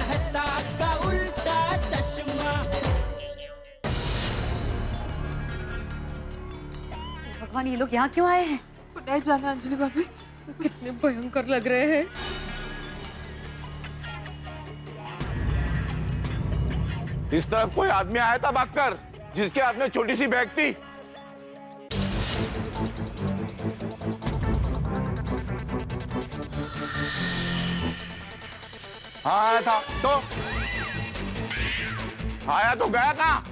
कहता का उल्टा चश्मा। भगवान, ये लोग यहाँ क्यों आए हैं? नहीं जाना अंजलि भाभी, कितने भयंकर लग रहे हैं। इस तरफ कोई आदमी आया था भागकर, जिसके हाथ में छोटी सी बैग थी। हाँ आया था तो गया कहाँ?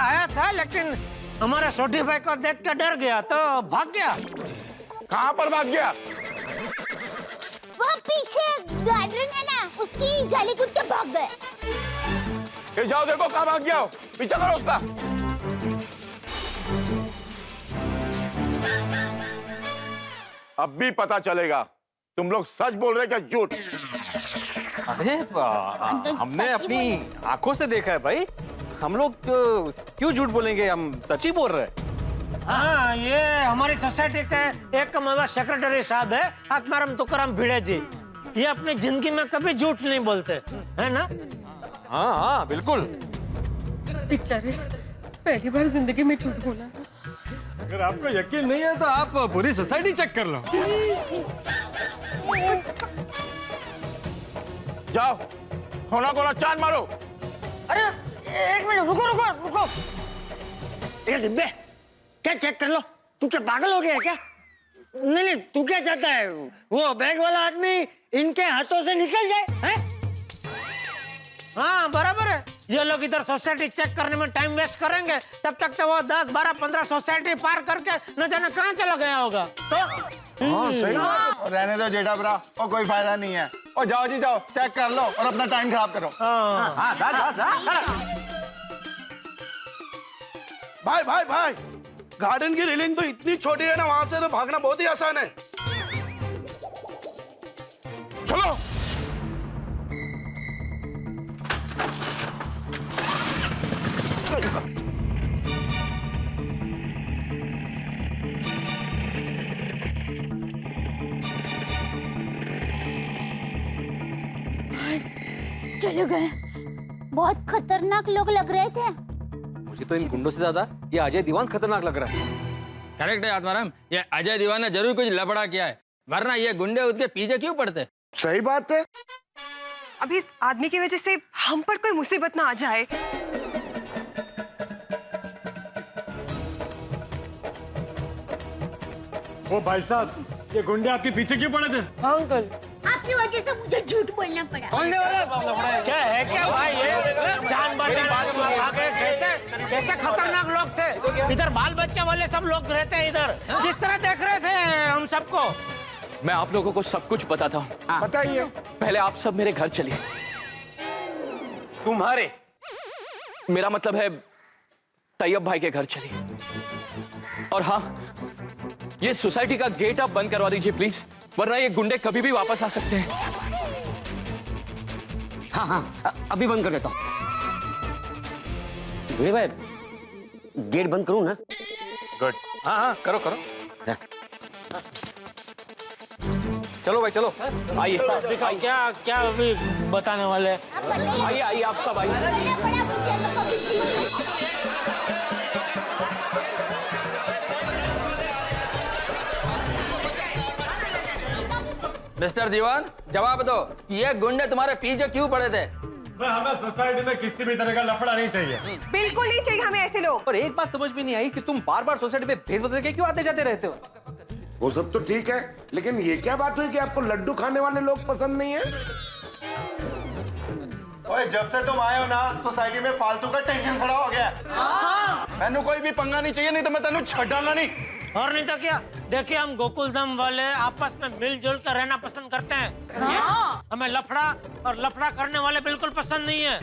आया था लेकिन हमारा छोटी भाई को देख के डर गया तो भाग गया। कहाँ पर भाग गया? वह पीछे गार्डन है ना, उसकी जाली कूद के भाग गए। ये जाओ देखो कहाँ भाग गया हो, पीछा करो उसका। अब भी पता चलेगा तुम लोग सच बोल रहे क्या झूठ। अरे हमने अपनी आंखों से देखा है भाई, हम लोग क्यों झूठ बोलेंगे, हम सच ही बोल रहे हैं। हाँ, ये हमारी सोसाइटी के एक सेक्रेटरी साहब है आत्माराम तुकाराम भिड़े जी। ये अपनी जिंदगी में कभी झूठ नहीं बोलते, है ना? हाँ हाँ बिल्कुल। बेचारे पहली बार जिंदगी में झूठ बोला। अगर आपको यकीन नहीं है तो आप पूरी सोसाइटी चेक कर लो। जाओ कोना कोना चांद मारो। अरे एक मिनट रुको रुको रुको, ये डिब्बे क्या चेक कर लो। तू क्या पागल हो गया क्या? नहीं नहीं, तू क्या चाहता है वो बैग वाला आदमी इनके हाथों से निकल जाए, हैं? हाँ बराबर है, ये लोग इधर सोसाइटी चेक करने में टाइम वेस्ट करेंगे, तब तक तो वो 10, 12, 15 सोसाइटी पार करके न जाने कहाँ चला गया होगा। तो हाँ सही बात है। रहने दो जेठा ब्रा, और कोई फायदा नहीं है। और जाओ जी जाओ, चेक कर लो और अपना टाइम खराब करो। हाँ जा। भाई भाई भाई, गार्डन की रेलिंग तो इतनी छोटी है ना, वहां से तो भागना बहुत ही आसान है। चलो चले गए। बहुत खतरनाक लोग लग रहे थे। मुझे तो इन गुंडों से ज्यादा ये अजय दीवान खतरनाक लग रहा है। करेक्ट है आत्माराम, ये अजय दीवान ने जरूर कुछ लफड़ा किया है, वरना ये गुंडे उसके पीछे क्यों पड़ते? सही बात है। अभी इस आदमी की वजह से हम पर कोई मुसीबत ना आ जाए। ओ भाई साहब, ये गुंडे आपके पीछे क्यों पड़े थे? अंकल आपकी वजह से मुझे झूठ बोलना पड़ा। क्या है क्या भाई, ये जान बचाने आगे कैसे कैसे खतरनाक लोग थे। इधर बाल बच्चे वाले सब लोग रहते हैं, इधर किस तरह देख रहे थे हम सबको। मैं आप लोगों को सब कुछ बताता हूँ। बताइए। पहले आप सब मेरे घर चलिए। तुम्हारे? मेरा मतलब है तैयब भाई के घर चलिए। और हाँ, ये सोसाइटी का गेट आप बंद करवा दीजिए प्लीज, वरना ये गुंडे कभी भी वापस आ सकते हैं। हाँ हाँ अभी बंद कर देता हूँ। भाई गेट बंद करूँ ना? गुड। हाँ हाँ करो करो। चलो भाई चलो, आइए। दिखाओ क्या क्या अभी बताने वाले हैं। आइए आइए आप सब आइए। मिस्टर दीवान, जवाब दो, ये गुंडे तुम्हारे पीछे क्यों पड़े थे? हमें सोसाइटी में किसी भी तरह का लफड़ा नहीं चाहिए। बिल्कुल नहीं चाहिए हमें ऐसे लोग। और एक बात समझ में नहीं आई कि तुम बार बार सोसाइटी में भेस बदल के क्यों आते जाते रहते हो? वो सब तो ठीक है, लेकिन ये क्या बात हुई कि आपको लड्डू खाने वाले लोग पसंद नहीं है? ओए, जब से तुम आए हो ना, सोसाइटी में फालतू का टेंशन खड़ा हो गया। मैंने कोई भी पंगा नहीं चाहिए, नहीं तो मैं तेनू छड़ांगा नहीं। और नहीं तो क्या, देखिए हम गोकुलधाम वाले आपस में मिलजुल कर रहना पसंद करते हैं। हमें लफड़ा और लफड़ा करने वाले बिल्कुल पसंद नहीं है।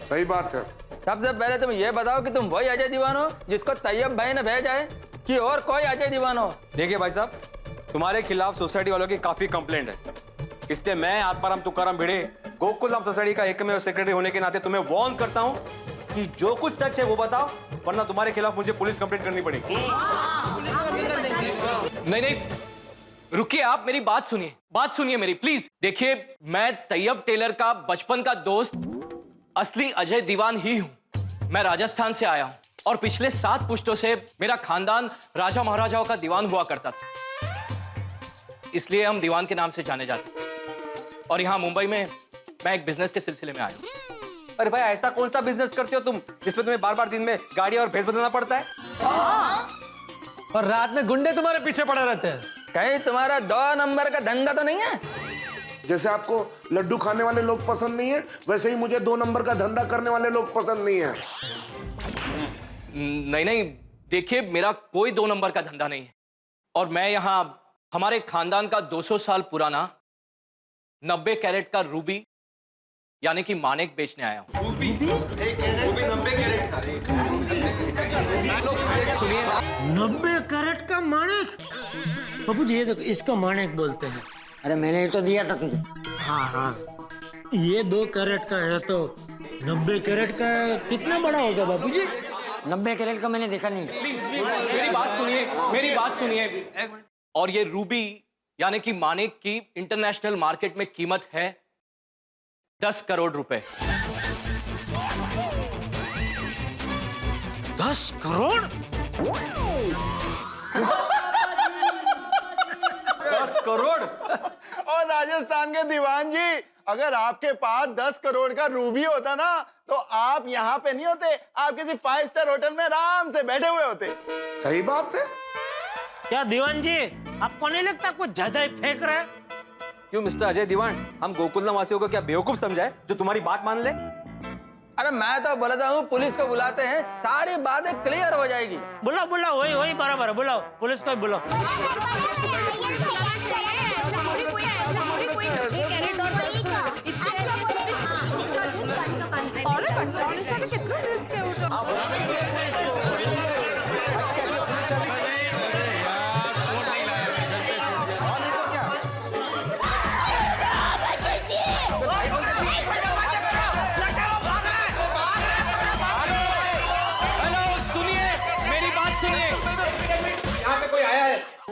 सही बात है। सबसे पहले तुम ये बताओ कि तुम वही अजय दीवान हो जिसको तैयब भाई ने भेजा है, कि और कोई अजय दीवान हो? देखिए भाई साहब, तुम्हारे खिलाफ सोसाइटी वालों की काफी कंप्लेंट है, इसलिए मैं आत्माराम तुकाराम भिड़े गोकुलधाम सोसाइटी का एकमेव सेक्रेटरी होने के नाते तुम्हें वार्न करता हूं कि जो कुछ सच है वो बताओ, वरना तुम्हारे खिलाफ मुझे पुलिस कंप्लेंट करनी पड़ेगी। नहीं नहीं, रुकिए, आप मेरी बात सुनिए मेरी प्लीज। देखिए, मैं तैयब टेलर का बचपन का दोस्त असली अजय दीवान ही हूं। मैं राजस्थान से आया हूं और पिछले 7 पुश्तों से मेरा खानदान राजा महाराजाओं का दीवान हुआ करता था, इसलिए हम दीवान के नाम से जाने जाते हैं। और यहां मुंबई में मैं एक बिजनेस के सिलसिले में आया हूं। अरे भाई, ऐसा कौन सा बिजनेस करते हो तुम जिसमें तुम्हें बार बार दिन में गाड़ी और भैंस बदलना पड़ता है? और रात में गुंडे तुम्हारे पीछे पड़े रहते हैं। कहीं तुम्हारा 2 नंबर का धंधा तो नहीं है? जैसे आपको लड्डू खाने वाले लोग पसंद नहीं है, वैसे ही मुझे 2 नंबर का धंधा करने वाले लोग पसंद नहीं है। नहीं, देखिए, मेरा कोई 2 नंबर का धंधा नहीं है। और मैं यहां हमारे खानदान का 200 साल पुराना 90 कैरेट का रूबी यानी कि मानिक बेचने आया हूं। रूबी 90 कैरेट का। सुनिए, 90 कैरेट का माणिक। बाबू जी, ये देखो, इसको माणिक बोलते हैं। अरे मैंने ही तो दिया था तुझे। हाँ, ये 2 कैरेट का है तो 90 कैरेट का कितना बड़ा होगा बाबू जी? 90 कैरेट का मैंने देखा नहीं। प्लीज मेरी बात सुनिए। एक मिनट। और ये रूबी यानी कि मानिक की इंटरनेशनल मार्केट में कीमत है 10 करोड़ रुपए। 10 करोड़? 10 करोड़? और राजस्थान के दीवान जी, अगर आपके पास 10 करोड़ का रूबी होता ना, तो आप यहाँ पे नहीं होते, आप किसी 5 स्टार होटल में आराम से बैठे हुए होते। सही बात है। क्या दीवान जी, आपको नहीं लगता कुछ ज्यादा ही फेंक रहा है? क्यों मिस्टर अजय दीवान, हम गोकुलधाम वासियों को क्या बेवकूफ समझा है जो तुम्हारी बात मान ले? अरे मैं तो बोलता हूँ पुलिस को बुलाते हैं, सारी बातें क्लियर हो जाएगी। बुलाओ, वही बराबर है। बुलाओ, पुलिस को बुलाओ।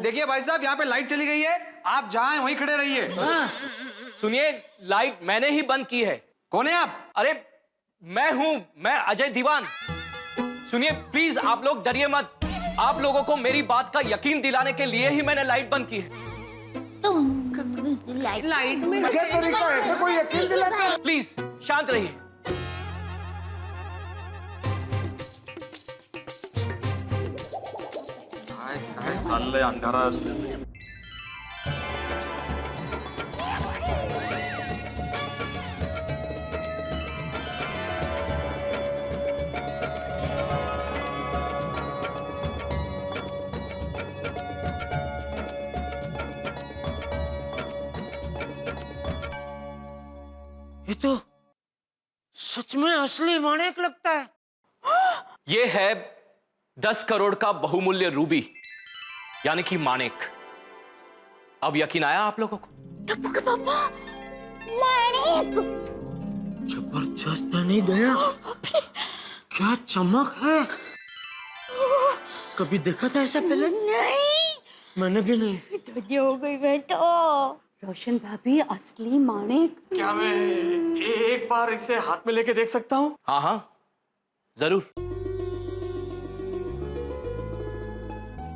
देखिए भाई साहब, यहाँ पे लाइट चली गई है, आप जहाँ हैं वहीं खड़े रहिए। सुनिए, लाइट मैंने ही बंद की है। कौन है आप? अरे मैं अजय दीवान। सुनिए प्लीज, आप लोग डरिए मत। आप लोगों को मेरी बात का यकीन दिलाने के लिए ही मैंने लाइट बंद की है। लाइट में क्या तरीका है ऐसे कोई यकीन दिलाता है? प्लीज शांत रहिए। अंधारा। ये तो सच में असली माणिक लगता है। ये है 10 करोड़ का बहुमूल्य रूबी यानी कि मानिक। अब यकीन आया आप लोगों को? टप्पू के पापा, माणिक जबरदस्त है, नहीं गया? क्या चमक है! कभी देखा था ऐसा पहले? नहीं, मैंने भी नहीं। धन्य हो गई मैं तो। रोशन भाभी, असली माणिक। क्या मैं एक बार इसे हाथ में लेके देख सकता हूँ? हाँ, जरूर।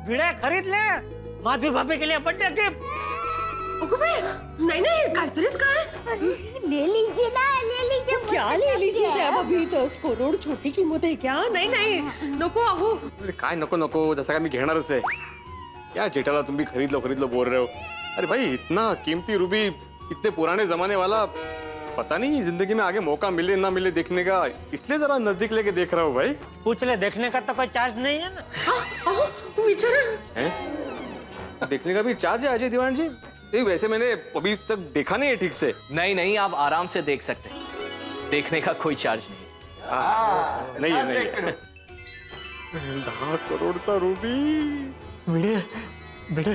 भिड़ा खरीद ले, माधवी भाभी के लिए बर्थडे गिफ्ट। नहीं, काहीतरीच काय? ले लीजिए ना, ले लीजिए। क्या ले लीजिए? अभी 10 करोड़ छोटी कीमत है क्या? नहीं, नको अहो। काय नको, जसं काय मी घेणारच आहे। क्या जेठाला तुम भी खरीद लो बोल रहे हो? अरे भाई, इतना कीमती रूबी, इतने पुराने जमाने वाला, पता नहीं जिंदगी में आगे मौका मिले ना मिले देखने का, इसलिए जरा नजदीक लेके देख रहा हूँ भाई। पूछ ले, देखने का तो कोई चार्ज नहीं है ना? हैं? देखने का भी चार्ज है अजय दीवान जी? वैसे मैंने अभी तक देखा नहीं है ठीक से। नहीं, आप आराम से देख सकते हैं, देखने का कोई चार्ज नहीं। नहीं है। 10 करोड़ का रूबी। बेटे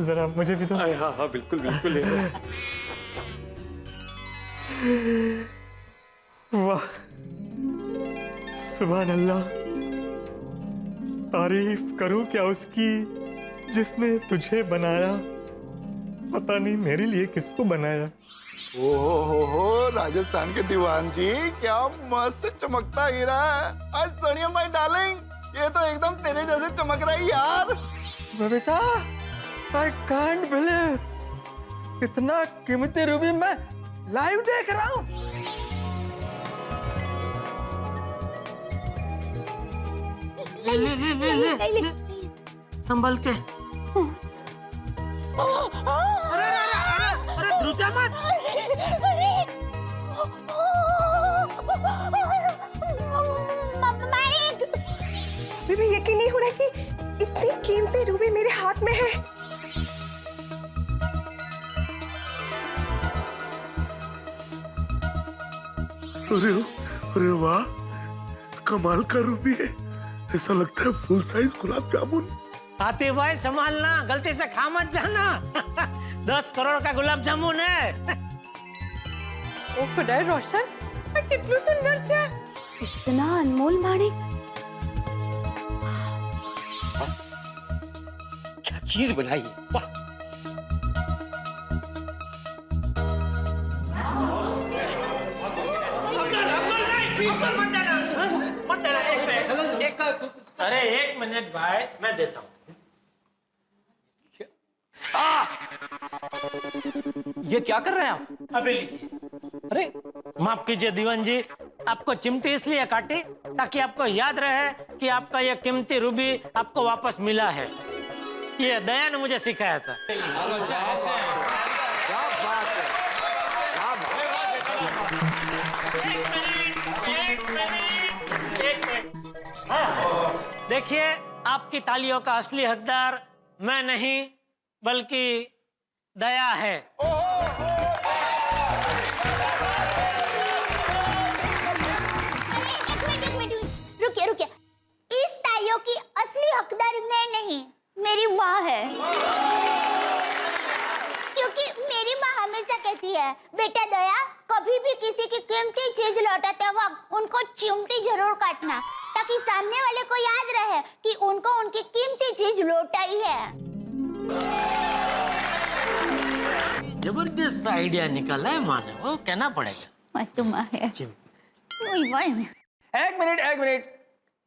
जरा मुझे भी दो। हाँ, बिल्कुल। वाह, सुभान अल्लाह। तारीफ करूं क्या उसकी जिसने तुझे बनाया पता नहीं मेरे लिए किसको बनाया। हो राजस्थान के दीवान जी, क्या मस्त चमकता हीरा है। आज सोनिया माय डार्लिंग, ये तो एकदम तेरे जैसे चमक रहा है यार। बबीता, I can't believe इतना कीमती रूबी मैं लाइव देख रहा हूँ। ले संभल के। अरे ध्रुजा मत। अभी भी यकीन नहीं हो रहा कि इतनी कीमती रूबी मेरे हाथ में है। अरे वाह, कमाल का रूबी है। ऐसा लगता है फुल साइज गुलाब जामुन। आते भाई संभालना, गलती से खा मत जाना। 10 करोड़ का गुलाब जामुन है। ओ खुदा रोशन, कितनी सुंदर है। इतना अनमोल माणिक। क्या चीज बनाई है, वाह। अरे 1 मिनट भाई, मैं देता हूँ। ये क्या कर रहे हैं आप? अभी लीजिए। अरे माफ कीजिए दीवान जी, आपको चिमटी इसलिए काटी ताकि आपको याद रहे कि आपका ये कीमती रूबी आपको वापस मिला है। ये दया ने मुझे सिखाया था। देखिए, आपकी तालियों का असली हकदार मैं नहीं बल्कि दया है। एक मिनट रुकिए। इस तालियों की असली हकदार मैं नहीं, मेरी माँ है। क्योंकि मेरी माँ हमेशा कहती है, बेटा दया, कभी भी किसी की कीमती चीज लौटाते वक्त उनको चिमटी जरूर काटना, ताकि सामने वाले को याद रहे कि उनको उनकी कीमती चीज लौटाई है। जबरदस्त आइडिया निकाला है माँ ने, वो कहना पड़ेगा। मैं तो माँ है। एक मिनट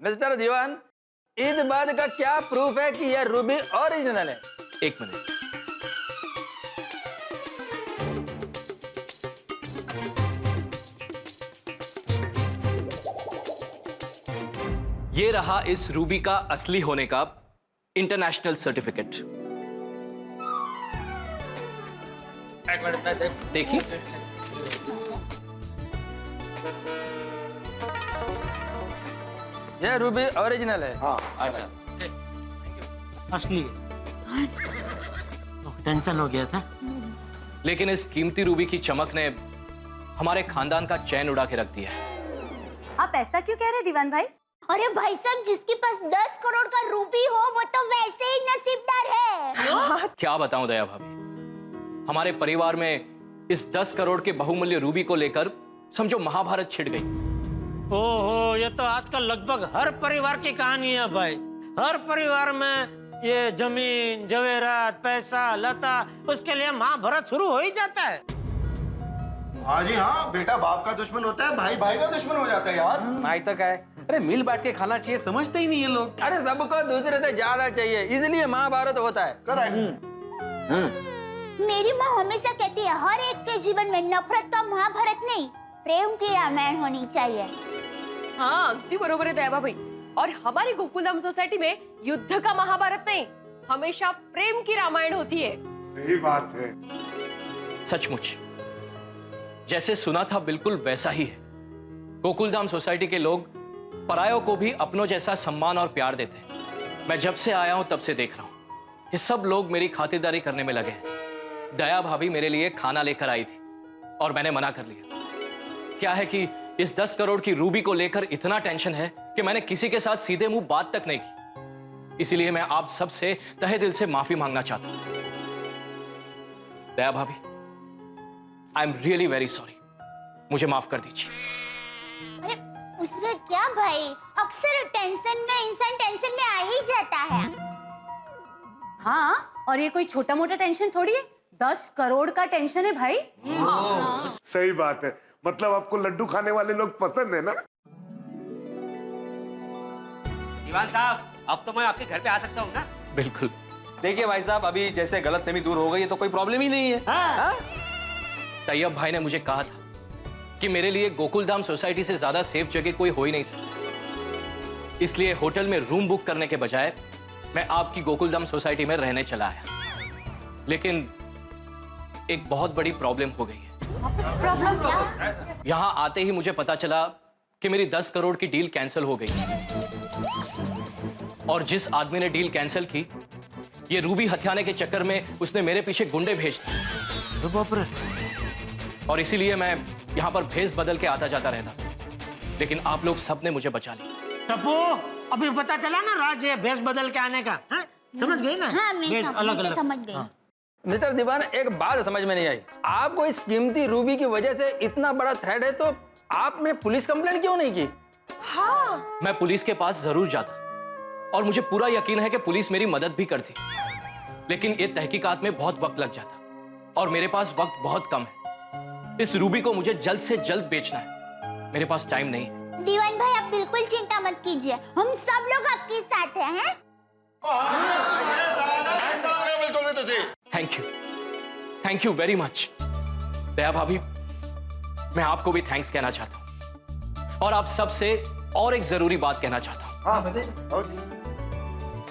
मिस्टर दीवान, इस बात का क्या प्रूफ है कि यह रूबी ओरिजिनल है? एक मिनट। ये रहा इस रूबी का असली होने का इंटरनेशनल सर्टिफिकेट। एक मिनट देखिए, यह रूबी ओरिजिनल है। हाँ, अच्छा। असली टेंशन हो गया था। लेकिन इस कीमती रूबी की चमक ने हमारे खानदान का चैन उड़ा के रख दिया है। आप ऐसा क्यों कह रहे दीवान भाई? अरे भाई साहब, जिसके पास 10 करोड़ का रूबी हो वो तो वैसे ही नसीबदार है। क्या बताऊं दया भाभी, हमारे परिवार में इस 10 करोड़ के बहुमूल्य रूबी को लेकर समझो महाभारत छिड़ गई। ओहो, ये तो आजकल लगभग हर परिवार की कहानी है भाई। हर परिवार में ये जमीन, जवेरात, पैसा, लता, उसके लिए महाभारत शुरू हो ही जाता है। हाँ जी हाँ, बेटा बाप का दुश्मन होता है, भाई भाई का दुश्मन हो जाता है यार। नहीं तो क्या है, अरे मिल बांट के खाना चाहिए, समझते ही नहीं है लोग। अरे सबको दूसरे से ज्यादा चाहिए, इसलिए महाभारत होता है। करेक्ट। मेरी माँ हमेशा कहती है, हर एक के जीवन में नफरत का महाभारत नहीं, प्रेम की रामायण होनी चाहिए। हाँ, अगदी बरोबर है दयाबा भाई। और हमारी गोकुलधाम सोसाइटी में युद्ध का महाभारत नहीं, हमेशा प्रेम की रामायण होती है। सही बात है। सचमुच जैसे सुना था बिल्कुल वैसा ही है। गोकुलधाम सोसाइटी के लोग परायों को भी अपनों जैसा सम्मान और प्यार देते हैं। मैं जब से आया हूं तब से देख रहा हूं कि सब लोग मेरी खातिरदारी करने में लगे हैं। दया भाभी मेरे लिए खाना लेकर आई थी और मैंने मना कर लिया। क्या है कि इस 10 करोड़ की रूबी को लेकर इतना टेंशन है कि मैंने किसी के साथ सीधे मुंह बात तक नहीं की। इसीलिए मैं आप सबसे तहे दिल से माफी मांगना चाहता हूं। दया भाभी, I am really very sorry, मुझे माफ कर दीजिए। अरे उसमें क्या भाई, अक्सर टेंशन में इंसान टेंशन में आ ही जाता है। हाँ, और ये कोई छोटा मोटा टेंशन थोड़ी है। 10 करोड़ का टेंशन है भाई। सही बात है, मतलब आपको लड्डू खाने वाले लोग पसंद है ना? दीवान साहब, अब तो मैं आपके घर पे आ सकता हूँ ना? बिल्कुल। देखिए भाई साहब, अभी जैसे गलतफहमी दूर हो गई है तो कोई प्रॉब्लम ही नहीं है। तैयब भाई ने मुझे कहा था कि मेरे लिए गोकुलधाम सोसाइटी से ज्यादा सेफ जगह कोई हो ही नहीं सकती, इसलिए होटल में रूम बुक करने के बजाय मैं आपकी गोकुलधाम सोसाइटी में रहने चला आया। लेकिन एक बहुत बड़ी प्रॉब्लम हो गई है। प्रॉब्लम क्या? यहां आते ही मुझे पता चला कि मेरी 10 करोड़ की डील कैंसिल हो गई। और जिस आदमी ने डील कैंसिल की, ये रूबी हथियाने के चक्कर में उसने मेरे पीछे गुंडे भेज दिए। बाप रे। और इसीलिए मैं यहां पर भेस बदल के आता जाता रहता, लेकिन आप लोग सबने मुझे बचा लिया। टप्पू, अभी पता चला ना राज है भेस बदल के आने का? समझ गई ना? हाँ, मैं भेस अलग-अलग। समझ गई। मिस्टर दीवान, एक बात समझ में नहीं आई। आपको इस कीमती रूबी की वजह से इतना बड़ा थ्रेट है, तो आपने पुलिस कंप्लेंट क्यों नहीं की? मैं पुलिस के पास जरूर जाता और मुझे पूरा यकीन है कि पुलिस मेरी मदद भी करती, लेकिन ये तहकीकात में बहुत वक्त लग जाता और मेरे पास वक्त बहुत कम है। इस रूबी को मुझे जल्द से जल्द बेचना है, मेरे पास टाइम नहीं है। दीवान भाई, आप बिल्कुल चिंता मत कीजिए, हम सब लोग आपके साथ हैं। Thank you very much. Daya भाभी, मैं आपको भी थैंक्स कहना चाहता हूं और आप सबसे और एक जरूरी बात कहना चाहता हूं।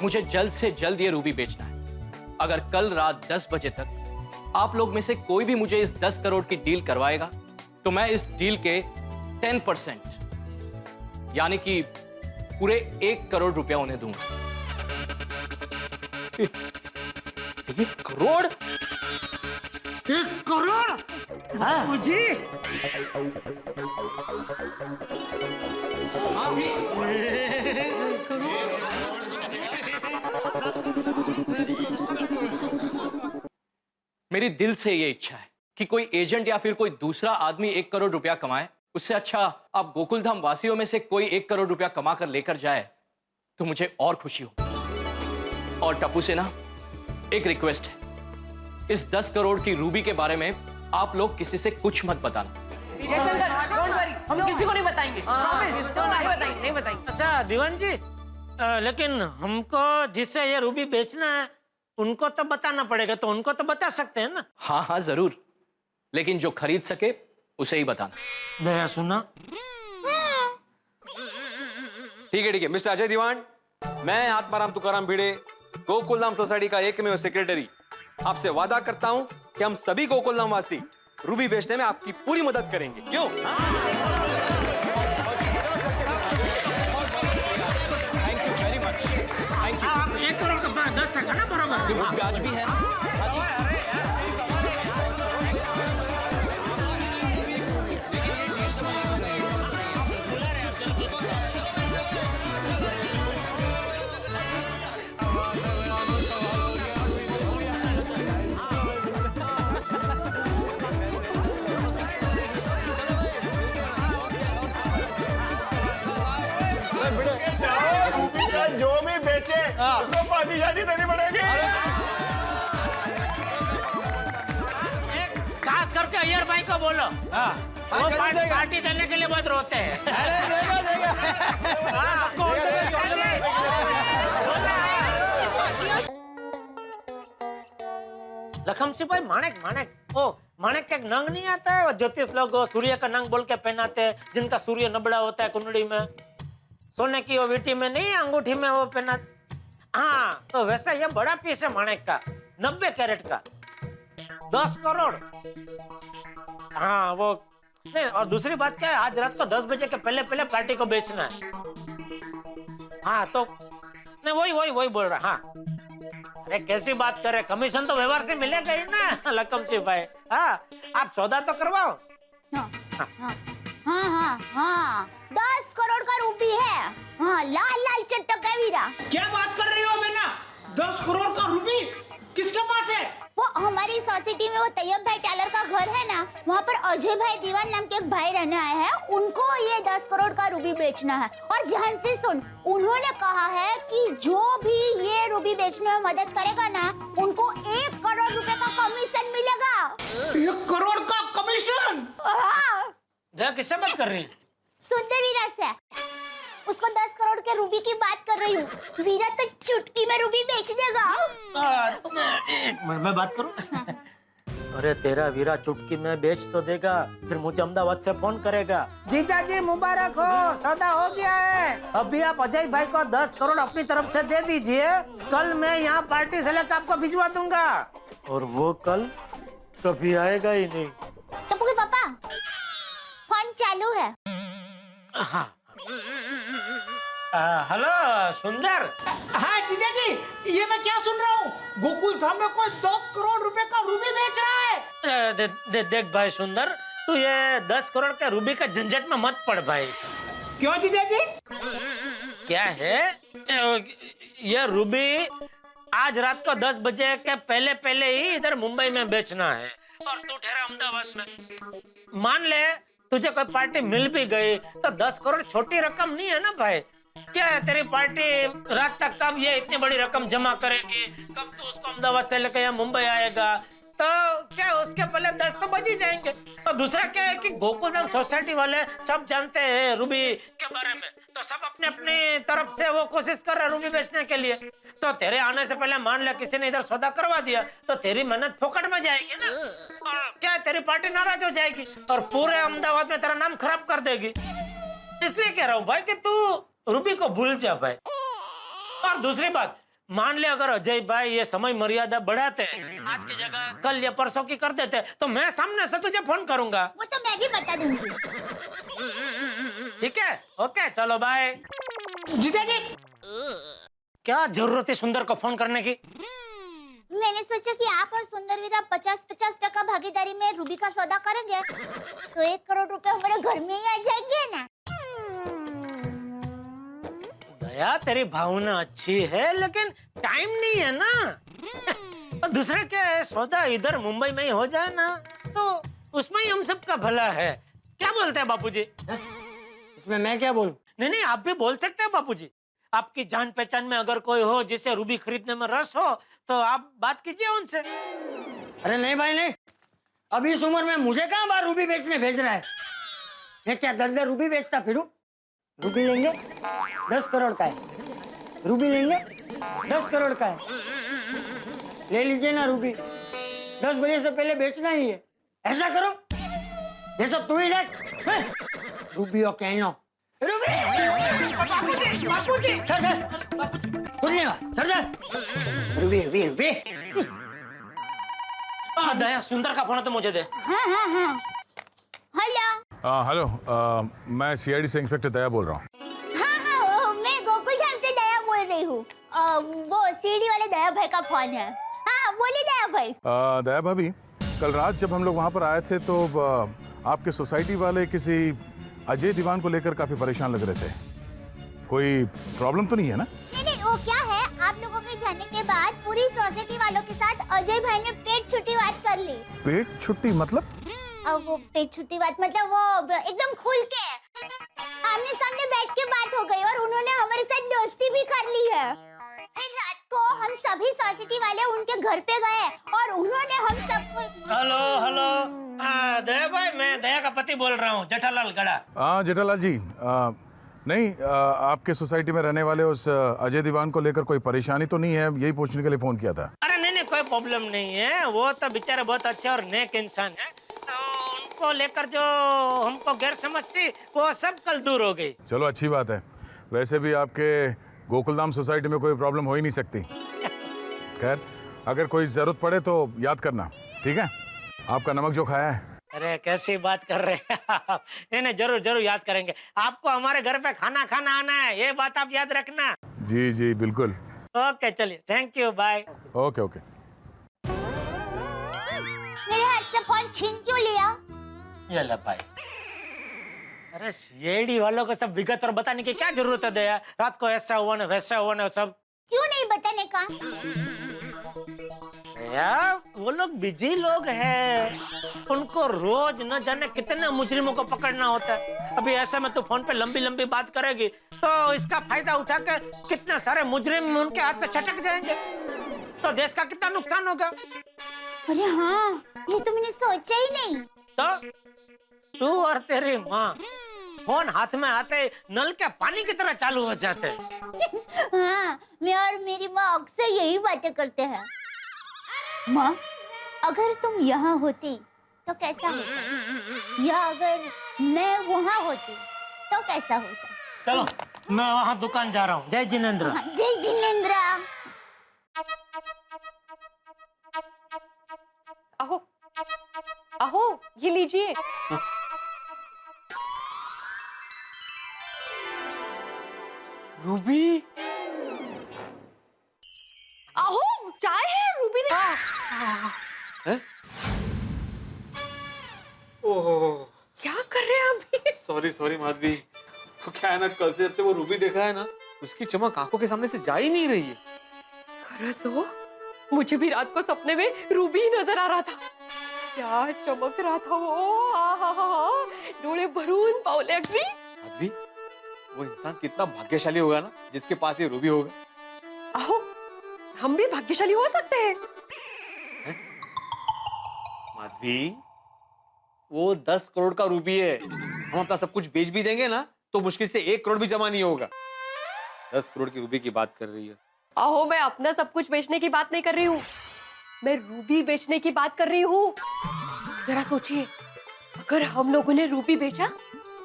मुझे जल्द से जल्द ये रूबी बेचना है। अगर कल रात 10 बजे तक आप लोग में से कोई भी मुझे इस 10 करोड़ की डील करवाएगा तो मैं इस डील के 10% यानी कि पूरे 1 करोड़ रुपया उन्हें दूंगा। 1 करोड़? 1 करोड़? मुझे? मेरी दिल से ये इच्छा है कि कोई एजेंट या फिर कोई दूसरा आदमी 1 करोड़ रुपया कमाए, उससे अच्छा आप गोकुलधाम वासियों में से कोई 1 करोड़ रुपया कमा कर लेकर जाए तो मुझे और खुशी हो। और टप्पू से ना एक रिक्वेस्ट है, इस 10 करोड़ की रूबी के बारे में आप लोग किसी से कुछ मत बताना। हम किसी को नहीं बताएंगे। नहीं बताएंगे। अच्छा दीवान जी, लेकिन हमको जिससे ये रूबी बेचना है उनको तो बताना पड़ेगा, तो उनको तो बता सकते हैं ना? हाँ हाँ जरूर, लेकिन जो खरीद सके उसे ही बताना। दया सुना। ठीक है मिस्टर अजय दीवान, मैं आत्माराम तुकाराम भिड़े, गोकुलधाम सोसाइटी का एकमेव सेक्रेटरी, आपसे वादा करता हूं कि हम सभी गोकुलधाम वासी रूबी बेचने में आपकी पूरी मदद करेंगे। क्यों? Thank you very much. Thank you. 1 crore का 10% ना बराबर? ब्याज भी है। जो भी बेचे उसको पार्टी देनी पड़ेगी। खास करके अय्यर भाई को बोलो, वो पार्टी देने के लिए बहुत रोते हैं। लखम सिपाही, माणिक ओ माणिक का एक नंग नहीं आता है, वो ज्योतिष लोग सूर्य का नंग बोल के पहनाते हैं, जिनका सूर्य नबड़ा होता है कुंडली में, सोने की वो वीटी में नहीं, अंगूठी में वो पहना। हाँ, तो वैसा ये बड़ा पीस है माणिक का, 90 कैरेट का, 10 करोड़। हाँ वो नहीं, और दूसरी बात क्या है, आज रात को 10 बजे के पहले पार्टी को बेचना है। हाँ तो नहीं, वही बोल रहा। हाँ अरे कैसी बात करे, कमीशन तो व्यवहार से मिलेगा ही ना लखम सिंह भाई। हाँ आप सौदा तो करवाओ। हाँ, 10 करोड़ का रूबी है। हाँ, लाल लाल चटक है वीरा। क्या बात कर रही हो बेना? 10 करोड़ का रूबी? किसके पास है? वो हमारी सोसाइटी में वो तैयब भाई टेलर का घर है ना, वहाँ पर अजय भाई दीवान नाम के एक भाई रहने आए हैं। उनको ये 10 करोड़ का रूबी बेचना है। और ध्यान से सुन, उन्होंने कहा है कि जो भी ये रूबी बेचने में मदद करेगा ना, उनको 1 करोड़ रुपए का कमीशन मिलेगा। 1 करोड़ का कमीशन? हाँ। दया किससे बात कर रही है? सुंदर वीरा से। उसको 10 करोड़ के रूबी की बात कर रही हूँ। वीरा तो चुटकी में रूबी बेच देगा। एक मिनट में बात करूं? अरे तेरा वीरा चुटकी में बेच तो देगा, फिर मुझे अहमदाबाद से फोन करेगा, जीजा जी मुबारक हो, सौदा हो गया है, अभी आप अजय भाई को 10 करोड़ अपनी तरफ से दे दीजिए, कल मैं यहाँ पार्टी से लेकर आपको भिजवा दूंगा। और वो कल कभी आएगा ही नहीं। टप्पू के पापा, फोन चालू है। हाँ। हेलो सुंदर। हाँ जीजा जी, ये मैं क्या सुन रहा हूँ? गोकुल धाम में कोई 10 करोड़ रुपए का रूबी बेच रहा है। देख भाई सुंदर, तू ये 10 करोड़ का रूबी का झंझट में मत पड़ भाई। क्यों जीजा जी? क्या है ये रूबी आज रात को 10 बजे के पहले ही इधर मुंबई में बेचना है, और तू ठहरा अहमदाबाद में। मान ले तुझे कोई पार्टी मिल भी गई तो 10 करोड़ छोटी रकम नहीं है ना भाई। क्या है तेरी पार्टी रात तक कब ये इतनी बड़ी रकम जमा करेगी, कब तू उसको अहमदाबाद से लेकर यहाँ मुंबई आएगा, तो क्या उसके पहले 10 तो बज ही जाएंगे। और दूसरा क्या है कि गोकुलधाम सोसाइटी वाले सब जानते हैं रूबी के बारे में, तो सब अपने अपनी तरफ से वो कोशिश कर रहे हैं रूबी बेचने के लिए। तो तेरे आने से पहले मान ले किसी ने इधर सौदा करवा दिया तो तेरी मेहनत फोकट में जाएगी ना, और क्या तेरी पार्टी नाराज हो जाएगी और पूरे अहमदाबाद में तेरा नाम खराब कर देगी। इसलिए कह रहा हूँ भाई कि तू रूबी को भूल जा भाई। और दूसरी बात, मान ले अगर अजय भाई ये समय मर्यादा बढ़ाते, आज की जगह कल या परसों की कर देते, तो मैं सामने से तुझे फोन करूंगा। वो तो मैं भी बता दूंगी। ठीक है, ओके चलो बाय। जीजा जी, क्या जरूरत है सुंदर को फोन करने की? मैंने सोचा कि आप और सुंदर वीरा 50-50% भागीदारी में रूबी का सौदा करेंगे तो 1 करोड़ रुपए हमारे घर में ही आ जाएंगे ना। दया तेरी भावना अच्छी है, लेकिन टाइम नहीं है ना। और दूसरा क्या है, सौदा इधर मुंबई में ही हो जाए ना तो उसमें ही हम सबका भला है। क्या बोलते हैं बापूजी? इसमें मैं क्या बोलूं? नहीं, आप भी बोल सकते हैं बापूजी। आपकी जान पहचान में अगर कोई हो जिसे रूबी खरीदने में रस हो तो आप बात कीजिए उनसे। अरे नहीं भाई नहीं, अभी इस उम्र में मुझे कहाँ बार रूबी बेचने भेज रहा है? मैं क्या दर्द रूबी बेचता फिरूं? रूबी लेंगे 10 करोड़ का है, रूबी लेंगे 10 करोड़ का है, ले लीजिए ना रूबी, 10 बजे से पहले बेचना ही है। ऐसा करो, ये सब तू ही देख। रूबी और कहनो रूबी, बापूजी, बापूजी, चल रूबी रूबी रूबी। दया सुंदर का फोन तो मुझे दे। हाँ। हेलो। हेलो, मैं सीआईडी से इंस्पेक्टर दया बोल रहा हूँ। हाँ, मैं गोकुलधाम से दया बोल रही हूँ। वो सीडी वाले दया भाई का फोन है। हाँ बोलिए दया भाई। दया भाभी, कल रात जब हम लोग वहाँ पर आए थे तो आपके सोसाइटी वाले किसी अजय दीवान को लेकर काफी परेशान लग रहे थे। कोई प्रॉब्लम तो नहीं है ना? नहीं, वो क्या है, आप लोगों के जाने के बाद पूरी सोसाइटी वालों के साथ अजय भाई ने पेट छुट्टी बात कर ली। पेट छुट्टी मतलब? वो पेट छुट्टी बात मतलब वो एकदम खुल के आमने सामने बैठ के बात हो गई और उन्होंने हमारे साथ दोस्ती भी कर ली है। फिर रात को हम सभी सोसाइटी वाले उनके घर पे गए और उन्होंने हम सबको। हेलो, दया भाई, मैं दया का पति बोल रहा हूँ, जेठालाल गड़ा। हाँ जेठालाल जी, नहीं, आपके सोसाइटी में रहने वाले उस अजय दीवान को लेकर कोई परेशानी तो नहीं है, यही पूछने के लिए फोन किया था। अरे नहीं, कोई प्रॉब्लम नहीं है, वो तो बेचारे बहुत अच्छे और नेक इंसान है, तो उनको लेकर जो हमको गैर समझ थी वो सब कल दूर हो गई। चलो अच्छी बात है, वैसे भी आपके गोकुलधाम सोसाइटी में कोई प्रॉब्लम हो ही नहीं सकती। खैर, अगर कोई जरूरत पड़े तो याद करना, ठीक है? आपका नमक जो खाया है। अरे कैसी बात कर रहे हैं आप? नहीं, जरूर याद करेंगे। आपको हमारे घर पे खाना आना है, ये बात आप याद रखना। जी बिल्कुल। ओके चलिए, थैंक यू, बाय। ओके। मेरे हाथ से फोन छीन क्यों लिया? ये ला भाई। अरे सीआईडी वालों को सब विगत और बताने की क्या जरूरत है दया? रात को ऐसा हुआ ना वैसा हुआ ना सब। क्यों नहीं बताने का? यार वो लोग बिजी लोग हैं, उनको रोज न जाने कितने मुजरिमों को पकड़ना होता है। अभी ऐसे में तू फोन पे लंबी लंबी बात करेगी तो इसका फायदा उठा के कितने सारे मुजरिम उनके हाथ से छटक जाएंगे, तो देश का कितना नुकसान होगा। अरे हाँ, ये तो मैंने सोचा ही नहीं। तो तू और तेरी माँ फोन हाथ में आते नल के पानी की तरह चालू हो जाते हैं। हाँ, मैं और मेरी माँ अक्सर यही बातें करते हैं। माँ, अगर तुम यहाँ होती तो कैसा होता, या अगर मैं वहाँ होती तो कैसा होता। चलो मैं वहाँ दुकान जा रहा हूँ। जय जिनेंद्र। हाँ, जय जिनेंद्र। अहो अहो ये लीजिए। रूबी, अहो चाय है, रूबी ने। ओह क्या कर रहे हैं अभी? सॉरी माधवी, तो क्या है ना, कल से जब से वो रूबी देखा है ना, उसकी चमक आंखों के सामने से जा ही नहीं रही है। खरंच हो, मुझे भी रात को सपने में रूबी ही नजर आ रहा था। क्या चमक रहा था वो, आहा, डोळे भरून पावले अगदी। माधवी, वो इंसान कितना भाग्यशाली होगा ना जिसके पास ये रूबी होगा। अहो हम भी भाग्यशाली हो सकते हैं। माधवी, वो 10 करोड़ का रूबी है। हम अपना सब कुछ बेच भी देंगे ना तो मुश्किल से 1 करोड़ भी जमा नहीं होगा। 10 करोड़ की रूबी की बात कर रही है। अहो मैं अपना सब कुछ बेचने की बात नहीं कर रही हूँ, मैं रूबी बेचने की बात कर रही हूँ। जरा सोचिए, अगर हम लोगों ने रूबी बेचा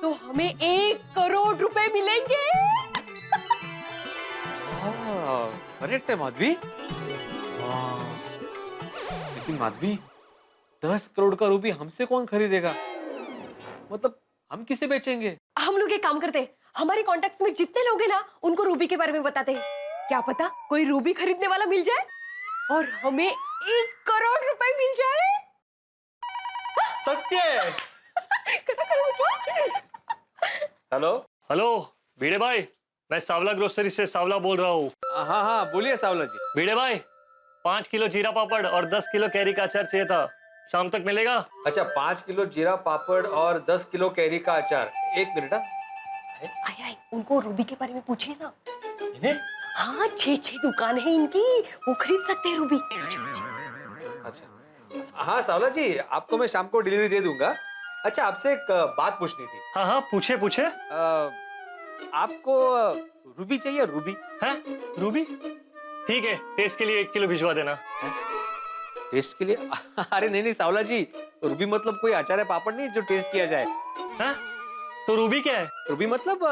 तो हमें 1 करोड़ रुपए मिलेंगे। करेक्ट है माधवी। लेकिन माधवी, 10 करोड़ का रूबी हमसे कौन खरीदेगा? मतलब हम किसे बेचेंगे? हम लोग एक काम करते हैं, हमारे कॉन्टेक्ट्स में जितने लोग हैं ना उनको रूबी के बारे में बताते हैं। क्या पता कोई रूबी खरीदने वाला मिल जाए और हमें 1 करोड़ रुपए मिल जाए। सत्य। हेलो हेलो भिड़े भाई, मैं सावला ग्रोसरी से सावला बोल रहा हूँ। हाँ बोलिए सावला जी। भिड़े भाई, 5 किलो जीरा पापड़ और 10 किलो कैरी का अचार चाहिए था, शाम तक मिलेगा? अच्छा, 5 किलो जीरा पापड़ और 10 किलो कैरी का अचार। 1 मिनट। आई उनको रूबी के बारे में पूछिए ना। इन्हें? हाँ 6 दुकान है इनकी, वो खरीद सकते हैं रूबी। अच्छा हाँ सावला जी, आपको मैं शाम को डिलीवरी दे दूंगा। अच्छा, आपसे एक बात पूछनी थी। हाँ पूछे। आपको रूबी चाहिए? रूबी है? रूबी ठीक है, टेस्ट के लिए 1 किलो भिजवा देना। टेस्ट के लिए? अरे नहीं सावला जी, रूबी मतलब कोई अचार है पापड़ नहीं जो टेस्ट किया जाए। है? तो रूबी क्या है? रूबी मतलब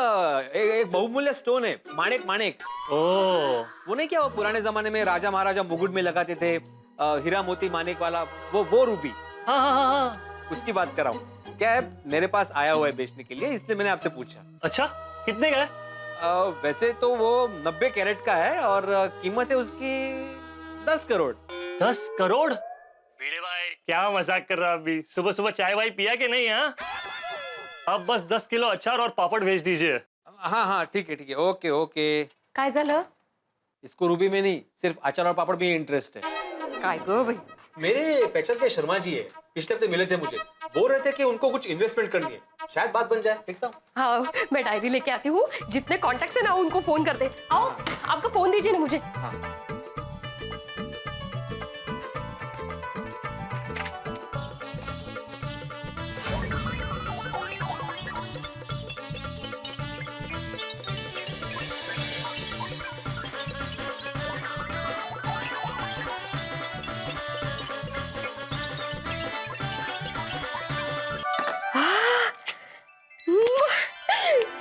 एक बहुमूल्य स्टोन है, माणिक। वो नहीं क्या, वो पुराने जमाने में राजा महाराजा मुकुट में लगाते थे, हीरा मोती माणिक वाला, वो रूबी। हाँ। उसकी बात कर रहा हूँ। क्या है, मेरे पास आया हुआ है बेचने के लिए, इसलिए मैंने आपसे पूछा। अच्छा, कितने का है? वैसे तो वो 90 कैरेट का है और कीमत है उसकी 10 करोड़। 10 करोड़? भिड़े भाई क्या मजाक कर रहा अभी? सुबह सुबह चाय वाय पिया कि नहीं? हाँ, अब बस 10 किलो अचार और पापड़ भेज दीजिए। हाँ ठीक है, ओके। काय झालं? इसको रूबी में नहीं, सिर्फ अचार और पापड़ में इंटरेस्ट है। काय गो भाई? मेरे पहचान के शर्मा जी है, पिछले हफ्ते मिले थे मुझे, बोल रहे थे कि उनको कुछ इन्वेस्टमेंट करनी है, शायद बात बन जाए। देखता हूँ। हाँ मैं डायरी लेके आती हूँ, जितने कॉन्टेक्ट्स है ना उनको फोन कर दे। आओ आपका फोन दीजिए ना मुझे। हाँ।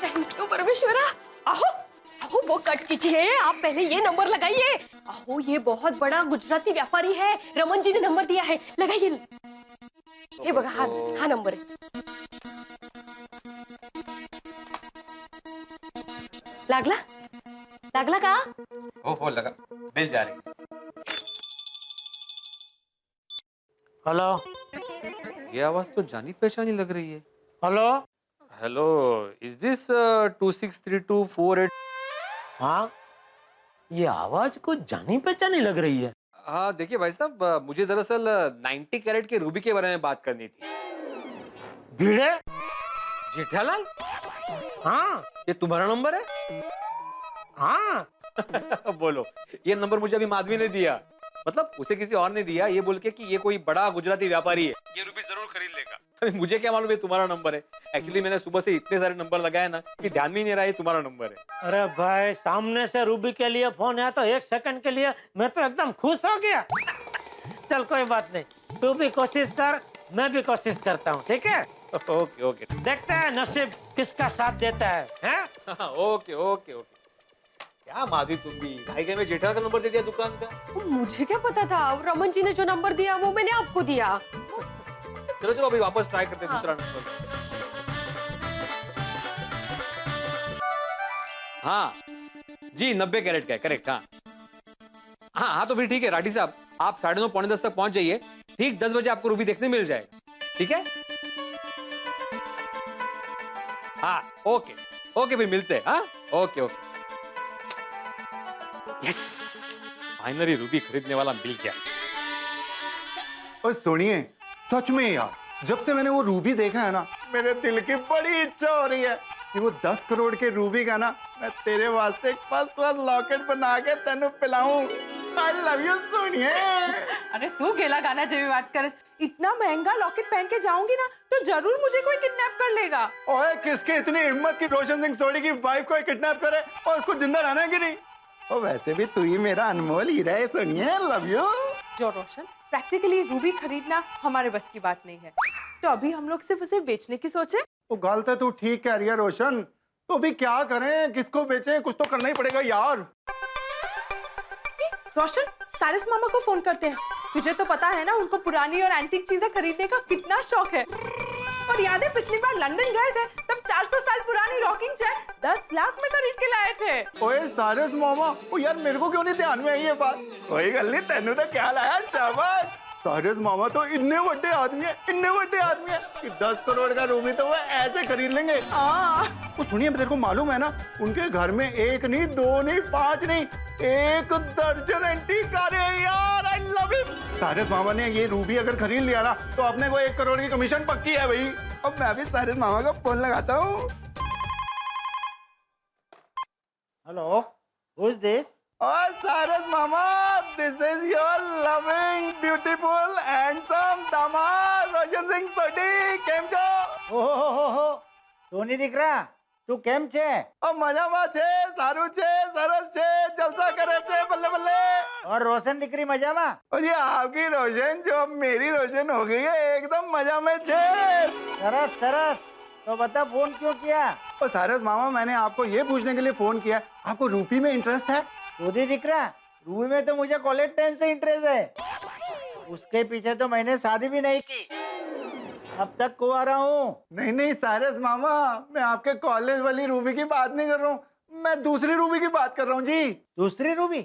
थैंक यू परमेश्वरा। अहो वो कट कीजिए, आप पहले ये नंबर लगाइए। अहो ये बहुत बड़ा गुजराती व्यापारी है, रमन जी ने नंबर दिया है, लगाइए। हे बघा, हा नंबर है। लागला का? हो लगा, मिल जा रही। हेलो, ये आवाज तो जानी पहचानी लग रही है। Hello, is this 263248? हाँ, ये आवाज कुछ जानी पहचानी लग रही है। हाँ देखिए भाई साहब, मुझे दरअसल 90 कैरेट के रूबी के बारे में बात करनी थी। भिड़े? जेठालाल, हाँ ये तुम्हारा नंबर है? हाँ। बोलो, ये नंबर मुझे अभी माधवी ने दिया, मतलब उसे किसी और ने दिया, ये बोल के कि ये कोई बड़ा गुजराती व्यापारी है, ये रूबी जरूर खरीद लेगा। अभी मुझे क्या मालूम ये तुम्हारा नंबर है। एक्चुअली मैंने सुबह से इतने सारे नंबर लगाए ना कि ध्यान भी नहीं रहा ये तुम्हारा नंबर है। अरे भाई, सामने से रूबी के लिए फोन आया तो 1 सेकंड के लिए मैं तो एकदम खुश हो गया। चल कोई बात नहीं, तू भी कोशिश कर, मैं भी कोशिश करता हूँ, ठीक है? ओके ओके, देखते हैं नसीब किसका साथ देता है, हैं? Okay okay okay. क्या माधवी, तुम भी भाई में जेठा का नंबर दे दिया दुकान का। मुझे क्या पता था, रमन जी ने जो नंबर दिया वो मैंने आपको दिया। चलो चलो अभी वापस ट्राई करते हैं दूसरा नंबर। हाँ जी, 90 कैरेट का है, करेक्ट। हाँ हाँ हाँ, तो फिर ठीक है राठी साहब, आप 9:30 पौने 10 तक पहुंच जाइए। ठीक 10 बजे आपको रूबी देखने मिल जाएगा, ठीक है? हाँ ओके ओके, फिर मिलते हैं। हाँ okay okay. Yes, finally Ruby खरीदने वाला मिल गया। और सुनिए, सच में यार, जब से मैंने वो रूबी देखा है ना, मेरे दिल की बड़ी इच्छा हो रही है कि वो 10 करोड़ के रूबी का ना मैं तेरे वास्ते एक फर्स्ट क्लास लॉकेट बना के तेनू पिलाऊं। I love you सोनिए। अरे सू गेला गाना जेवी बात कर, इतना महंगा लॉकेट पहन के जाऊंगी ना तो जरूर मुझे कोई किडनैप कर लेगा। ओए, किसकी इतनी हिम्मत की रोशन सिंह सोडी की वाइफ को किडनैप करे और उसको जिंदा रहना है कि नहीं? और वैसे भी तू ही मेरा अनमोल हीरा है सोनिए, लव यू। जो रोशन, प्रैक्टिकली रूबी खरीदना हमारे बस की बात नहीं है, तो अभी हम लोग सिर्फ उसे बेचने की सोचे। तो गलत है, तू ठीक कह रही है रोशन। तो अभी क्या करें, किसको बेचें? कुछ तो करना ही पड़ेगा यार। रोशन, सारिस मामा को फोन करते हैं। तुझे तो पता है ना उनको पुरानी और एंटीक चीजें खरीदने का कितना शौक है। और याद है पिछली बार लंदन गए थे तब 400 साल पुरानी रॉकिंग चेयर 10 लाख में खरीद के लाए थे। ओए सारिस मामा, ओ यार मेरे को क्यों नहीं ध्यान में आई ये बात? कोई गल नहीं, तेनू तो क्या लाया, शाबाश। सारिस मामा तो इतने बड़े आदमी है, इतने बड़े आदमी है कि 10 करोड़ का रूबी तो वो ऐसे खरीद लेंगे। तो सुनिए, तेरे को मालूम है ना, उनके घर में 1 नहीं 2 नहीं 5 नहीं 1 दर्जन एंटीक कारें हैं यार। I love it. सारिस मामा ने ये रूबी अगर खरीद लिया ना तो अपने को 1 करोड़ की कमीशन पक्की है भाई। अब मैं भी सारिस मामा का फोन लगाता हूँ। Hello, who is this? Oh, Cyrus Mama, this is your loving, beautiful, handsome दामाद रोशन सिंह सोडी। કેમ છો? ઓહો, સોની દીકરા, તું કેમ છે? મજામાં છે, સારું છે, સરસ છે, જલસા કરે છે, બલ્લે બલ્લે। और रोशन દીકરી મજામાં? और ये आपकी रोशन जो अब मेरी रोशन हो गई है, एकदम मजा में छे। सरस सरस, तो बता फोन क्यों किया? और सारस मामा, मैंने आपको ये पूछने के लिए फोन किया, आपको रूपी में इंटरेस्ट है? सोदी दिकरा, रूबी में तो मुझे कॉलेज टाइम से इंटरेस्ट है। उसके पीछे तो मैंने शादी भी नहीं की, अब तक कुंवारा हूँ। नहीं नहीं सारस मामा, मैं आपके कॉलेज वाली रूबी की बात नहीं कर रहा हूँ, मैं दूसरी रूबी की बात कर रहा हूँ जी। दूसरी रूबी?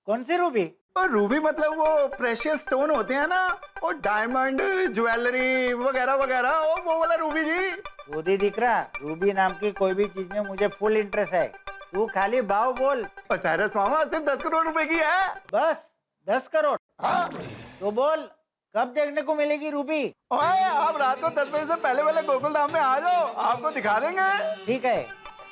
कौन सी रूबी? और रूबी मतलब वो प्रेशियस स्टोन होते हैं ना, वो डायमंड ज्वेलरी वगैरह वगैरह, वो वाला रूबी जी। सोदी दिकरा, रूबी नाम की कोई भी चीज में मुझे फुल इंटरेस्ट है, तू खाली भाव बोल। और सारस मामा, सिर्फ 10 करोड़ रुपए की है। बस 10 करोड़? हाँ। तो बोल, कब देखने को मिलेगी रूबी? ओए, आप रात को 10 बजे से पहले वाले गोकुल धाम में आ जाओ, आपको दिखा देंगे। ठीक है,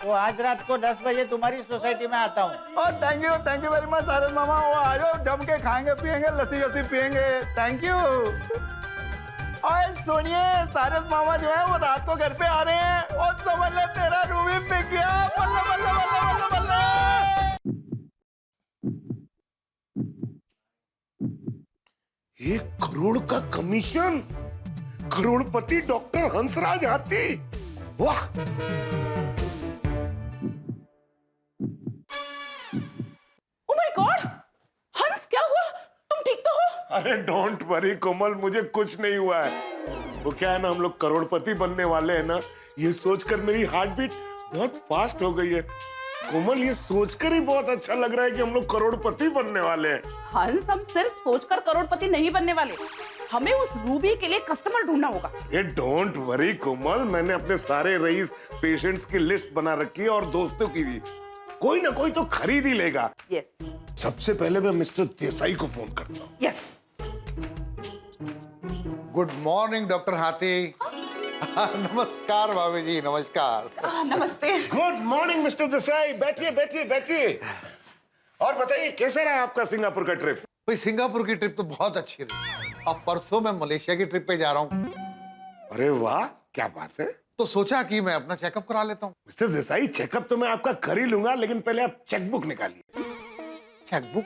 तो आज रात को 10 बजे तुम्हारी सोसाइटी में आता हूँ। और थैंक यू वेरी मच सारस मामा। वो आ जाओ, जम के खाएंगे पियेंगे, लस्सी वस्सी पियेंगे। Thank you. और सुनिए, सारस मामा जो है वो रात को घर पे आ रहे हैं और समझ ले तेरा रूबी पिक गया। बल्ले बल्ले बल्ले बल्ले बल्ले। 1 करोड़ का कमीशन, करोड़पति डॉक्टर हंसराज हाथी, वाह। ओह माय गॉड, हंस क्या हुआ? तुम ठीक तो हो? अरे डोंट वरी कोमल, मुझे कुछ नहीं हुआ है। वो क्या है ना, हम लोग करोड़पति बनने वाले हैं ना, ये सोचकर मेरी हार्ट बीट बहुत फास्ट हो गई है। कोमल, ये सोचकर ही बहुत अच्छा लग रहा है कि हम लोग करोड़पति बनने वाले हैं। हंस, हम सिर्फ सोचकर करोड़पति नहीं बनने वाले, हमें उस रूबी के लिए कस्टमर ढूंढना होगा। ये डोंट वरी कोमल, मैंने अपने सारे रईस पेशेंट्स की लिस्ट बना रखी है और दोस्तों की भी। कोई ना कोई तो खरीद ही लेगा। यस सबसे पहले मैं मिस्टर देसाई को फोन करता हूँ। यस। गुड मॉर्निंग डॉक्टर हाथी। नमस्कार भाभी जी, नमस्कार। नमस्ते। गुड मॉर्निंग मिस्टर देसाई, बैठिए बैठिए बैठिए। और बताइए कैसा रहा आपका सिंगापुर का ट्रिप? भाई सिंगापुर की ट्रिप तो बहुत अच्छी रही। अब परसों मैं मलेशिया की ट्रिप पे जा रहा हूँ, अरे वाह, क्या बात है। तो सोचा कि मैं अपना चेकअप करा लेता हूँ। मिस्टर देसाई, चेकअप तो मैं आपका कर ही लूंगा, लेकिन पहले आप चेकबुक निकालिए। चेकबुक?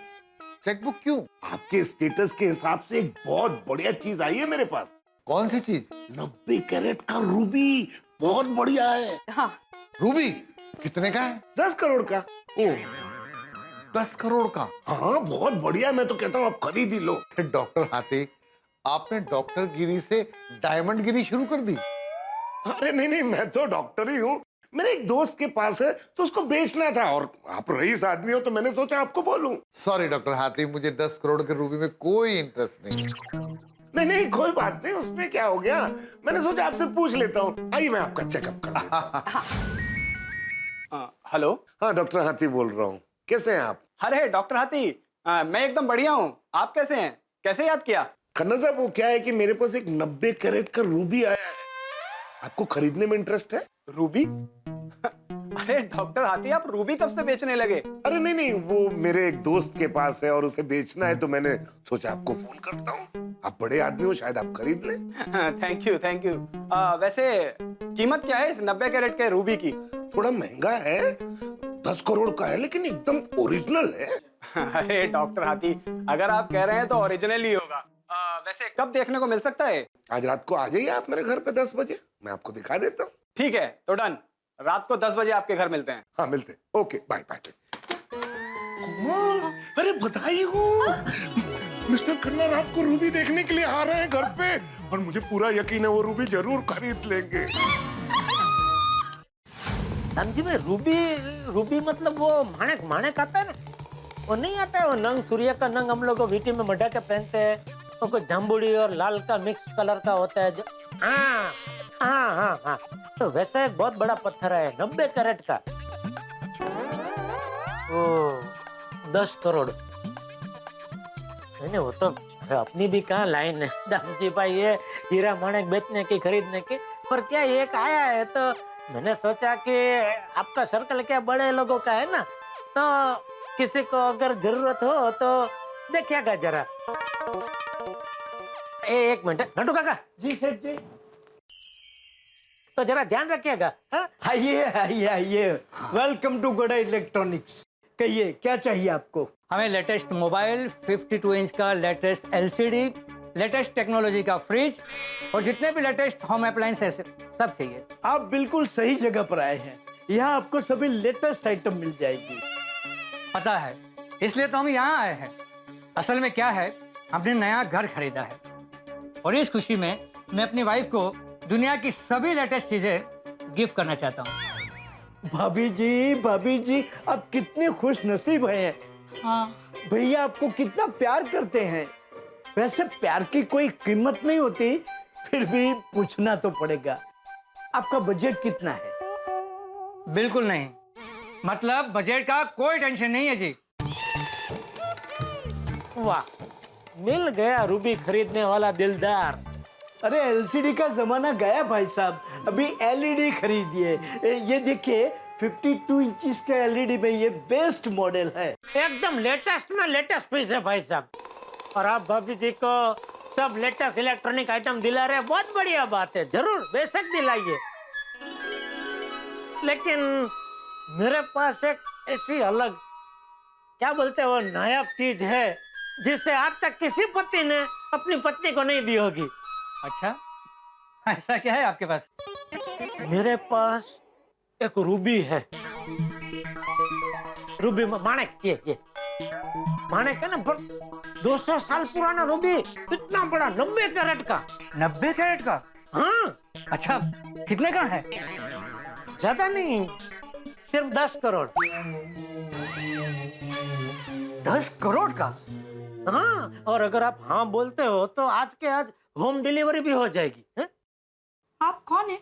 चेकबुक क्यों? आपके स्टेटस के हिसाब से एक बहुत बढ़िया चीज आई है मेरे पास। कौन सी चीज? 90 कैरेट का रूबी, बहुत बढ़िया है। हाँ। रूबी कितने का है? 10 करोड़ का। ओ 10 करोड़ का? हाँ बहुत बढ़िया, मैं तो कहता हूँ आप खरीद ही लो। डॉक्टर हाथी, आपने डॉक्टर गिरी से डायमंड गिरी शुरू कर दी? अरे नहीं नहीं, मैं तो डॉक्टर ही हूँ। मेरे एक दोस्त के पास है तो उसको बेचना था, और आप रईस आदमी हो तो मैंने सोचा आपको बोलूं। सॉरी डॉक्टर हाथी, मुझे 10 करोड़ के रूबी में कोई इंटरेस्ट नहीं। नहीं नहीं कोई बात नहीं, उसमें क्या हो गया, मैंने सोचा आपसे पूछ लेता हूँ। आइए मैं आपका चेकअप कर देता हूँ। हेलो। हाँ डॉक्टर हाथी बोल रहा हूँ, कैसे हैं आप? अरे डॉक्टर हाथी, मैं एकदम बढ़िया हूँ। आप कैसे हैं? कैसे याद किया? खन्ना साहब, वो क्या है कि मेरे पास एक 90 कैरेट का रूबी आया है, आपको खरीदने में इंटरेस्ट है? रूबी? अरे डॉक्टर हाथी, आप रूबी कब से बेचने लगे? अरे नहीं नहीं, वो मेरे एक दोस्त के पास है और उसे बेचना है, तो मैंने सोचा आपको फोन करता हूँ। आप बड़े आदमी हो, शायद आप खरीद लें। Thank you thank you. वैसे कीमत क्या है इस 90 कैरेट के रूबी की? थोड़ा महंगा है, 10 करोड़ का है, लेकिन एकदम ओरिजिनल है। अरे डॉक्टर हाथी, अगर आप कह रहे हैं तो ओरिजिनल ही होगा। वैसे कब देखने को मिल सकता है? आज रात को आ जाइए आप मेरे घर पे 10 बजे, मैं आपको दिखा देता हूँ। ठीक है, तो डन। रात को 10 बजे आपके घर मिलते हैं। हाँ मिलते हैं। Okay bye bye. कुमार, अरे बधाई हो। मिस्टर खन्ना रात को रूबी देखने के लिए आ रहे हैं घर पे, और मुझे पूरा यकीन है वो रूबी जरूर खरीद लेंगे। राम जी में रूबी मतलब वो माणक माणक आता है ना, वो नहीं आता है, वो नंग सूर्य का नंग हम लोग विटी में मढ़ा के पहनते हैं, वो कोई जामुड़ी और लाल का मिक्स कलर का होता है जो। हाँ हाँ हाँ हाँ, तो वैसा एक बहुत बड़ा पत्थर है 90 कैरेट का। ओ 10 करोड़। नहीं वो तो अपनी भी कहाँ लाइन है दाम जी भाई, ये हीरा माणक बेचने की खरीदने की। पर क्या एक आया है तो मैंने सोचा कि आपका सर्कल क्या बड़े लोगों का है ना, तो किसी को अगर जरूरत हो तो देखिएगा जरा। एक मिनट नटू काका। जी सेठ जी। तो जरा ध्यान रखिएगा। आइए आइए आइए, वेलकम टू गोड़ा इलेक्ट्रॉनिक्स। कहिए क्या चाहिए आपको? हमें लेटेस्ट मोबाइल, 52 इंच का लेटेस्ट एलसीडी, लेटेस्ट टेक्नोलॉजी का फ्रिज और जितने भी लेटेस्ट होम अप्लायंसेस सब चाहिए। आप बिल्कुल सही जगह पर आए हैं, यहाँ आपको सभी लेटेस्ट आइटम मिल जाएगी। पता है, इसलिए तो हम यहाँ आए हैं। असल में क्या है, हमने नया घर खरीदा है और इस खुशी में मैं अपनी वाइफ को दुनिया की सभी लेटेस्ट चीजें गिफ्ट करना चाहता हूँ। भाभी जी आप कितने खुश नसीब हैं। हाँ भैया आपको कितना प्यार करते हैं। वैसे प्यार की कोई कीमत नहीं होती, फिर भी पूछना तो पड़ेगा, आपका बजट कितना है? बिल्कुल नहीं, मतलब बजट का कोई टेंशन नहीं है जी। वाह, मिल गया रूबी खरीदने वाला दिलदार। अरे एलसीडी का जमाना गया भाई साहब, अभी एलईडी खरीदिए। ये देखिए 52 इंचिस का एलईडी में ये बेस्ट मॉडल है, एकदम लेटेस्ट में लेटेस्ट पीस है भाई साहब। और आप भाभी जी को सब लेटेस्ट इलेक्ट्रॉनिक आइटम दिला रहे हैं, बहुत बढ़िया बात है, जरूर बेशक दिलाइए। लेकिन मेरे पास एक ऐसी अलग क्या बोलते हैं वो नायाब चीज है जिसे आज तक किसी पति ने अपनी पत्नी को नहीं दी होगी। अच्छा, ऐसा क्या है आपके पास? मेरे पास एक रूबी है। रूबी माणक, ये माणक है ना, 200 साल पुराना रूबी, इतना बड़ा 90 कैरेट का। 90 कैरेट का? हाँ। अच्छा, कितने का है? ज्यादा नहीं, सिर्फ 10 करोड़। 10 करोड़ का? हाँ, और अगर आप हाँ बोलते हो तो आज के आज होम डिलीवरी भी हो जाएगी। है? आप कौन है?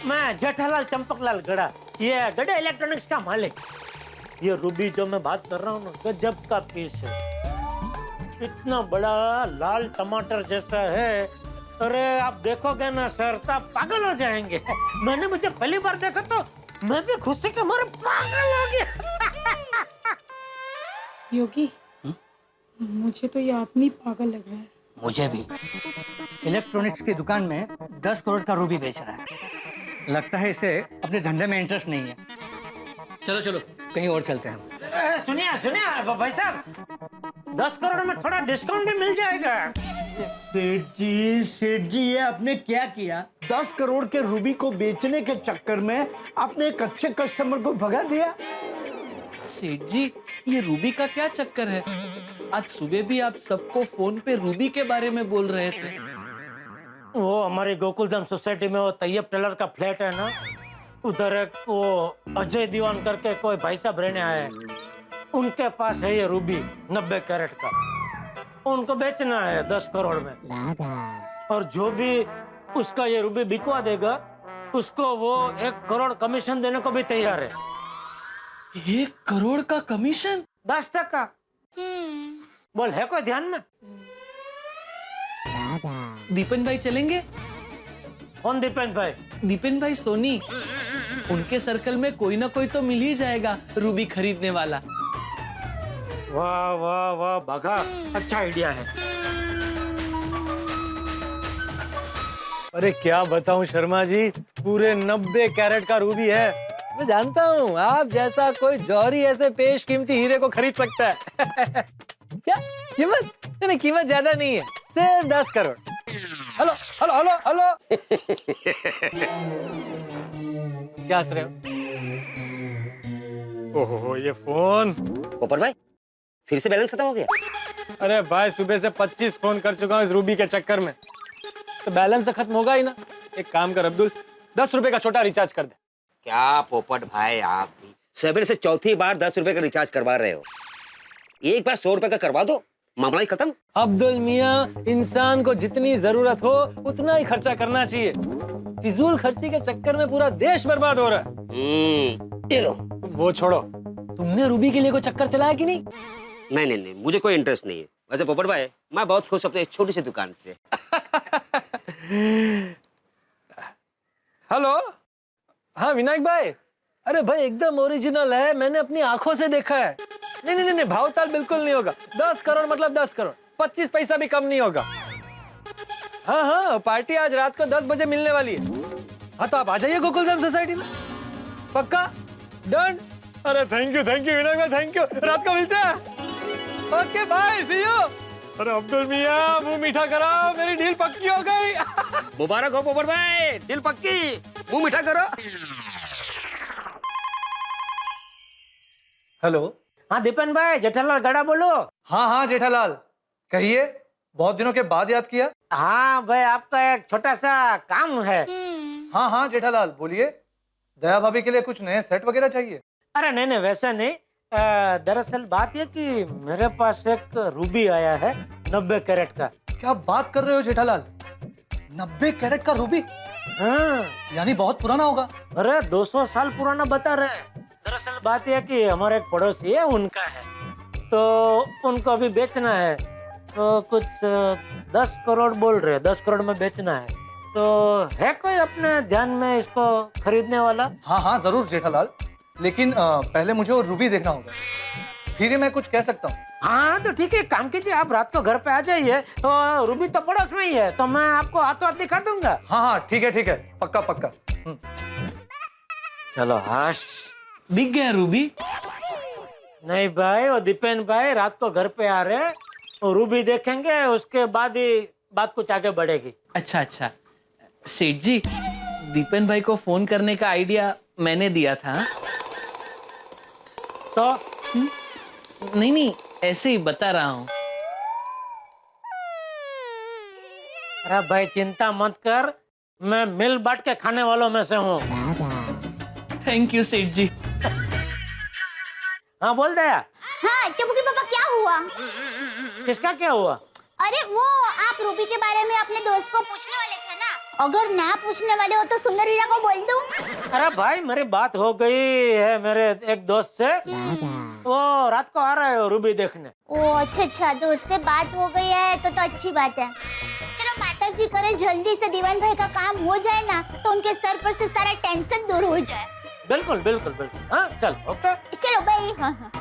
मैं जेठालाल चंपकलाल गड़ा, ये गड़ा इलेक्ट्रॉनिक्स का मालिक। ये रूबी जो मैं बात कर रहा हूँ ना, गजब का पीस है। इतना बड़ा लाल टमाटर जैसा है। अरे आप देखोगे ना सर, तो आप पागल हो जाएंगे। मैंने मुझे पहली बार देखा तो मैं भी खुशी के मारे पागल हो गया। योगी, मुझे तो ये आदमी पागल लग रहा है। मुझे भी। इलेक्ट्रॉनिक्स की दुकान में 10 करोड़ का रूबी बेच रहा है। लगता है इसे अपने धंधे में इंटरेस्ट नहीं है। चलो चलो कहीं और चलते हैं। सुनिए सुनिए भाई साहब, 10 करोड़ में थोड़ा डिस्काउंट भी मिल जाएगा। सेठ जी ये आपने क्या किया? 10 करोड़ के रूबी को बेचने के चक्कर में आपने एक अच्छे कस्टमर को भगा दिया। सेठ जी, ये रूबी का क्या चक्कर है? आज सुबह भी आप सबको फोन पे रूबी के बारे में बोल रहे थे। वो हमारी गोकुलधाम सोसाइटी में वो तैयब टेलर का फ्लैट है ना, उधर एक वो अजय दीवान करके कोई भाई साहब रहने आए हैं। उनके पास है ये रूबी 90 कैरेट का। उनको बेचना है 10 करोड़ में। और जो भी उसका ये रूबी बिकवा देगा, उसको वो 1 करोड़ कमीशन देने को भी तैयार है। 1 करोड़ का कमीशन? 10%। बोल है कोई ध्यान में? दीपन भाई चलेंगे? कौन दीपन भाई? दीपन भाई सोनी। उनके सर्कल में कोई ना कोई तो मिल ही जाएगा रूबी खरीदने वाला। वाह वाह वाह बाघा, अच्छा आइडिया है। अरे क्या बताऊं शर्मा जी, पूरे 90 कैरेट का रूबी है। मैं जानता हूँ आप जैसा कोई जौहरी ऐसे पेश कीमती हीरे को खरीद सकता है। क्या कीमत? नहीं कीमत ज्यादा नहीं है, सिर्फ 10 crore. Hello hello hello hello. क्या हंस रहे हो? ओहो ये फोन। ऊपर भाई फिर से बैलेंस खत्म हो गया? अरे भाई सुबह से 25 फोन कर चुका हूँ इस रूबी के चक्कर में, तो बैलेंस तो खत्म होगा ही ना। एक काम कर अब्दुल, 10 रुपए का छोटा रिचार्ज कर दे। क्या पोपट भाई, आप भी सवेरे से चौथी बार 10 रुपए का रिचार्ज करवा रहे हो। एक बार 100 रुपए का करवा दो, मामला ही खत्म। अब्दुल मियाँ, इंसान को जितनी जरूरत हो उतना ही खर्चा करना चाहिए। फिजूल खर्ची के चक्कर में पूरा देश बर्बाद हो रहा है। ये लो। वो छोड़ो, तुमने रूबी के लिए कोई चक्कर चलाया कि नहीं? नहीं, मुझे कोई इंटरेस्ट नहीं है। वैसे पोपट भाई, मैं बहुत खुश हूँ अपने इस छोटी सी दुकान से। हेलो, हाँ विनायक भाई। अरे भाई एकदम ओरिजिनल है, मैंने अपनी आंखों से देखा है। नहीं, भावताल बिल्कुल नहीं होगा। 10 करोड़ मतलब 10 करोड़, 25 पैसा भी कम नहीं होगा। हाँ, पार्टी आज रात को 10 बजे मिलने वाली है। हाँ तो आप आ जाइए गोकुलधाम सोसाइटी में। पक्का? डन? अरे थैंक यू विनायक भाई, थैंक यू। रात को मिलते हैं। Okay bye, see you. अरे अब्दुल मियाँ, मुंह मीठा कराओ, मेरी डील पक्की हो गई। मुबारक हो पोपट भाई, डील पक्की, मुंह मीठा करो। हेलो, हाँ दीपन भाई, जेठालाल गड़ा बोलो। हाँ जेठालाल, कहिए, बहुत दिनों के बाद याद किया। हाँ भाई, आपका एक छोटा सा काम है। हाँ जेठालाल बोलिए। दया भाभी के लिए कुछ नए सेट वगैरह चाहिए? अरे नहीं, वैसा नहीं। दरअसल बात ये कि मेरे पास एक रूबी आया है 90 कैरेट का। क्या बात कर रहे हो जेठालाल? 90 कैरेट का रूबी? हाँ। यानी बहुत पुराना होगा। अरे 200 साल पुराना बता रहे हैं। दरअसल बात यह कि हमारे एक पड़ोसी है, उनका है, तो उनको अभी बेचना है। तो कुछ 10 करोड़ बोल रहे हैं, 10 करोड़ में बेचना है। तो है कोई अपने ध्यान में इसको खरीदने वाला? हाँ जरूर जेठालाल, लेकिन पहले मुझे वो रूबी देखना होगा, फिर ही मैं कुछ कह सकता हूँ। हाँ तो ठीक है, काम कीजिए, आप रात को घर पे आ जाइए। तो रूबी तो पड़ोस में ही है, तो मैं आपको हाथों हाथ दिखा दूंगा। हाँ ठीक है, पक्का। चलो हाश। बिक गया रूबी? नहीं भाई, वो दीपेन भाई रात को घर पे आ रहे हैं, वो रूबी देखेंगे, उसके बाद ही बात कुछ आगे बढ़ेगी। अच्छा, सेठ जी, दीपन भाई को फोन करने का आइडिया मैंने दिया था। तो नहीं, ऐसे ही बता रहा हूँ। अरे भाई चिंता मत कर, मैं मिल बांट के खाने वालों में से हूँ। थैंक यू सेठ जी। हाँ बोल दया। हाँ टुबुकी पापा, क्या हुआ? किसका क्या हुआ? अरे वो आप रूबी के बारे में अपने दोस्त को पूछने वाले थे ना? अगर ना पूछने वाले हो तो सुंदर हीरा को बोल दूं? अरे भाई मेरी बात हो गई है मेरे एक दोस्त से, वो रात को आ रहा है रूबी देखने। ओ अच्छा, दोस्त से बात हो गई है तो अच्छी बात है। चलो माता जी करे जल्दी से दीवान भाई का काम हो जाए ना, तो उनके सर पर से सारा टेंशन दूर हो जाए। बिल्कुल बिल्कुल बिल्कुल, हाँ चल ओके। चलो भाई। हाँ।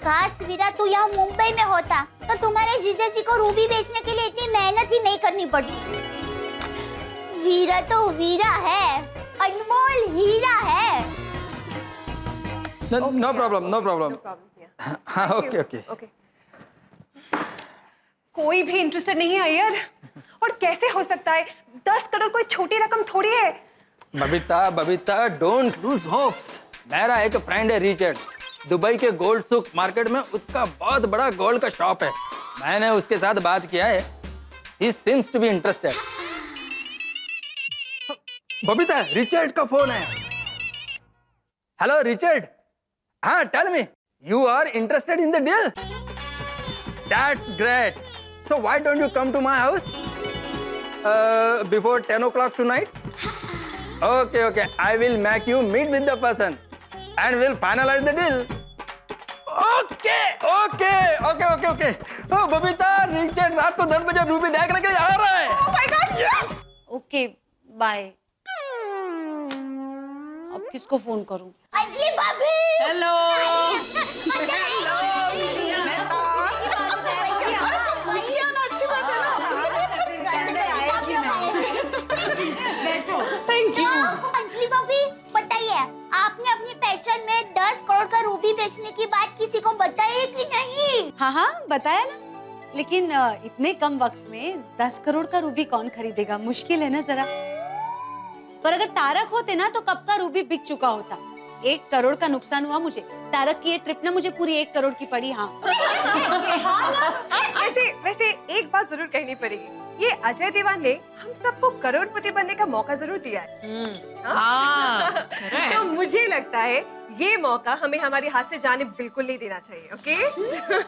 काश वीरा तू यहाँ मुंबई में होता तो तुम्हारे जीजा जी को रूबी बेचने के लिए इतनी मेहनत ही नहीं करनी पड़ती। वीरा तो वीरा है, अनमोल हीरा है। No problem. हाँ ओके। कोई भी इंटरेस्टेड नहीं है यार। और कैसे हो सकता है? 10 करोड़ कोई छोटी रकम थोड़ी है। Babita don't lose hopes. मेरा एक फ्रेंड है रिचर्ड, दुबई के गोल्ड सुक मार्केट में उसका बहुत बड़ा गोल्ड का शॉप है। मैंने उसके साथ बात किया है, ही seems to be interested. Babita Richard का फोन है। हेलो रिचर्ड, हाँ tell me, you are interested in the deal? That's great. So why don't you come to my house before 10 o'clock tonight? Okay, I will make you meet with the person and we'll finalize the deal. Okay. Oh, Babita, Richard रात को 10 बजे Ruby देखने के लिए आ रहा है। Oh my God, yes! Okay bye. अब किसको फोन करूं? अंजलि भाभी। हेलो। अच्छी बात है ना। Thank you. अंजलि भाभी बताइए, आपने अपनी पहचान में 10 करोड़ का रूबी बेचने की बात किसी को बताई कि नहीं? हाँ बताया ना, लेकिन इतने कम वक्त में 10 करोड़ का रूबी कौन खरीदेगा? मुश्किल है ना जरा। पर अगर तारक होते ना तो कब का रूबी बिक चुका होता। 1 करोड़ का नुकसान हुआ मुझे। तारक की ये ट्रिप ना मुझे पूरी 1 करोड़ की पड़ी। हाँ। वैसे एक बात जरूर कहनी पड़ेगी, ये अजय देवान ने हम सबको करोड़पति बनने का मौका जरूर दिया है। हाँ? तो मुझे लगता है ये मौका हमें हमारे हाथ से जाने बिल्कुल नहीं देना चाहिए। ओके?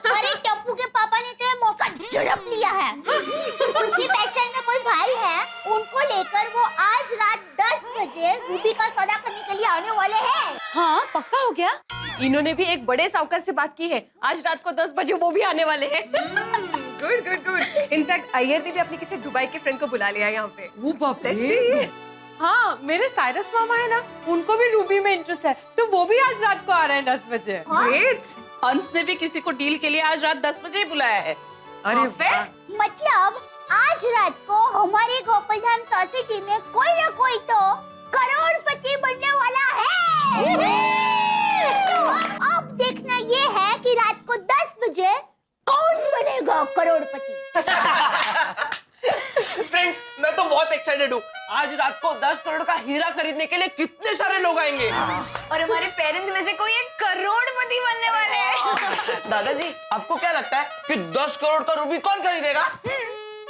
अरे टप्पू के पापा ने तो ये मौका झड़प लिया है। उनकी पहचान में कोई भाई है, उनको लेकर वो आज रात 10 बजे रूबी का सौदा करने के लिए आने वाले हैं। हाँ पक्का हो गया। इन्होंने भी एक बड़े साहूकार से बात की है, आज रात को 10 बजे वो भी आने वाले हैं। गुड। इनफैक्ट अय्यर ने भी अपने किसी दुबई के फ्रेंड को बुला लिया यहाँ पे। वो बाप रे। Let's see। हाँ मेरे साइरस मामा है ना, उनको भी रूबी में इंटरेस्ट है, तो वो भी आज रात को आ रहे हैं 10 बजे। ग्रेट। हंस ने भी किसी को डील के लिए आज रात 10 बजे ही बुलाया है। अरे वाह। मतलब आज रात को हमारी गोकुलधाम सोसाइटी में कोई ना कोई तो करोड़पति बनने वाला है। तो अब देखना ये है कि रात को 10 बजे कौन बनेगा करोड़पति। फ्रेंड्स, मैं तो बहुत एक्साइटेड हूँ। आज रात को 10 करोड़ का हीरा खरीदने के लिए कितने सारे लोग आएंगे। और हमारे पेरेंट्स में से कोई एक करोड़पति बनने वाले हैं। दादाजी, आपको क्या लगता है कि 10 करोड़ का रूबी कौन खरीदेगा?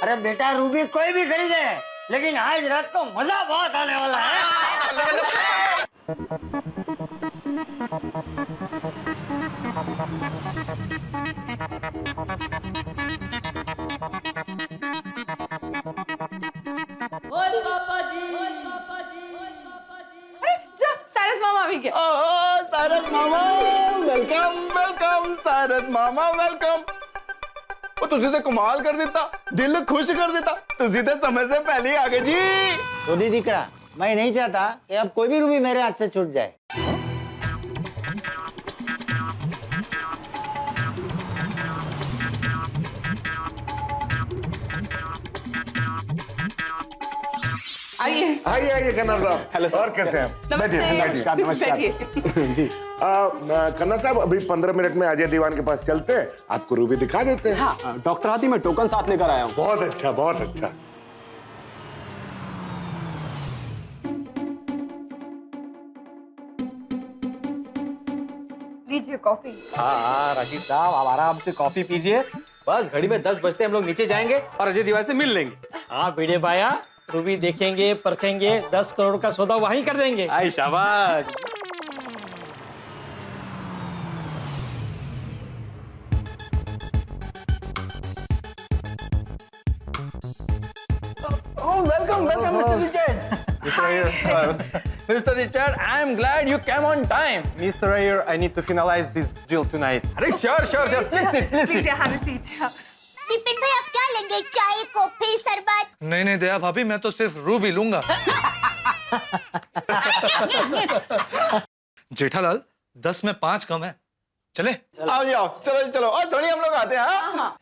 अरे बेटा रूबी कोई भी खरीदे, लेकिन आज रात को मजा बहुत आने वाला है। साइरस मामा भी क्या? सारस मामा वेलकम सारस मामा वेलकम। वो तुझे तो कमाल कर देता, दिल खुश कर देता। तुझे तो समय से पहले ही आ गए जी। तो दी दिकरा, मैं नहीं चाहता कि अब कोई भी रूबी मेरे हाथ से छूट जाए। आइए खन्ना साहब। हेलो और कैसे हैं? बैठिए। जी खन्ना साहब, अभी 15 मिनट में अजय दीवान के पास चलते हैं, आपको रूबी दिखा देते हैं। हाँ, डॉक्टर हाथी मैं टोकन साथ लेकर आया हूँ। बहुत अच्छा। लीजिए कॉफी। हाँ राजीव साहब, आप आराम से कॉफी पीजिए। बस घड़ी में 10 बजते हम लोग नीचे जाएंगे और अजय दीवान से मिल लेंगे। हाँ भिड़े भाया, रूबी देखेंगे, परखेंगे, 10 करोड़ का सौदा वहीं कर देंगे। आई शाबाश। Welcome mister Richard. Mr. Richard, I am glad you came on time. Mr. Ayer, I need to finalize this deal tonight. अरे sure. Please sit. have a seat. Tiffin भाई आप क्या लेंगे? चाय, कॉफी, शरबत? नहीं दया भाभी, मैं तो सिर्फ रूबी लूंगा। जेठालाल, 10 में 5 कम है, चले? आओ जी आओ, चलो और थोड़ी हम लोग आते हैं। हाँ?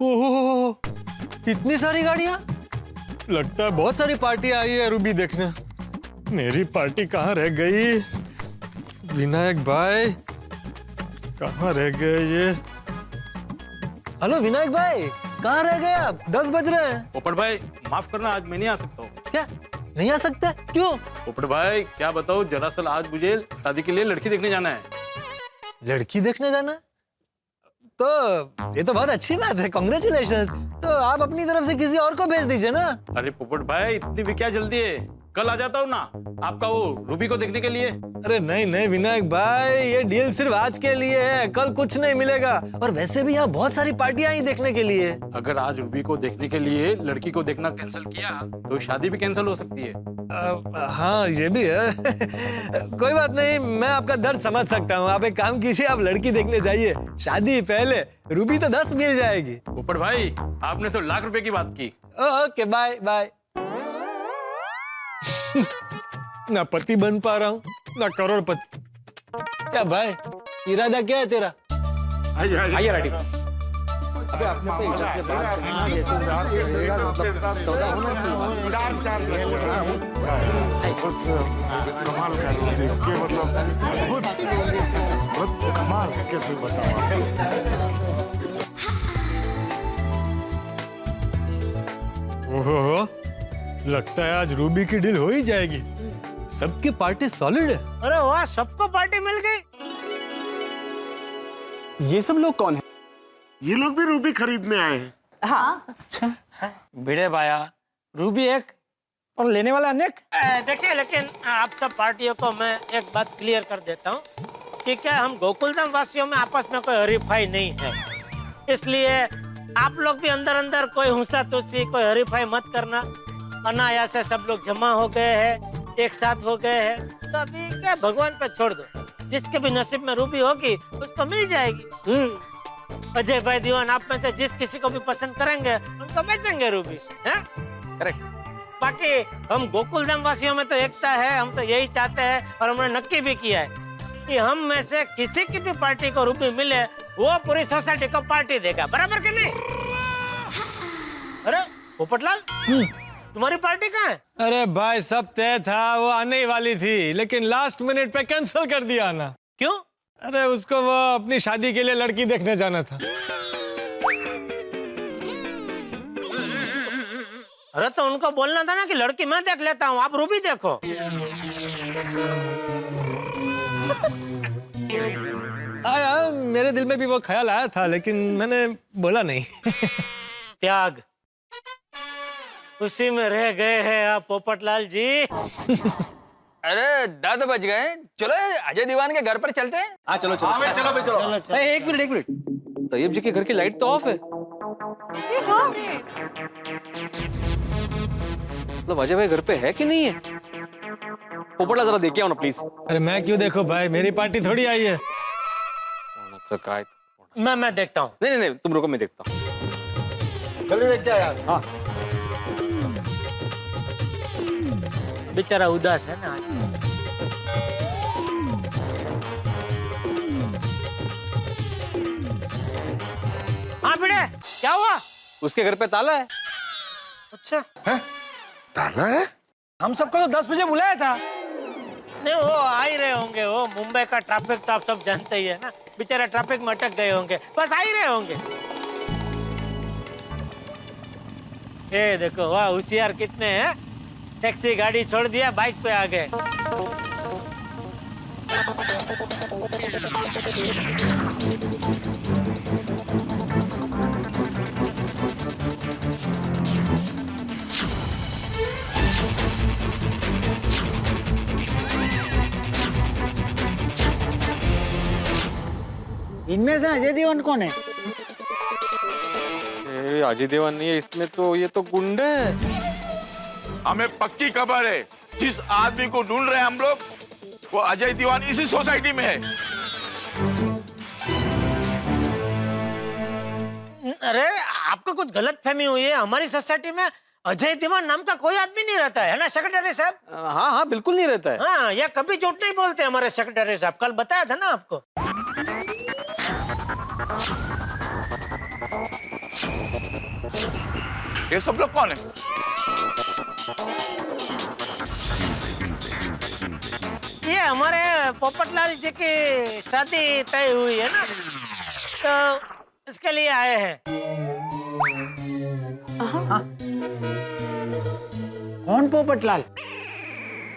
ओह, इतनी सारी गाड़ियां? लगता है बहुत सारी पार्टी आई है रूबी देखने। मेरी पार्टी कहाँ रह गई? विनायक भाई कहाँ रह गए ये? हेलो विनायक भाई, कहाँ रह गए आप? 10 बज रहे हैं। पोपट भाई माफ करना, आज मैं नहीं आ सकता हूँ। क्या नहीं आ सकते? क्यों? पोपट भाई क्या बताओ, दरअसल आज मुझे शादी के लिए लड़की देखने जाना है। लड़की देखने जाना? तो ये तो बहुत अच्छी बात है, कॉन्ग्रेचुलेशंस। तो आप अपनी तरफ से किसी और को भेज दीजिए ना। अरे पोपट भाई इतनी भी क्या जल्दी है, कल आ जाता हूँ ना आपका वो रूबी को देखने के लिए। अरे नहीं विनायक भाई, ये डील सिर्फ आज के लिए है, कल कुछ नहीं मिलेगा। और वैसे भी यहाँ बहुत सारी पार्टियां आई देखने के लिए। अगर आज रूबी को देखने के लिए लड़की को देखना कैंसिल किया तो शादी भी कैंसिल हो सकती है। हाँ ये भी है। कोई बात नहीं, मैं आपका दर्द समझ सकता हूँ। आप एक काम कीजिए, आप लड़की देखने जाइए, शादी पहले, रूबी तो 10 मिल जाएगी। पोपट भाई आपने तो लाख रुपए की बात की। Okay bye. ना पति बन पा रहा हूँ ना करोड़पति। क्या भाई, इरादा क्या है तेरा? आइए रेडी। अबे अपने पे इज्जत से बात करना, जैसे सौदा होना चाहिए। कमाल कर रहे देख के, मतलब बहुत कमाल है, कैसे बताऊं? ओहो, लगता है आज रूबी की डील हो ही जाएगी। सबकी पार्टी सॉलिड है। अरे वाह, सबको पार्टी मिल गई। ये सब लोग कौन है? ये लोग भी रूबी खरीदने आए हैं। हाँ। अच्छा भिड़े भाया, रूबी एक और लेने वाला अनेक। देखिए, लेकिन आप सब पार्टियों को मैं एक बात क्लियर कर देता हूँ कि क्या हम गोकुलधाम वासियों में आपस में कोई हरीफाई नहीं है। इसलिए आप लोग भी अंदर अंदर कोई हुंसा तुसी, कोई हरीफाई मत करना। अनायास से सब लोग जमा हो गए हैं, एक साथ हो गए हैं, तो अभी क्या भगवान पे छोड़ दो। जिसके भी नसीब में रूबी होगी उसको मिल जाएगी। अजय भाई दीवान, आप में से जिस किसी को भी पसंद करेंगे उनको बेचेंगे रूबी, हैं? करेक्ट। बाकी हम गोकुलधाम वासियों में तो एकता है, हम तो यही चाहते हैं और हमने नक्की भी किया है कि हम में से किसी की भी पार्टी को रूबी मिले वो पूरी सोसाइटी को पार्टी देगा, बराबर कि नहीं? अरे पोपटलाल, तुम्हारी पार्टी कहाँ है? अरे भाई सब तय था, वो आने ही वाली थी, लेकिन लास्ट मिनट पे कैंसिल कर दिया ना। क्यों? अरे उसको वो अपनी शादी के लिए लड़की देखने जाना था। अरे तो उनको बोलना था ना कि लड़की मैं देख लेता हूँ, आप रूबी देखो। आया, मेरे दिल में भी वो ख्याल आया था, लेकिन मैंने बोला नहीं। त्याग, उसी में रह गए हैं आप पोपटलाल जी। अरे 10 बज गए, चलो अजय दीवान के घर पर चलते हैं। हाँ चलो। एक मिनट, तैयब जी के घर की लाइट तो ऑफ है। मतलब अजय भाई घर पे है कि नहीं है? पोपटला जरा देख के आओ ना प्लीज। अरे मैं क्यों देखो भाई, मेरी पार्टी थोड़ी आई है। मैं देखता हूँ। नहीं तुम रुको, मैं देखता हूँ। जल्दी देखते हैं यार। हाँ बेचारा उदास है ना। हाँ भिड़े, क्या हुआ? उसके घर पे ताला है। अच्छा ताला है? हम सबको तो 10 बजे बुलाया था। नहीं, वो आ ही रहे होंगे। वो मुंबई का ट्रैफिक तो आप सब जानते ही है ना, बेचारे ट्रैफिक में अटक गए होंगे, बस आ ही रहे होंगे। ये देखो, वाह होशियार कितने हैं। टैक्सी गाड़ी छोड़ दिया, बाइक पे आ गए। इनमें से अजय दीवान कौन है? ये अजय देवान नहीं है इसमें, तो ये तो गुंडे हैं। हमें पक्की खबर है, जिस आदमी को ढूंढ रहे हैं हम लोग, वो अजय दीवान इसी सोसाइटी में है। अरे आपको कुछ गलत फहमी हुई है। हमारी सोसाइटी में अजय दीवान नाम का कोई आदमी नहीं रहता है ना सेक्रेटरी साहब? हाँ हाँ बिल्कुल नहीं रहता है। हाँ, ये कभी झूठ नहीं बोलते हमारे सेक्रेटरी साहब, कल बताया था ना आपको। ये सब लोग कौन है? ये हमारे पोपटलाल जी की शादी तय हुई है ना, तो इसके लिए आए हैं। कौन पोपटलाल?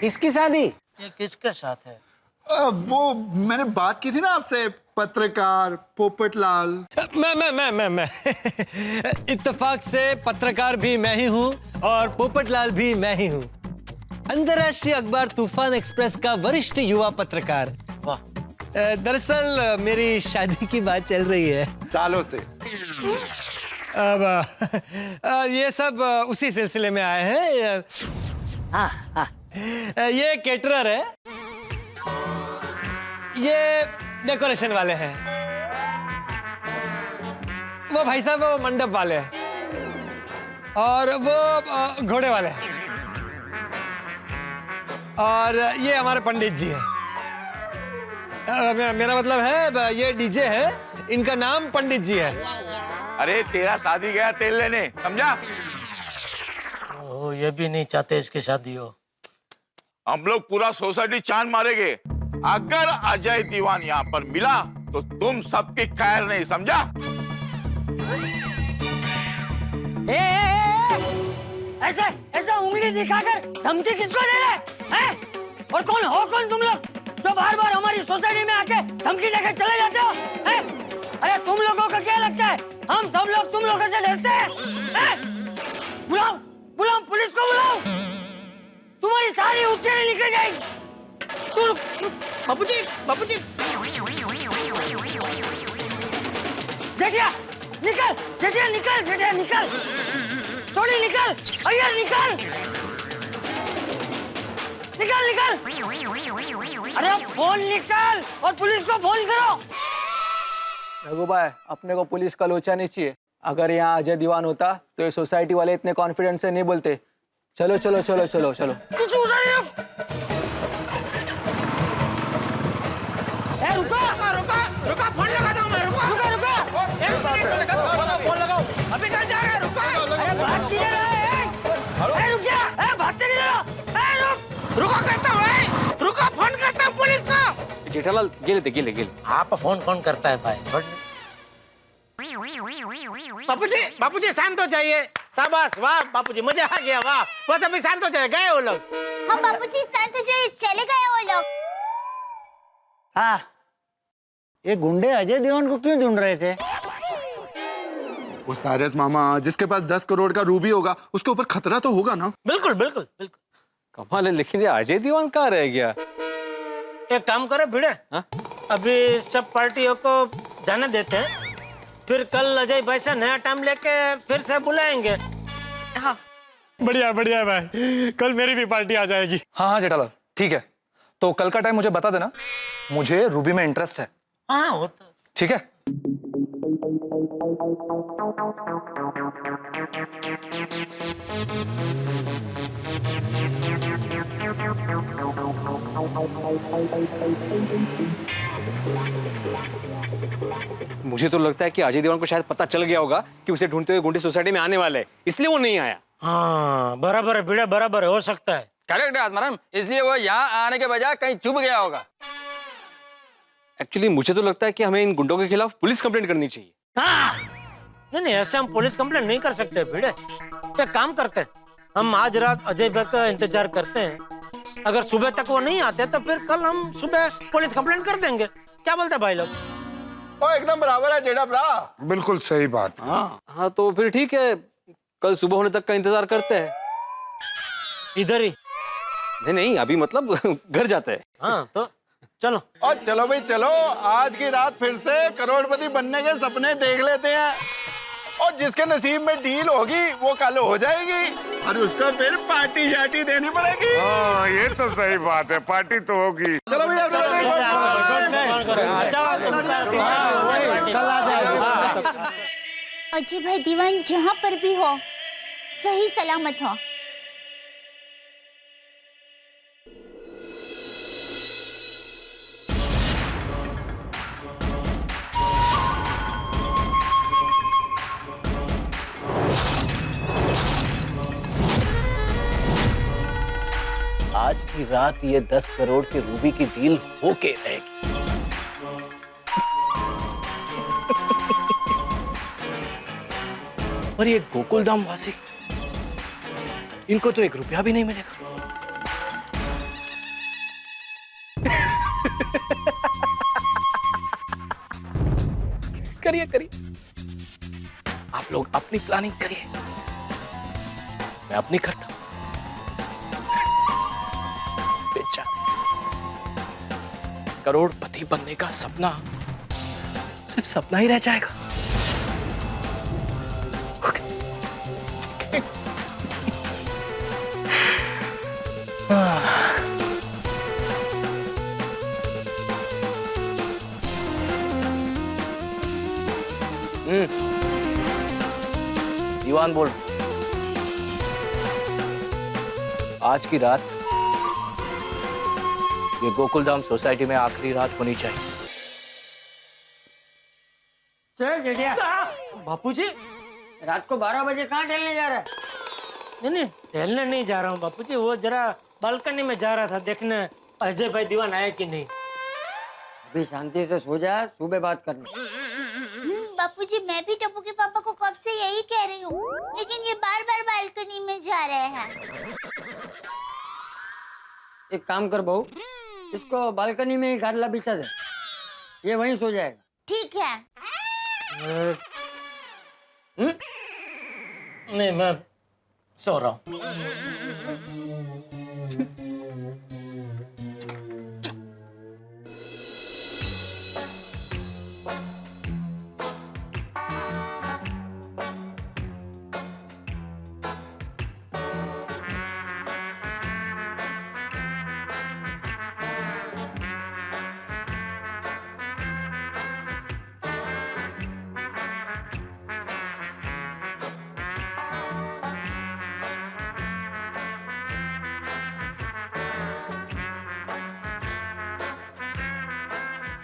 किसकी शादी? ये किसके साथ है? वो मैंने बात की थी ना आपसे, पत्रकार पोपटलाल। मैं इत्तेफाक से पत्रकार भी मैं ही हूँ और पोपटलाल भी मैं ही हूँ। अंतर्राष्ट्रीय अखबार तूफान एक्सप्रेस का वरिष्ठ युवा पत्रकार। वाह। दरअसल मेरी शादी की बात चल रही है सालों से। अब ये सब उसी सिलसिले में आए हैं। ये केटरर है, ये डेकोरेशन वाले हैं, वो भाई साहब वो मंडप वाले हैं, और वो घोड़े वाले हैं, और ये हमारे पंडित जी हैं। मेरा मतलब है ये डीजे है, इनका नाम पंडित जी है। अरे तेरा शादी गया तेल लेने, समझा? ओ, ये भी नहीं चाहते इसकी शादी हो। हम लोग पूरा सोसाइटी चांद मारेंगे। अगर अजय दीवान यहाँ पर मिला तो तुम सबकी खैर नहीं, समझा? ऐसे ऐसे उंगली दिखाकर धमकी किसको दे रहे हैं? और कौन तुम लोग जो बार बार हमारी सोसाइटी में आके धमकी देकर चले जाते हो? अरे तुम लोगों को क्या लगता है हम सब लोग तुम लोगों से डरते हैं? बुलाओ बुलाओ, पुलिस को बुलाओ, तुम्हारी सारी उस्से निकल जाएगी। बापूजी जेठिया निकल, जेठिया निकल, जेठिया निकल, छोड़ी निकल, अय्यर निकल, निकल। अरे फोन निकाल और पुलिस को फोन करो। रघु भाई, अपने को पुलिस का लोचा नहीं चाहिए। अगर यहाँ अजय दीवान होता तो ये सोसाइटी वाले इतने कॉन्फिडेंस से नहीं बोलते। चलो चलो चलो चलो चलो। रुका, फोन लगा दो मैं। रुका, फोन लगाओ। अभी कहाँ जा रहे हैं? भागते नहीं रहो। रुको करता हूँ, रुको, फोन करता हूँ पुलिस को। जेठालाल गेले। आप फोन कौन करता है भाई? बापूजी शांत हो जाइए। शाबाश, वाह बापूजी, मजा आ गया, वाह। बस अभी शांत हो जाए, गए वो लोग। हाँ बापूजी, शांत हो जाइए, चले गए वो लोग। हाँ, ये गुंडे अजय देओन को क्यों ढूंढ रहे थे? वो साइरस मामा जिसके पास 10 करोड़ का रूबी होगा, उसके ऊपर खतरा तो होगा ना। बिल्कुल बिल्कुल बिल्कुल। कमाल है, लेकिन ये अजय दीवान कहाँ रह गया? एक काम करो भिड़े, अभी सब पार्टियों को जाने देते हैं, फिर कल अजय भाई से नया टाइम लेके फिर से बुलाएंगे। हाँ बढ़िया भाई, कल मेरी भी पार्टी आ जाएगी। हाँ जेठालाल, ठीक है। तो कल का टाइम मुझे बता देना, मुझे रूबी में इंटरेस्ट है। हाँ वो तो ठीक है। मुझे तो लगता है कि अजय देवान को शायद पता चल गया होगा कि उसे ढूंढते हुए गुंडे सोसाइटी में आने वाले हैं, इसलिए वो नहीं आया। हाँ बराबर है भिड़ा, बराबर है, हो सकता है। करेक्ट है आत्माराम, इसलिए वो यहाँ आने के बजाय कहीं छुप गया होगा। एक्चुअली मुझे तो लगता है कि हमें इन गुंडों के खिलाफ पुलिस कंप्लेंट करनी चाहिए। नहीं, ऐसे हम पुलिस कंप्लेंट नहीं कर सकते भिड़े। एक काम करते हैं, हम आज रात अजय भाई का इंतजार करते हैं। अगर सुबह तक वो नहीं आते तो फिर कल हम सुबह पुलिस कंप्लेंट कर देंगे। क्या बोलते हैं भाई लोग? एकदम बराबर है जेठा भरा। बिल्कुल सही बात। हाँ तो फिर ठीक है, कल सुबह होने तक का इंतजार करते हैं। इधर ही? नहीं, अभी मतलब घर जाते हैं। हाँ तो चलो। और चलो भाई चलो, आज की रात फिर से करोड़पति बनने के सपने देख लेते हैं। और जिसके नसीब में डील होगी वो कल हो जाएगी और उसको फिर पार्टी शार्टी देनी पड़ेगी। हाँ ये तो सही बात है, पार्टी तो होगी। चलो भैया अजय भाई दीवान जहाँ पर भी हो सही सलामत हो। आज की रात ये 10 करोड़ के रूबी की डील होके रहेगी। पर ये गोकुलधाम वासी, इनको तो 1 रुपया भी नहीं मिलेगा। करिए करिए, आप लोग अपनी प्लानिंग करिए, मैं अपनी करता हूं। करोड़पति बनने का सपना सिर्फ सपना ही रह जाएगा। दीवान बोल, आज की रात ये गोकुलधाम सोसाइटी में आखिरी रात होनी चाहिए। चल जेठिया, बापूजी रात को 12 बजे कहाँ टहलने जा रहा है? नहीं टहलने नहीं जा रहा हूँ बापूजी, वो जरा बालकनी में जा रहा था देखने अजय भाई दीवान आया कि नहीं। अभी शांति से सो जा, सुबह बात करनी। बापूजी मैं भी टप्पू के पापा को कब से यही कह रही हूँ, लेकिन ये बार बार बालकनी में जा रहे हैं। एक काम कर बहू, इसको बालकनी में ही गादला बिछा दे, ये वहीं सो जाएगा। ठीक है। नहीं मैं सो रहा हूँ।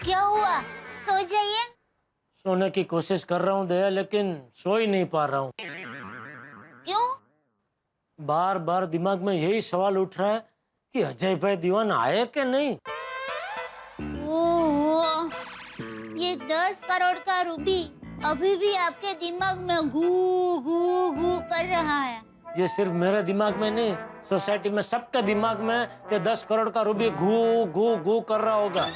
क्या हुआ? सो जाइए। सोने की कोशिश कर रहा हूँ दया, लेकिन सो ही नहीं पा रहा हूँ। क्यों? बार बार दिमाग में यही सवाल उठ रहा है कि अजय भाई दीवान आए कि नहीं। ओह, ये 10 करोड़ का रूबी अभी भी आपके दिमाग में घू घू घू कर रहा है। ये सिर्फ मेरे दिमाग में नहीं, सोसाइटी में सबके दिमाग में ये 10 करोड़ का रूबी घू घू घू कर रहा होगा।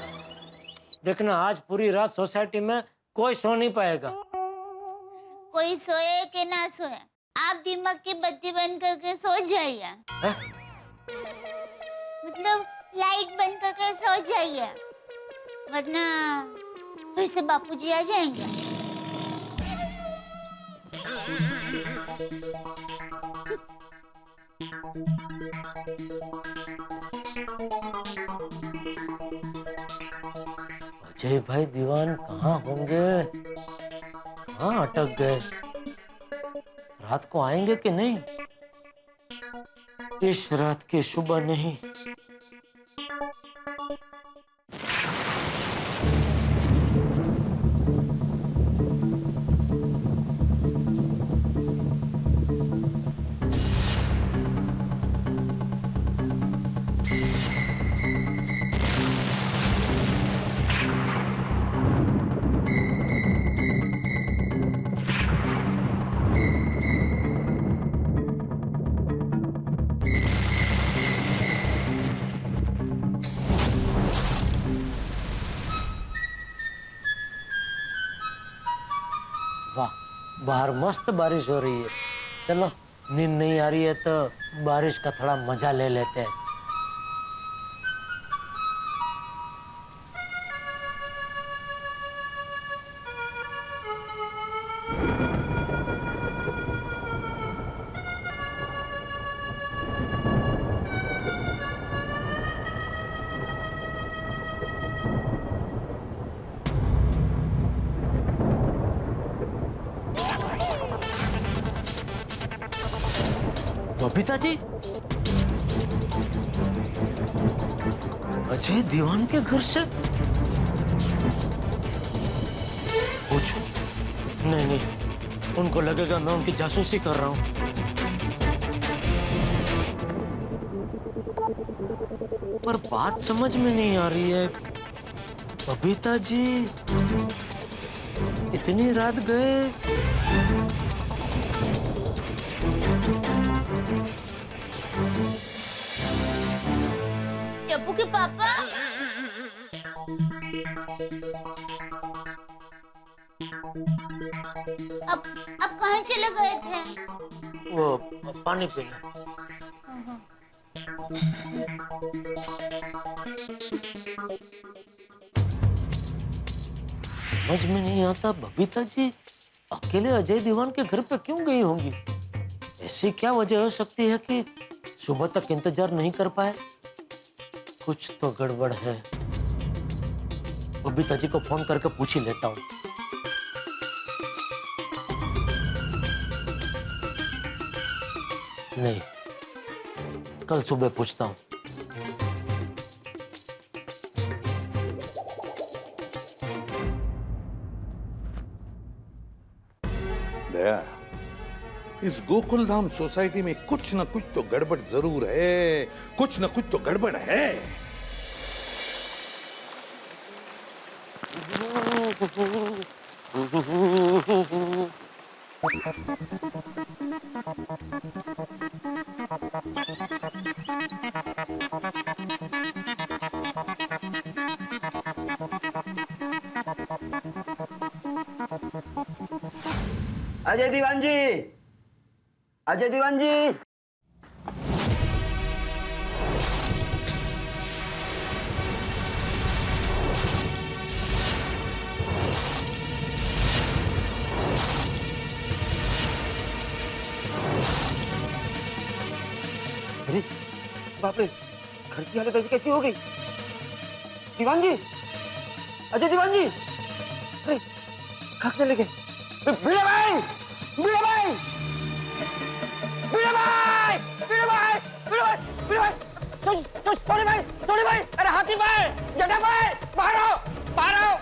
देखना आज पूरी रात सोसाइटी में कोई सो नहीं पाएगा। कोई सोए कि ना सोए, आप दिमाग की बत्ती बंद करके सो जाइए। मतलब लाइट बंद करके सो जाइए, वरना फिर से बापूजी आ जाएंगे। अजय भाई दीवान कहाँ होंगे, कहाँ अटक गए, रात को आएंगे कि नहीं? इस रात की सुबह नहीं। वाह, बाहर मस्त बारिश हो रही है। चलो, नींद नहीं आ रही है तो बारिश का थोड़ा मजा ले लेते हैं। बबीता जी, अजय दीवान के घर से? पूछो। नहीं नहीं, उनको लगेगा मैं उनकी जासूसी कर रहा हूं। पर बात समझ में नहीं आ रही है, बबीता जी इतनी रात गए? टप्पू के पापा? अब कहाँ चले गए थे? वो पानी पीने। समझ में नहीं आता, बबीता जी अकेले अजय दीवान के घर पे क्यों गई होंगी? ऐसी क्या वजह हो सकती है कि सुबह तक इंतजार नहीं कर पाए? कुछ तो गड़बड़ है। बबीता जी को फोन करके पूछ ही लेता हूँ। नहीं, कल सुबह पूछता हूँ। दया, इस गोकुल धाम सोसाइटी में कुछ न कुछ तो गड़बड़ जरूर है, कुछ न कुछ तो गड़बड़ है। अजय दीवान जी, अजय दीवान जी। अरे बाप रे, घर की हालत ऐसी कैसी हो गई? दीवान जी, अजय दीवान जी, अरे कहाँ चले गए? बीड़ा भाई, बीड़ा भाई, बीड़ा भाई, बीड़ा भाई, बीड़ा भाई, बीड़ा भाई, सोनी भाई, सोनी भाई, अरे हाथी भाई, जटा भाई, बाहर आओ, बाहर आओ।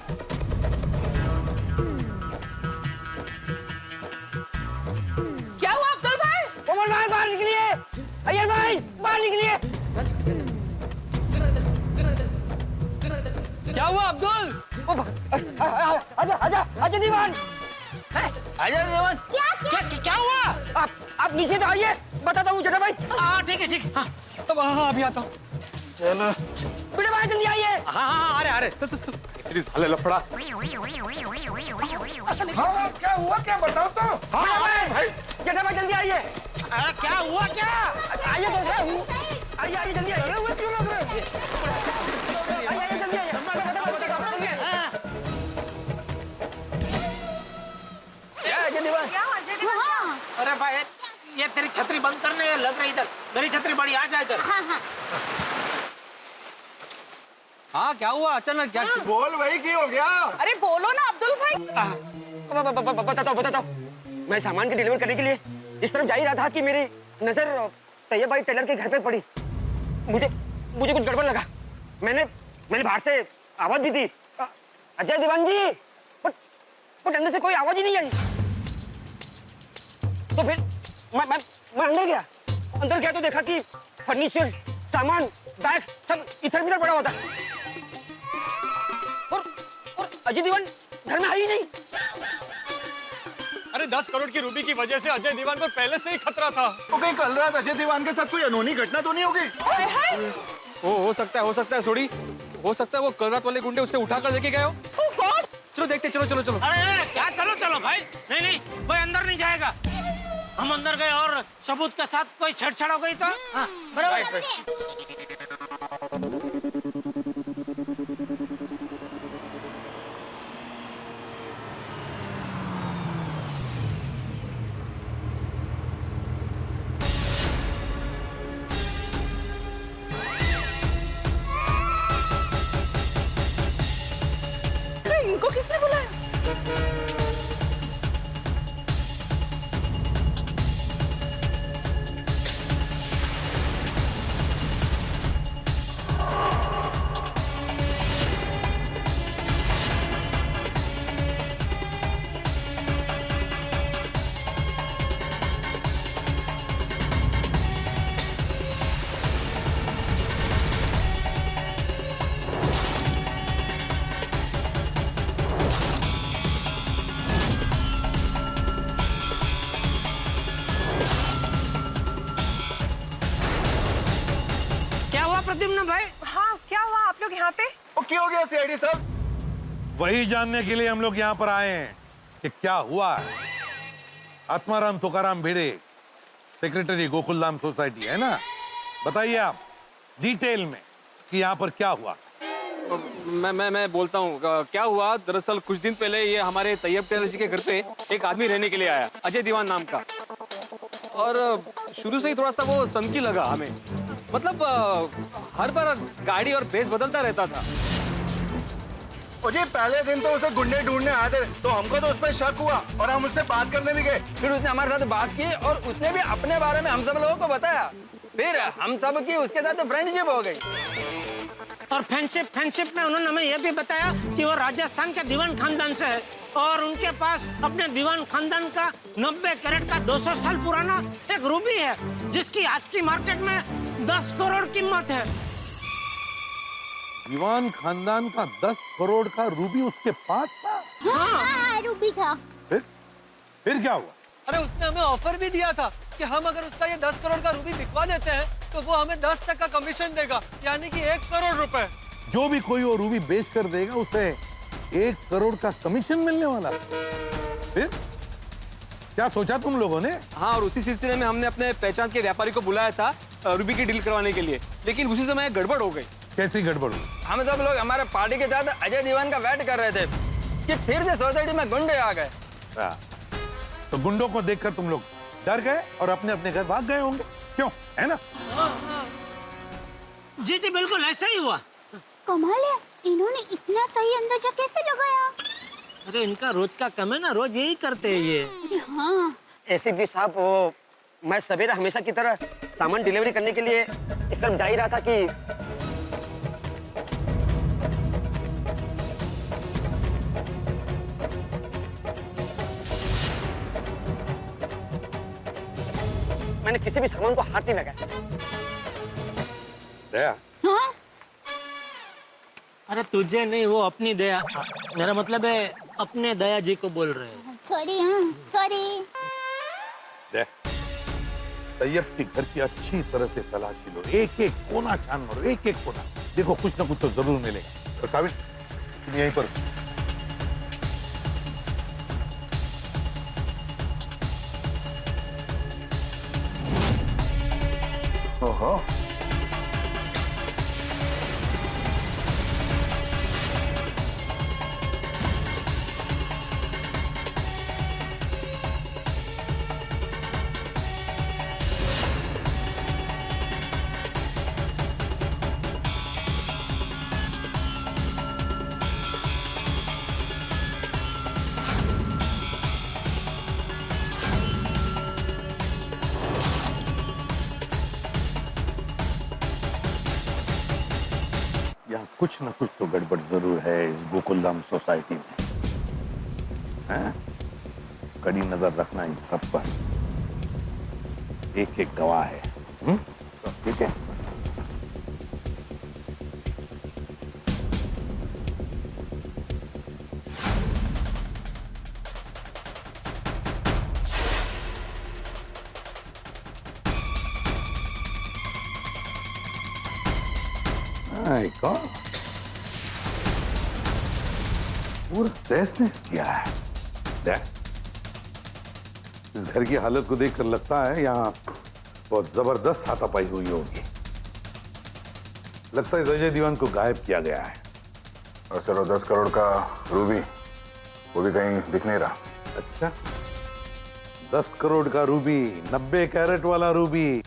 क्या हुआ अब्दुल भाई? कोमल भाई बाहर निकलिए, अय्यर भाई बाहर निकलिए। क्या हुआ अब्दुल? आजा आजा आजा दीवान, अजय दीवान, क्या हुआ? आप नीचे तो आइए, बताता हूँ जटा भाई। हाँ ठीक है, ठीक है। हाँ हाँ अभी आता हूँ। चलो बीड़ा भाई जल्दी आइए। हाँ अरे अरे इतनी साले लफड़ा। हाँ क्या हुआ, क्या बताओ तो। हाँ भाई, जटा भाई जल्दी आइए। अरे क्या हुआ, क्या? आइए तो, आइए आइए जल्दी आइए। हुए क्यों लग रहे? आइए आइए जल्दी आइए। अजय दीवान, अरे भाई, ये तेरी छतरी बंद करने लग रही इधर। मेरी छतरी बड़ी, आ जा इधर। हाँ क्या हुआ अचानक, क्या? बोल भाई, की हो गया? अरे बोलो ना अब्दुल भाई। बताता हूँ। मैं सामान की डिलीवर करने के लिए इस तरफ जा ही रहा था कि मेरी नजर तैयब भाई टेलर के घर पे पड़ी। मुझे कुछ गड़बड़ लगा। मैंने बाहर से आवाज भी दी, अजय दीवान जी, बट अंदर से कोई आवाज ही नहीं आई। तो फिर मैं अंदर गया। अंदर गया तो देखा कि फर्नीचर, सामान, बैग सब इधर उधर पड़ा हुआ था। और अजय दीवान घर में आई ही नहीं। अरे 10 करोड़ की रूबी की वजह से अजय दीवान को पहले से ही खतरा था। तो कहीं कल रात अजय दीवान के साथ कोई अनहोनी घटना तो नहीं हो गई? हो सकता है सोडी, हो सकता है वो कल रात वाले गुंडे उससे उठा कर लेके गए हो। चलो देखते, चलो। अरे क्या, चलो भाई। नहीं, कोई अंदर नहीं जाएगा। हम अंदर गए और सबूत के साथ कोई छेड़छाड़ हो गई तो? हाँ, बराबर। इनको किसने बुलाया? प्रद्युम्न भाई। हाँ, क्या हुआ आप लोग यहाँ पे? वो क्या हो गया सीआईडी साहब? वही जानने के लिए हम लोग यहाँ पर आए हैं कि क्या हुआ है। आत्माराम तुकाराम भिड़े, सेक्रेटरी गोकुलधाम सोसाइटी, है ना? बताइए आप डिटेल में कि यहाँ पर क्या हुआ। मैं बोलता हूँ क्या हुआ। दरअसल कुछ दिन पहले ये हमारे तैयब टेलर जी के घर पे एक आदमी रहने के लिए आया, अजय दीवान नाम का। और शुरू से ही थोड़ा सा वो सनकी लगा हमें। मतलब हर बार गाड़ी और बेस बदलता रहता था। और जी पहले दिन तो उसे गुंडे ढूंढने आए थे, तो हमको तो उस पर शक हुआ और हम उससे बात करने भी गए। फिर उसने हमारे साथ बात की और उसने भी अपने बारे में हम सब लोगों को बताया। फिर हम सब की उसके साथ फ्रेंडशिप हो गई। और फ्रेंडशिप में उन्होंने हमें यह भी बताया कि वो राजस्थान के दीवान खानदान से है और उनके पास अपने दीवान खानदान का 90 कैरेट का 200 साल पुराना एक रूबी है, जिसकी आज की मार्केट में 10 करोड़ कीमत है। दीवान खानदान का 10 करोड़ का रूबी उसके पास था? हाँ, रूबी था। फिर क्या हुआ? अरे उसने हमें ऑफर भी दिया था कि हम अगर उसका ये 10 करोड़ का रूबी बिकवा देते हैं तो वो हमें 10% कमीशन देगा, यानी कि 1 करोड़ रुपए। जो भी कोई वो रूबी बेच कर देगा उसे 1 करोड़ का कमीशन मिलने वाला। फिर क्या सोचा तुम लोगों ने? हाँ, और उसी सिलसिले में हमने अपने पहचान के व्यापारी को बुलाया था रूबी की डील करवाने के लिए, लेकिन उसी समय गड़बड़ हो गई। कैसी गड़बड़ हुई? हम सब लोग हमारे पार्टी के साथ अजय दीवान का वेट कर रहे थे कि फिर से सोसाइटी में गुंडे आ गए। तो गुंडों को देखकर तुम लोग डर गए और अपने अपने घर भाग गए होंगे, क्यों? है ना? जी जी बिल्कुल ऐसा ही हुआ। कमाल है, इन्होंने इतना सही अंदाजा कैसे लगाया? अरे इनका रोज का काम है ना, रोज यही करते हैं ये। अरे हाँ। एसीपी साहब, वो मैं सवेरे हमेशा की तरह सामान डिलीवरी करने के लिए इस तरफ जा ही रहा था कि मैंने किसी भी सामान को हाथ नहीं लगाया। दया? हाँ? अरे तुझे नहीं, वो अपनी दया, मेरा मतलब है अपने दया जी को बोल रहे हैं। सॉरी। हाँ सॉरी। दया, तैयब की घर की अच्छी तरह से तलाशी लो, एक एक कोना छान मारो, एक एक कोना। देखो कुछ ना कुछ तो जरूर मिलेगा। और काबिल, तुम यहीं पर। ओहो, यहाँ कुछ न कुछ तो गड़बड़ जरूर है इस गोकुलधाम सोसाइटी में, हैं? कड़ी नजर रखना इन सब पर। एक एक गवाह है। ठीक है? कौन? पूरा तहस नहस किया है। इस घर की हालत को देखकर लगता है यहाँ बहुत जबरदस्त हाथापाई हुई होगी। लगता है अजय दीवान को गायब किया गया है। और सर 10 करोड़ का रूबी, वो भी कहीं दिख नहीं रहा। अच्छा, 10 करोड़ का रूबी, 90 कैरेट वाला रूबी,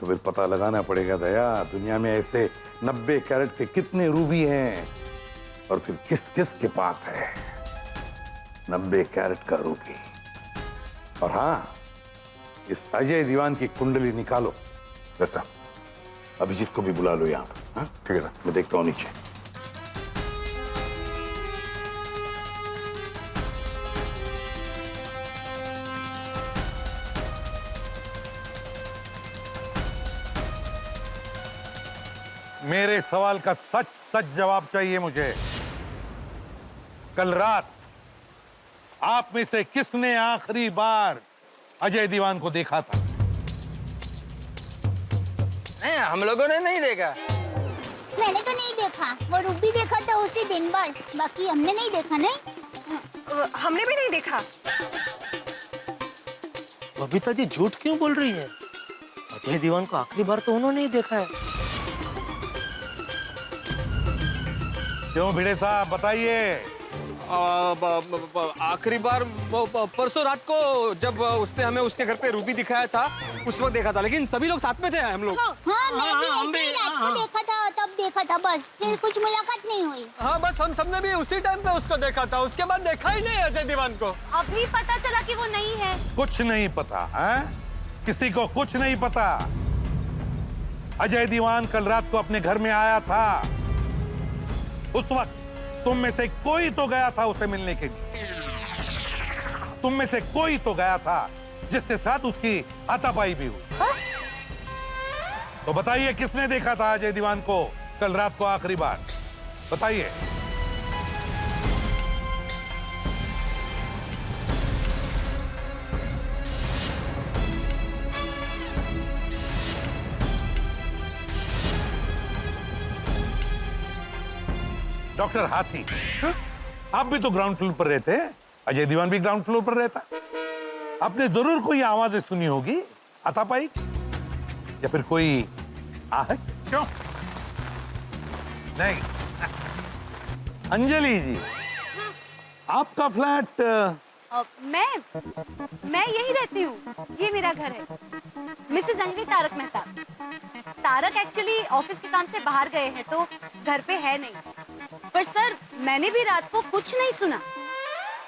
तो फिर पता लगाना पड़ेगा दया, दुनिया में ऐसे 90 कैरेट के कितने रूबी हैं और फिर किस किस के पास है 90 कैरेट का रूबी। और हाँ, इस अजय दीवान की कुंडली निकालो। जैसा अभिजीत को भी बुला लो यहाँ पर। ठीक है सर, मैं देखता हूँ नीचे। मेरे सवाल का सच सच जवाब चाहिए मुझे। कल रात आप में से किसने आखिरी बार अजय दीवान को देखा था? नहीं, हम लोगों ने नहीं देखा। मैंने तो नहीं देखा, वो रूबी देखा था उसी दिन बस, बाकी हमने नहीं देखा। नहीं, हमने भी नहीं देखा। बबीता जी झूठ क्यों बोल रही है? अजय दीवान को आखिरी बार तो उन्होंने ही देखा है। क्यों भिड़े साहब बताइए। आखिरी बार परसों रात को जब उसने हमें उसके घर पे रूबी दिखाया था उस वक्त देखा था, लेकिन सभी लोग साथ में थे हम लोग। हाँ, मैं भी ऐसे ही रात को देखा था, तब देखा था बस, फिर कुछ मुलाकात नहीं हुई। हाँ बस हम सबने भी उसी टाइम पे उसको देखा था, उसके बाद देखा ही नहीं अजय दीवान को। अभी पता चला कि वो नहीं है। कुछ नहीं पता है, किसी को कुछ नहीं पता। अजय दीवान कल रात को अपने घर में आया था, उस वक्त तुम में से कोई तो गया था उसे मिलने के लिए। तुम में से कोई तो गया था जिसके साथ उसकी हाथापाई भी हुई। तो बताइए किसने देखा था अजय दीवान को कल रात को आखिरी बार? बताइए। डॉक्टर हाथी, आप भी तो ग्राउंड फ्लोर पर रहते हैं, अजय दीवान भी ग्राउंड फ्लोर पर रहता। आपने जरूर कोई आवाजें सुनी होगी, हाथापाई या फिर कोई आहट। क्यों नहीं? अंजलि जी, आपका फ्लैट? मैं यही रहती हूँ, ये मेरा घर है। Mrs Anjali Tarak Mehta. Tarak actually office के काम से बाहर गए हैं तो घर पे है नहीं। पर सर मैंने भी रात को कुछ नहीं सुना।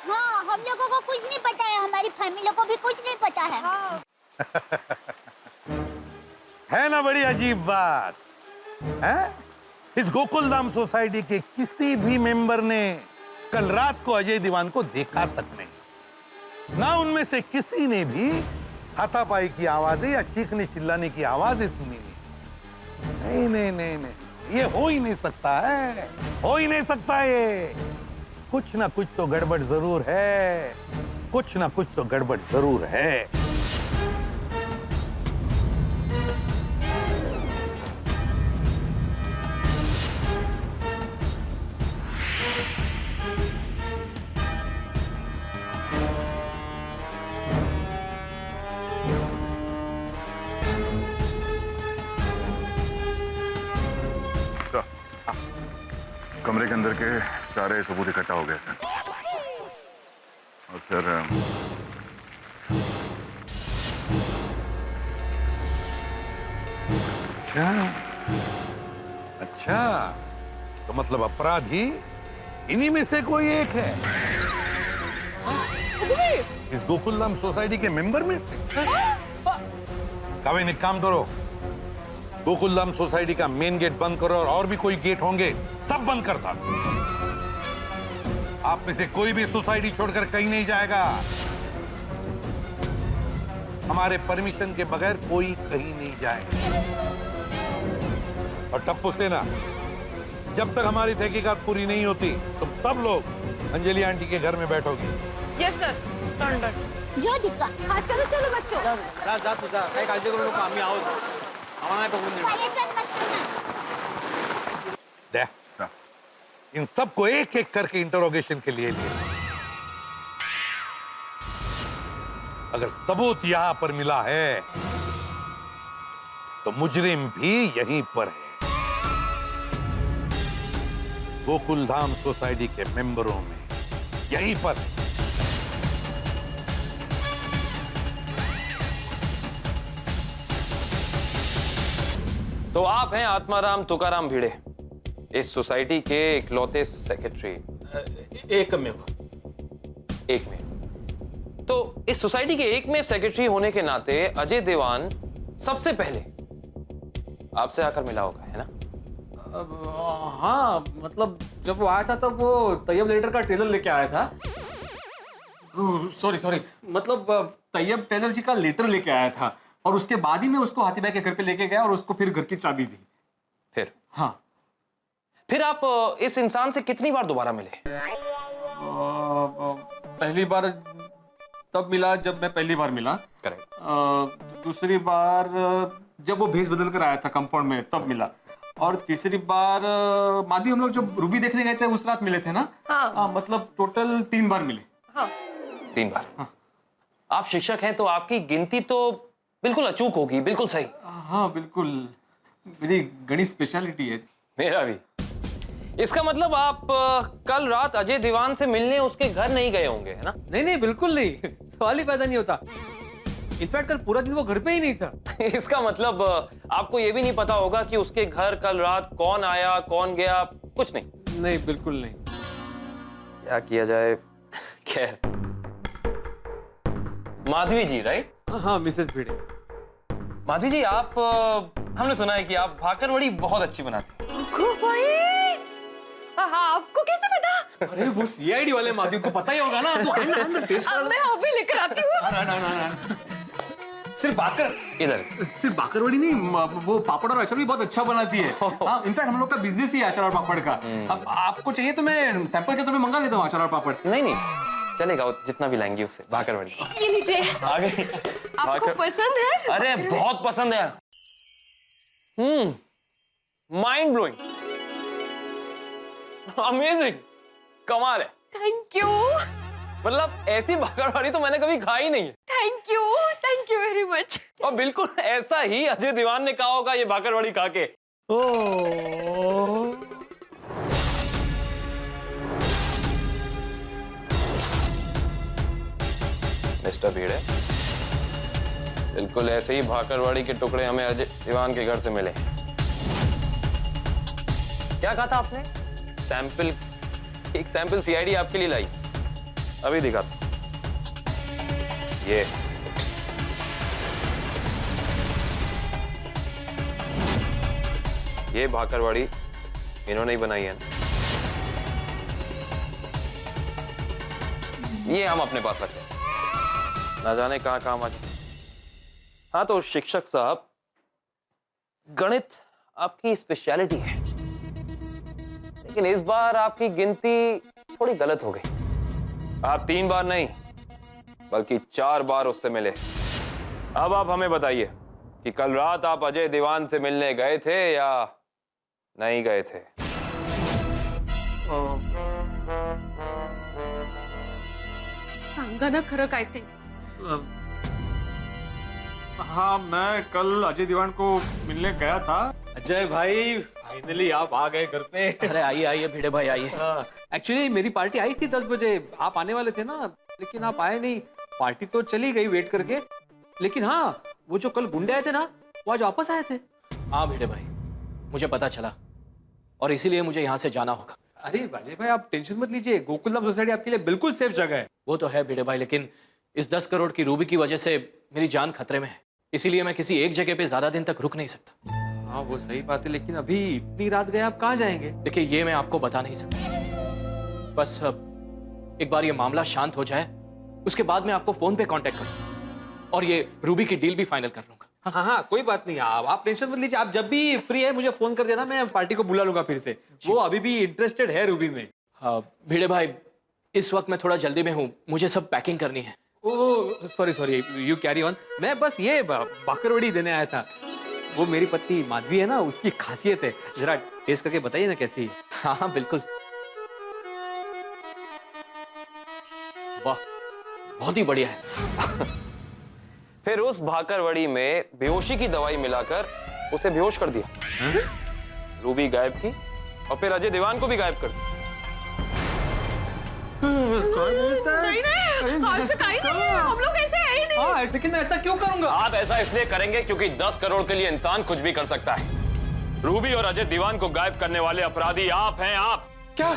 हाँ, हम लोगों को कुछ नहीं पता है, हमारी फैमिली को भी कुछ नहीं पता है। है ना बड़ी अजीब बात है? इस गोकुल धाम सोसाइटी के किसी भी मेंबर ने कल रात को अजय दीवान को देखा तक नहीं। ना उनमें से किसी ने भी हाथापाई की आवाजें या चीखने चिल्लाने की आवाजें सुनी नहीं। नहीं नहीं नहीं नहीं, ये हो ही नहीं सकता है, हो ही नहीं सकता ये। कुछ ना कुछ तो गड़बड़ जरूर है, कुछ ना कुछ तो गड़बड़ जरूर है। कमरे के अंदर के सारे सबूत इकट्ठा हो गए सर। और सर अच्छा अच्छा, तो मतलब अपराधी इन्हीं में से कोई एक है, इस गोकुलधाम सोसाइटी के मेंबर में से। काविन एक काम करो, गोकुलधाम सोसाइटी का मेन गेट बंद करो और भी कोई गेट होंगे सब बंद कर दो। आप में से कोई भी सोसाइटी छोड़कर कहीं नहीं जाएगा। हमारे परमिशन के बगैर कोई कहीं नहीं जाएगा। और टप्पू सेना, जब तक हमारी तहकीकात पूरी नहीं होती तुम सब लोग अंजलि आंटी के घर में बैठोगी। Yes sir. जो दिक्का। हाँ चलो चलो बच्चों। जा तू जा, काय काळजी करू नको, आम्ही आहोत। आम्हाला नाही बघून देणार। परेशान मत करना। दे, इन सबको एक एक करके इंटरोगेशन के लिए लिए। अगर सबूत यहां पर मिला है तो मुजरिम भी यहीं पर है, गोकुलधाम सोसाइटी के मेंबरों में, यहीं पर। तो आप हैं आत्माराम तुकाराम भिड़े, इस सोसाइटी के इकलौते सेक्रेटरी। एक में तो इस सोसाइटी के एकमेव सेक्रेटरी होने के नाते अजय देवान सबसे पहले आपसे आकर मिला होगा, है ना? हाँ, मतलब जब वो आया था तब वो तैयब लेटर का टेलर लेके आया था। सॉरी, मतलब तैयब टेलर जी का लेटर लेके आया था और उसके बाद ही मैं उसको हाथी भाई के घर पे लेके गया और उसको फिर घर की चाबी दी। फिर? हाँ। फिर आप इस इंसान से कितनी बार दोबारा मिले? पहली बार तब मिला जब मैं पहली बार मिला। करेक्ट। दूसरी बार जब वो भेस बदल कर आया था कंपाउंड में तब मिला। और तीसरी बार माधवी हम लोग जब रूबी देखने गए थे उस रात मिले थे ना? हाँ। मतलब टोटल 3 बार मिले। हाँ। 3 बार। आप शिक्षक हैं तो आपकी गिनती तो बिल्कुल अचूक होगी, बिल्कुल सही। हाँ बिल्कुल, मेरी गणित स्पेशलिटी है। मेरा भी। इसका मतलब आप कल रात अजय दीवान से मिलने उसके घर नहीं गए होंगे, है ना? नहीं बिल्कुल नहीं, सवाल ही पैदा नहीं होता। इनफैक्ट कल पूरा दिन वो घर पे ही नहीं था। इसका मतलब आपको ये भी नहीं पता होगा कि उसके घर कल रात कौन आया कौन गया, कुछ नहीं? नहीं बिल्कुल नहीं। क्या किया जाए? खैर, माधवी जी राइट? हाँ मिसेस भिड़े। माधवी जी, आप हमने सुना है कि आप भाकरवड़ी बहुत अच्छी बनाती हैं। आपको कैसे पता? अरे वो सीआईडी वाले माधवी को पता ही होगा ना। तो हम टेस्ट कर मैं अभी लेकर आती हूँ। ना। सिर्फ बाकर, इधर सिर्फ बाकरवड़ी नहीं, वो पापड़ और अचार भी बहुत अच्छा बनाती है। हाँ, इनफैक्ट हम लोग का बिजनेस ही है अचार और पापड़ का। अब आपको चाहिए तो मैं सैंपल के तौर पे मंगा लेता हूँ अचार और पापड़। नहीं चलेगा, वो जितना भी लाएंगे उससे। भाकरवड़ी ये लीजिए। आ गई। आपको पसंद है? अरे बहुत पसंद है। माइंड ब्लोइंग, अमेजिंग, कमाल है। Thank you. मतलब ऐसी भाकरवड़ी तो मैंने कभी खाई नहीं है। Thank you very much. और बिल्कुल ऐसा ही अजय दीवान ने कहा होगा ये भाकरवड़ी खा के। मिस्टर भीड़े, बिल्कुल ऐसे ही भाकरवड़ी के टुकड़े हमें अजय दीवान के घर से मिले। क्या कहा था आपने? सैंपल, एक सैंपल सीआईडी आपके लिए लाई, अभी दिखाता। ये भाकरवड़ी इन्होंने ही बनाई है। ये हम अपने पास रखते हैं, ना जाने कहां काम आ जाए। हाँ तो शिक्षक साहब, गणित आपकी स्पेशलिटी है, लेकिन इस बार आपकी गिनती थोड़ी गलत हो गई। आप 3 बार नहीं बल्कि 4 बार उससे मिले। अब आप हमें बताइए कि कल रात आप अजय दीवान से मिलने गए थे या नहीं गए थे? सांगा ना खरं काय ते। हाँ मैं कल अजय दीवान को मिलने गया था। अजय भाई, फाइनली आप आ गए घर पे। अरे आइए भिड़े भाई आइए। एक्चुअली मेरी पार्टी आई थी 10 बजे, आप आने वाले थे ना, लेकिन आप आए नहीं। पार्टी तो चली गई वेट करके, लेकिन हाँ वो जो कल गुंडे आए थे ना, वो आज वापस आए थे। हाँ भिड़े भाई, मुझे पता चला और इसीलिए मुझे यहाँ से जाना होगा। अरे अजय भाई आप टेंशन मत लीजिए, गोकुलधाम सोसाइटी आपके लिए बिल्कुल सेफ जगह है। वो तो है भिड़े भाई, लेकिन इस 10 करोड़ की रूबी की वजह से मेरी जान खतरे में है, इसीलिए मैं किसी एक जगह पे ज्यादा दिन तक रुक नहीं सकता। हाँ वो सही बात है, लेकिन अभी इतनी रात गए आप कहाँ जाएंगे? देखिए ये मैं आपको बता नहीं सकता, बस एक बार ये मामला शांत हो जाए उसके बाद मैं आपको फोन पे कांटेक्ट करूंगा और ये रूबी की डील भी फाइनल कर लूंगा। हाँ कोई बात नहीं, आप टेंशन मत लीजिए। आप जब भी फ्री है मुझे फोन कर देना, मैं पार्टी को बुला लूंगा फिर से। वो अभी भी इंटरेस्टेड है रूबी में। भिड़े भाई इस वक्त मैं थोड़ा जल्दी में हूँ, मुझे सब पैकिंग करनी है। ओ सॉरी, यू कैरी ऑन। मैं बस ये बाकरवड़ी देने आया था। वो मेरी पत्नी माधवी है ना, उसकी खासियत है, जरा टेस्ट करके बताइए ना कैसी है। हाँ बिल्कुल। वाह बहुत ही बढ़िया है। फिर उस भाकरवड़ी में बेहोशी की दवाई मिलाकर उसे बेहोश कर दिया। रूबी गायब की और फिर अजय दीवान को भी गायब कर दिया। हम लोग ऐसे है ही नहीं। लेकिन मैं ऐसा क्यों करूंगा? आप ऐसा इसलिए करेंगे क्योंकि 10 करोड़ के लिए इंसान कुछ भी कर सकता है। रूबी और अजय दीवान को गायब करने वाले अपराधी आप हैं। आप क्या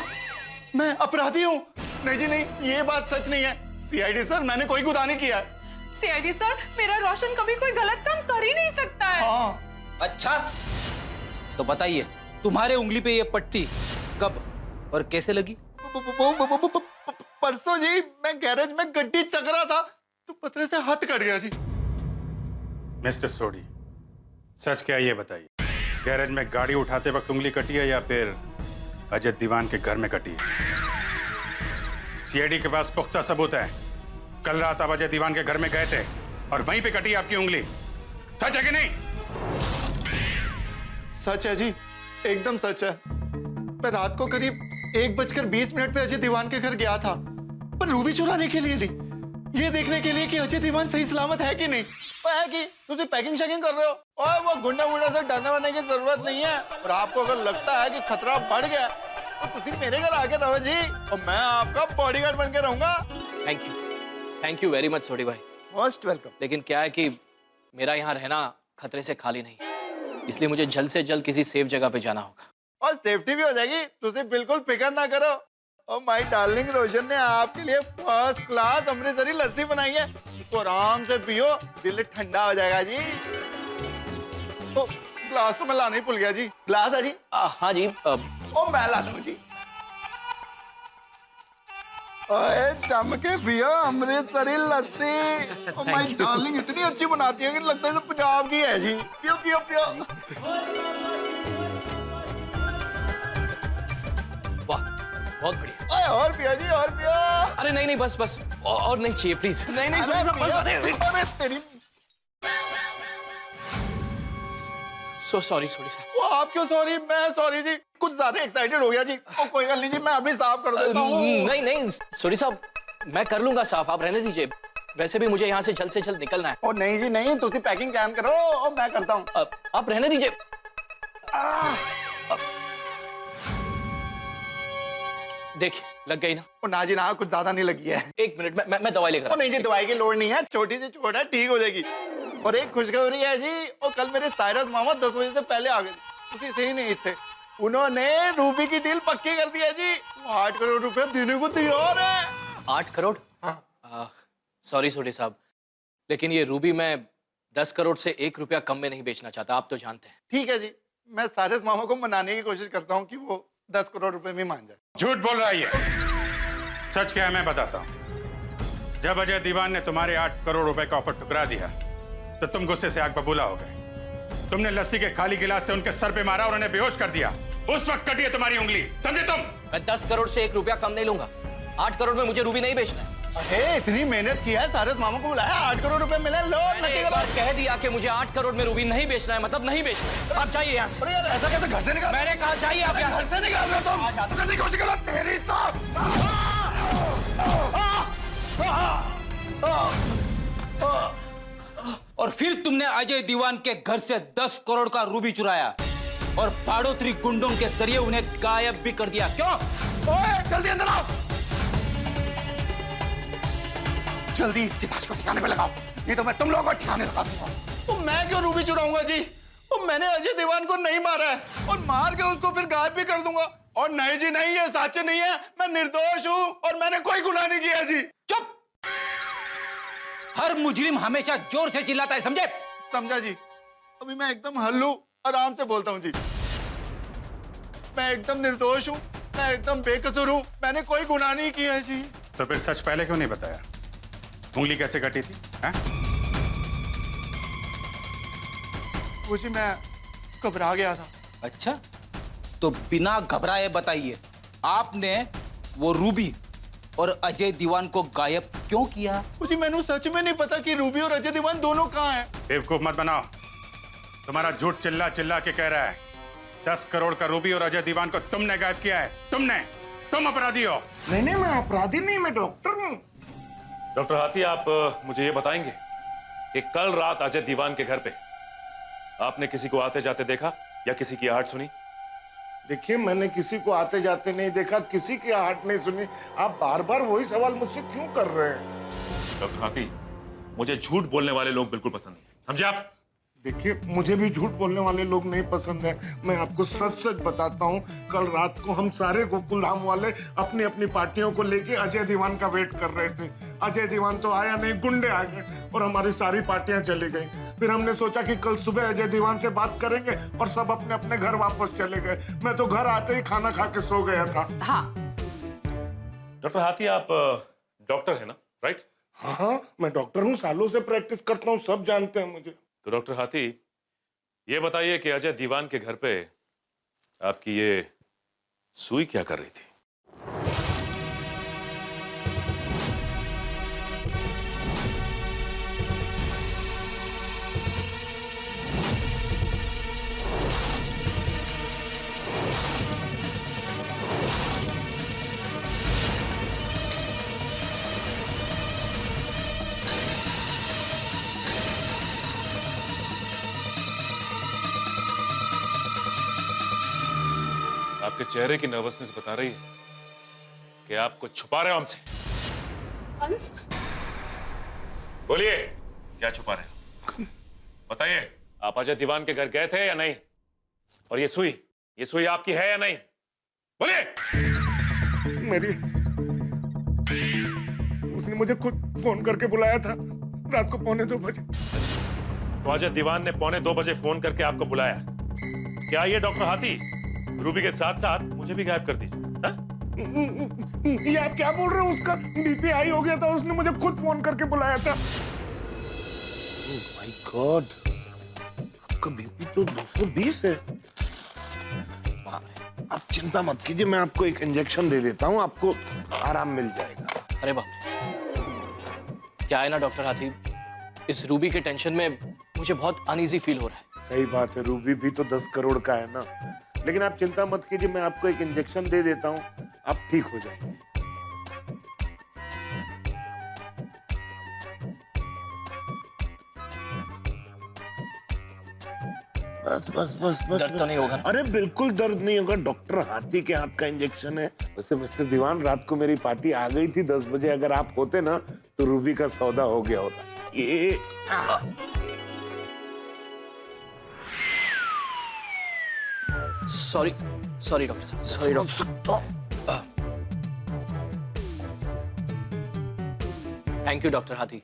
मैं अपराधी हूँ? नहीं जी नहीं, ये बात सच नहीं है। सीआईडी सर, मैंने कोई गुनाह नहीं किया है। सीआईडी सर, मेरा रोशन कभी कोई गलत काम कर ही नहीं सकता है। हाँ। अच्छा तो बताइए, तुम्हारे उंगली पे ये पट्टी कब और कैसे लगी? परसों जी, मैं गैरेज में गड्डी चक रहा था तो पतरे से हाथ कट गया जी। मिस्टर सोडी, सच क्या ये बताइए, गैरेज में गाड़ी उठाते वक्त उंगली कटी है या फिर अजय दीवान के घर में कटी है? सीआईडी के पास पुख्ता सबूत है। कल रात आप अजय दीवान के घर में गए थे और वहीं पे कटी आपकी उंगली। सच है कि नहीं? सच है जी, एकदम सच है। मैं रात को करीब 1:20 पे अजय दीवान के घर गया था, पर रूबी चुराने के लिए नहीं, ये देखने के लिए कि अजय दीवान सही सलामत है कि नहीं। वो है कि तुझे पैकिंग शैकिंग कर रहे हो, और वो गुंडा मुंडा से डरने वरने की जरूरत नहीं है। और आपको अगर लगता है कि खतरा बढ़ गया तो तुम मेरे घर आके रहो जी, और मैं आपका बॉडीगार्ड बन के रहूंगा। थैंक यू वेरी मच सोडी भाई। Most welcome. लेकिन क्या है कि मेरा यहाँ रहना खतरे से खाली नहीं है, इसलिए मुझे जल्द से जल्द किसी सेफ जगह पे जाना होगा। और सेफ्टी भी हो जाएगी, तुझे बिल्कुल फिक्र ना करो। और माय डार्लिंग रोशन ने आपके लिए फर्स्ट क्लास अमृतसरी लस्सी बनाई है, इसको आराम से पियो, दिल ठंडा हो जाएगा जी। तो ग्लास तो मैं लाना ही भूल गया जी। ग्लास है जी? हाँ जी। ओ मैं ला दूं जी। ओए जम के पियो अमृतसरी लस्सी। ओ माय डार्लिंग इतनी अच्छी बनाती है कि लगता है जैसे पंजाब की है जी। पियो पियो पियो। बहुत बढ़िया। ओए और पियो जी, और पियो। अरे नहीं बस और नहीं चाहिए प्लीज। नहीं तेरी सो सॉरी साहब। वो आप क्यों सॉरी? मैं सॉरी जी, कुछ ज्यादा एक्साइटेड हो गया जी। ओ कोई गल नहीं जी, मैं अभी साफ कर देता हूँ। नहीं सॉरी साहब, मैं कर लूंगा साफ, आप रहने दीजिए। वैसे भी मुझे यहाँ से जल्द निकलना है। ओ नहीं जी नहीं, तुम पैकिंग कैम करो और मैं करता हूँ। आप रहने दीजिए। देखिए लग गई ना? ओ ना जी ना, कुछ ज्यादा नहीं लगी है। एक मिनट मैं दवाई लेकर। ओ नहीं जी, दवाई की लोड़ नहीं है, छोटी सी चोट है, ठीक हो जाएगी। और एक खुशखबरी है जी, और कल मेरे साइरस मामा 10 बजे से पहले आ गए, उसी से ही नहीं थे। उन्होंने रूबी की डील पक्की कर दी है जी, 8 करोड़ रुपए देने को तैयार है। 8 करोड़? सॉरी सोडी साहब, लेकिन ये रूबी मैं 10 करोड़ से 1 रुपया कम में नहीं बेचना चाहता, आप तो जानते हैं। ठीक है जी, मैं साइरस मामा को मनाने की कोशिश करता हूँ कि वो 10 करोड़ रुपए में मान जाए। झूठ बोल रहा है ये। सच क्या है मैं बताता हूँ। जब अजय दीवान ने तुम्हारे 8 करोड़ रुपए का ऑफर ठुकरा दिया तो तुम गुस्से से आग बबूला हो गए। तुमने लस्सी के खाली गिलास से उनके सर पे मारा और उन्हें बेहोश कर दिया। उस वक्त कटी है तुम्हारी उंगली, समझे तुम? मैं 10 करोड़ से 1 रुपया कम नहीं लूंगा। 8 करोड़ में मुझे रूबी नहीं बेचना है। अरे इतनी मेहनत की है, सारस मामा को बुलाया, 8 करोड़ रुपए मिले, लो। एक बार कह दिया कि मुझे 8 करोड़ में रूबी नहीं बेचना है, मतलब नहीं बेचना है। आप चाहिए यहाँ से। अरे यार ऐसा कैसे घर से निकाल? मैंने कहा चाहिए आप यहाँ घर से निकाल रहे हो तुम? करने की कोशिश करो तेरी और फिर तुमने अजय दीवान के घर से 10 करोड़ का रूबी चुराया और भाड़ोत्री गुंडों के जरिए उन्हें गायब भी कर दिया। क्यों? ओए जल्दी अंदर आओ, जल्दी इसकी लाश को ठिकाने पे लगाओ, ये तो मैं तुम लोगों को ठिकाने लगा दूंगा। तो मैं क्यों रूबी चुराऊंगा जी? तो मैंने अजय दीवान को नहीं मारा है, और मार के उसको फिर गायब भी कर दूंगा। और नहीं जी नहीं, ये सच नहीं है, मैं निर्दोष हूँ और मैंने कोई गुनाह नहीं किया जी। चुप! हर मुजरिम हमेशा जोर से चिल्लाता है, समझे? समझा जी। अभी मैं एकदम हल्लू आराम से बोलता हूँ जी। मैं एकदम निर्दोष हूँ, मैं एकदम बेकसूर हूँ, मैंने कोई गुनाह नहीं किया है जी। तो फिर सच पहले क्यों नहीं बताया? उंगली कैसे कटी थी? वो जी मैं घबरा गया था। अच्छा, तो बिना घबराए बताइए, आपने वो रूबी और अजय दीवान को गायब क्यों किया? जी मैंने सच में नहीं पता कि रूबी और अजय दीवान दोनों कहाँ हैं। बेवकूफ मत बनाओ, तुम्हारा झूठ चिल्ला चिल्ला के कह रहा है। 10 करोड़ का रूबी और अजय दीवान को तुमने गायब किया है। तुम अपराधी हो। नहीं मैं अपराधी नहीं, मैं डॉक्टर हूँ। डॉक्टर हाथी, आप मुझे ये बताएंगे कि कल रात अजय दीवान के घर पे आपने किसी को आते जाते देखा या किसी की आहट सुनी? देखिए, मैंने किसी को आते जाते नहीं देखा, किसी की आहट नहीं सुनी। आप बार बार वही सवाल मुझसे क्यों कर रहे हैं? डॉक्टर हाथी, मुझे झूठ बोलने वाले लोग बिल्कुल पसंद नहीं, समझे आप? देखिए, मुझे भी झूठ बोलने वाले लोग नहीं पसंद है। मैं आपको सच सच बताता हूँ, कल रात को हम सारे गोकुल धाम वाले अपनी अपनी पार्टियों को लेके अजय दीवान का वेट कर रहे थे। अजय दीवान तो आया नहीं, गुंडे आ गए और हमारी सारी पार्टियां चली गई। फिर हमने सोचा कि कल सुबह अजय दीवान से बात करेंगे और सब अपने अपने घर वापस चले गए। मैं तो घर आते ही खाना खा के सो गया था। हाँ। डॉक्टर हाथी, आप डॉक्टर है ना, राइट? हाँ, मैं डॉक्टर हूँ, सालों से प्रैक्टिस करता हूँ, सब जानते हैं मुझे। तो डॉक्टर हाथी, ये बताइए कि अजय दीवान के घर पे आपकी ये सुई क्या कर रही थी? आपके चेहरे की नर्वसनेस बता रही है कि आप कुछ छुपा रहे हो हमसे। हंस, बोलिए, क्या छुपा रहे हो? बताइए, आप अजय दीवान के घर गए थे या नहीं? और ये सुई आपकी है या नहीं? बोलिए। मेरी उसने मुझे खुद फोन करके बुलाया था रात को 2:45 बजे। तो अजय दीवान ने 2:45 बजे फोन करके आपको बुलाया। क्या ये डॉक्टर हाथी रूबी के साथ साथ मुझे भी गायब कर दीजिए? ये आप क्या बोल रहे हो? उसका बीपी हाई हो गया था, उसने मुझे खुद फोन करके बुलाया था। ओह माय गॉड, आपका बीपी तो 220 है। आप चिंता मत कीजिए, मैं आपको एक इंजेक्शन दे देता हूँ, आपको आराम मिल जाएगा। अरे बाप, क्या है ना डॉक्टर हाथी, इस रूबी के टेंशन में मुझे बहुत अनईजी फील हो रहा है। सही बात है, रूबी भी तो 10 करोड़ का है ना। लेकिन आप चिंता मत कीजिए, मैं आपको एक इंजेक्शन दे देता हूँ, आप ठीक हो जाएंगे। बस बस बस बस। दर्द तो नहीं होगा? अरे बिल्कुल दर्द नहीं होगा, डॉक्टर हाथी के हाथ का इंजेक्शन है। वैसे मिस्टर दीवान, रात को मेरी पार्टी आ गई थी 10 बजे, अगर आप होते ना तो रूबी का सौदा हो गया होता। ये सॉरी डॉक्टर साहब, sorry doctor. Thank you doctor हाथी,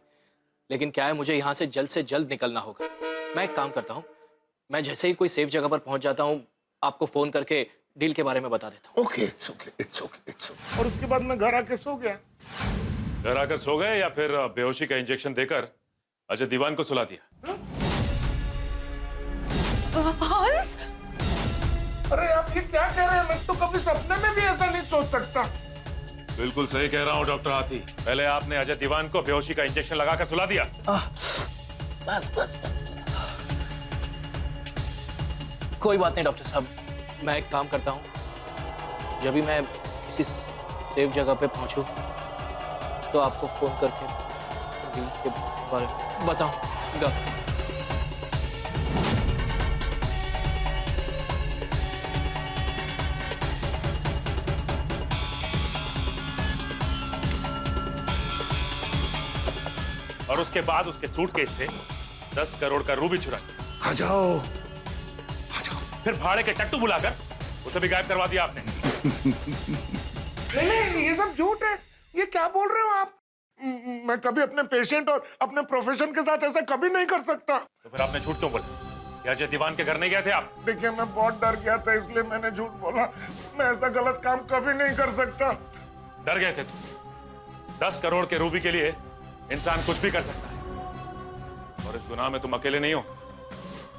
लेकिन क्या है, मुझे यहाँ से जल्द निकलना होगा। मैं एक काम करता हूँ, मैं जैसे ही कोई सेफ जगह पर पहुंच जाता हूँ आपको फोन करके डील के बारे में बता देता हूँ। Okay, it's okay, it's okay, it's okay. और उसके बाद मैं घर आके सो गया। घर आकर सो गए या फिर बेहोशी का इंजेक्शन देकर अजय दीवान को सुला दिया? हंस, अरे आप ये क्या कह रहे हैं? मैं तो कभी सपने में भी ऐसा नहीं सोच सकता। बिल्कुल सही कह रहा हूँ डॉक्टर हाथी, पहले आपने अजय दीवान को बेहोशी का इंजेक्शन लगाकर सुला दिया। बस बस बस। कोई बात नहीं डॉक्टर साहब, मैं एक काम करता हूँ, जब भी मैं किसी सेफ जगह पे पहुंचूं तो आपको फोन करके डील के बारे में बताऊंगा। और उसके बाद उसके सूटकेस से 10 करोड़ का रूबी चुरा लिया। आ जाओ। फिर भाड़े के टट्टू बुलाकर उसे भी गायब करवा दिया आपने। नहीं, ये सब झूठ है। ये क्या बोल रहे हो आप? मैं कभी अपने पेशेंट और अपने प्रोफेशन के साथ ऐसा कभी नहीं कर सकता। तो फिर आपने झूठ क्यों बोला? क्या अजय दीवान के घर नहीं गए थे आप? देखिए, मैं बहुत डर गया था, इसलिए मैंने झूठ बोला। मैं ऐसा गलत काम कभी नहीं कर सकता। डर गए थे तुम? 10 करोड़ के रूबी के लिए इंसान कुछ भी कर सकता है। और इस गुनाह में तुम अकेले नहीं हो,